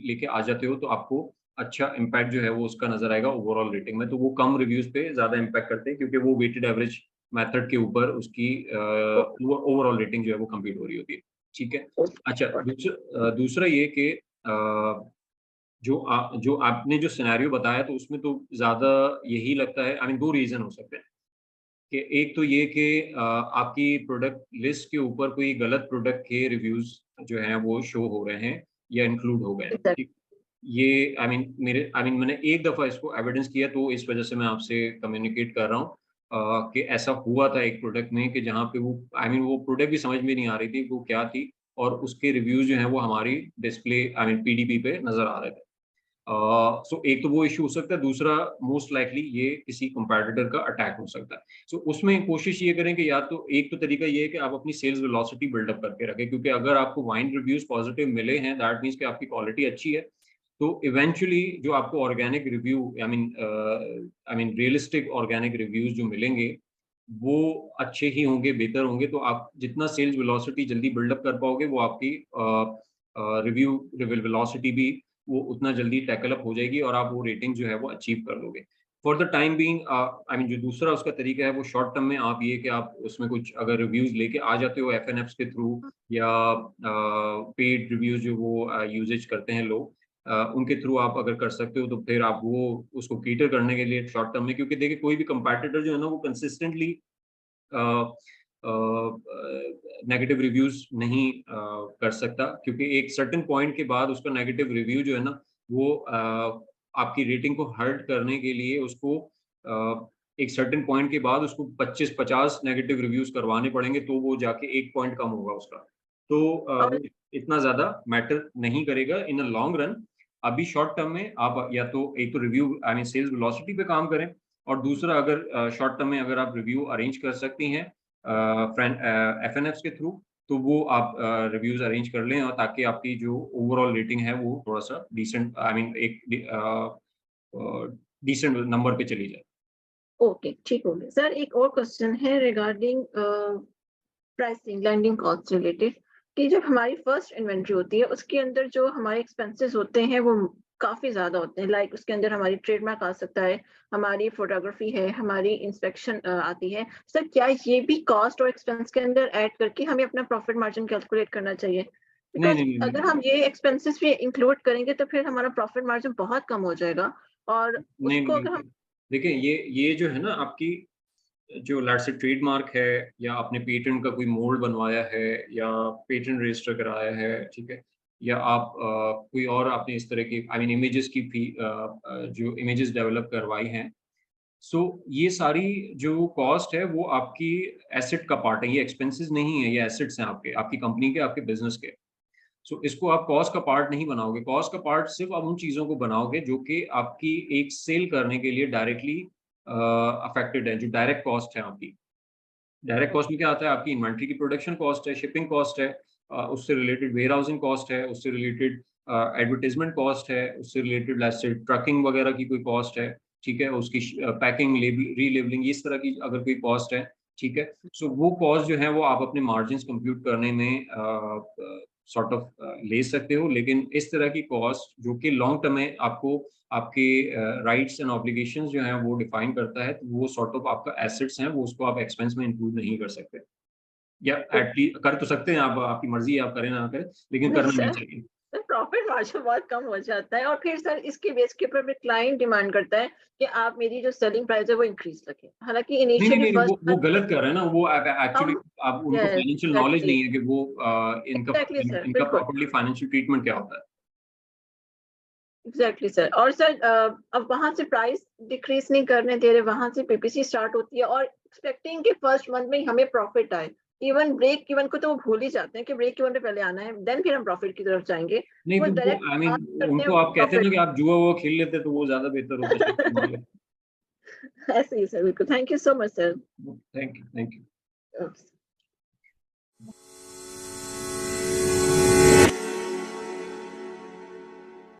लेके आ जाते हो तो आपको अच्छा इम्पैक्ट जो है वो उसका नजर आएगा ओवरऑल रेटिंग में। तो वो कम रिव्यूज पे ज्यादा इम्पैक्ट करते हैं क्योंकि वो वेटेड एवरेज मेथड के ऊपर उसकी ओवरऑल रेटिंग जो है वो कंप्लीट हो रही होती है। ठीक है, अच्छा दूसरा ये कि जो आपने जो सिनेरियो बताया तो उसमें तो ज्यादा यही लगता है, आई मीन 2 रीजन हो सकते हैं कि एक तो ये कि आपकी प्रोडक्ट लिस्ट के ऊपर कोई गलत प्रोडक्ट के रिव्यूज जो हैं वो शो हो रहे हैं या इंक्लूड हो गए हैं। ये आई मीन मैंने एक दफा इसको एविडेंस किया तो इस वजह से मैं आपसे कम्युनिकेट कर रहा हूँ कि ऐसा हुआ था एक प्रोडक्ट में कि जहाँ पे वो आई मीन वो प्रोडक्ट भी समझ में नहीं आ रही थी वो क्या थी और उसके रिव्यूज जो हैं वो हमारी डिस्प्ले आई मीन पीडीपी पे नजर आ रहे थे। सो एक तो वो इशू हो सकता है, दूसरा मोस्ट लाइकली ये किसी कंपैटिटर का अटैक हो सकता है। सो उसमें कोशिश ये करें कि या तो एक तो तरीका ये है कि आप अपनी सेल्स वेलोसिटी बिल्डअप करके रखें, क्योंकि अगर आपको वाइन रिव्यूज पॉजिटिव मिले हैं दैट मीन्स कि आपकी क्वालिटी अच्छी है, तो इवेंचुअली जो आपको organic review I mean realistic organic reviews जो मिलेंगे वो अच्छे ही होंगे, बेहतर होंगे। तो आप जितना सेल्स वेलोसिटी जल्दी बिल्डअप कर पाओगे वो आपकी रिव्यू वेलोसिटी भी वो उतना जल्दी टैकल अप हो जाएगी और आप वो रेटिंग जो है वो अचीव कर लोगे। For the time being I mean जो दूसरा उसका तरीका है वो शॉर्ट टर्म में आप ये कि आप उसमें कुछ अगर रिव्यूज लेके आ जाते हो FNFs के थ्रू या पेड रिव्यूज जो वो यूजेज करते हैं लोग, उनके थ्रू आप अगर कर सकते हो तो फिर आप वो उसको कैटर करने के लिए शॉर्ट टर्म में, क्योंकि देखिए कोई भी कंपैटिटर जो है ना वो कंसिस्टेंटली नेगेटिव रिव्यूज नहीं कर सकता, क्योंकि एक सर्टेन पॉइंट के बाद उसका नेगेटिव रिव्यू जो है ना वो आपकी रेटिंग को हर्ट करने के लिए उसको एक सर्टेन पॉइंट के बाद उसको 25-50 नेगेटिव रिव्यूज करवाने पड़ेंगे, तो वो जाके 1 पॉइंट कम होगा उसका। तो वो इतना ज्यादा मैटर नहीं करेगा इन अ लॉन्ग रन। अभी शॉर्ट टर्म में आप या तो एक तो review I mean sales velocity पे काम करें, और दूसरा अगर शॉर्ट टर्म में अगर आप रिव्यू अरेंज कर सकती हैं FNFs के थ्रू, तो वो आप रिव्यूज अरेंज कर लें, और ताकि आपकी जो ओवरऑल रेटिंग है वो थोड़ा सा डिसेंट आई मीन एक डिसेंट नंबर पे चली जाए। ओके, ठीक हो गया सर। एक और क्वेश्चन है regarding pricing landing cost related, कि जब हमारी फर्स्ट इन्वेंट्री होती है उसके अंदर जो हमारे एक्सपेंसेस होते हैं वो काफी ज्यादा होते हैं। लाइक उसके अंदर हमारी ट्रेडमार्क आ सकता है, हमारी फोटोग्राफी है, हमारी इंस्पेक्शन आती है। सर क्या ये भी कॉस्ट और एक्सपेंस के अंदर ऐड करके हमें अपना प्रॉफिट मार्जिन कैलकुलेट करना चाहिए? नहीं, अगर हम ये एक्सपेंसेस भी इंक्लूड करेंगे तो फिर हमारा प्रॉफिट मार्जिन बहुत कम हो जाएगा। और उसको अगर हम देखिए ये जो है ना आपकी जो लेट्स से ट्रेडमार्क है, या आपने पेटेंट का कोई मोल्ड बनवाया है, या पेटेंट रजिस्टर कराया है, ठीक है, या आप कोई और आपने इस तरह की आई मीन इमेजेस की भी जो इमेजेस डेवलप करवाई हैं, सो ये सारी जो कॉस्ट है वो आपकी एसेट का पार्ट है, ये एक्सपेंसेस नहीं है, ये एसेट्स हैं आपके, आपकी कंपनी के, आपके बिजनेस के। सो इसको आप कॉस्ट का पार्ट नहीं बनाओगे, कॉस्ट का पार्ट सिर्फ आप उन चीज़ों को बनाओगे जो कि आपकी एक सेल करने के लिए डायरेक्टली अफेक्टेड है, जो डायरेक्ट कॉस्ट है आपकी। डायरेक्ट कॉस्ट में क्या आता है? आपकी इन्वेंट्री की प्रोडक्शन कॉस्ट है, शिपिंग कॉस्ट है, उससे रिलेटेड वेयर हाउसिंग कॉस्ट है, उससे रिलेटेड एडवर्टाइजमेंट कॉस्ट है, उससे रिलेटेड लेट्स से ट्रकिंग वगैरह की कोई कॉस्ट है, ठीक है, उसकी पैकिंग, रीलेबलिंग, इस तरह की अगर कोई कॉस्ट है, ठीक है। सो वो कॉस्ट जो है वो आप अपने मार्जिन्स कंप्यूट करने में सॉर्ट ऑफ ले सकते हो, लेकिन इस तरह की कॉस्ट जो कि लॉन्ग टर्म में आपको आपके राइट्स एंड ऑब्लिगेशंस जो हैं वो डिफाइन करता है, तो वो सॉर्ट ऑफ आपका एसेट्स हैं, वो उसको आप एक्सपेंस में इंक्लूड नहीं कर सकते, या एटलीस्ट कर तो सकते हैं आप, आपकी मर्जी है, आप करें ना करें, लेकिन करना नहीं चाहिए। प्रॉफिट मार्जिन बहुत कम हो जाता है, और फिर सर इसके बेस के ऊपर क्लाइंट डिमांड करता है कि आप मेरी जो सेलिंग प्राइस है वो इंक्रीज रखें, हालांकि इनिशियली नहीं, वो गलत कर रहे हैं ना, वो एक्चुअली आप उनको Yes, फाइनेंशियल नॉलेज exactly. नहीं है कि वो Exactly, sir, इनका बिल्कुल। प्रॉपर्ली फाइनेंशियल ट्रीटमेंट क्या होता है। Exactly sir. और सर अब वहां से प्राइस डिक्रीज नहीं करने दे रहे, वहां से PPC स्टार्ट होती है और एक्सपेक्टिंग कि फर्स्ट मंथ में ही हमें प्रॉफिट आए। इवन ब्रेक इवन को तो वो भूल ही जाते हैं कि ब्रेक इवन पे पहले आना है, देन फिर हम प्रॉफिट की तरफ जाएंगे। नहीं वो तो डायरेक्ट आई मीन उनको आप कहते हैं ना कि आप जुआ वो खेल लेते तो वो ज्यादा बेहतर होता। ऐसे ही सर, बिल्कुल। Thank you so much sir. Thank you.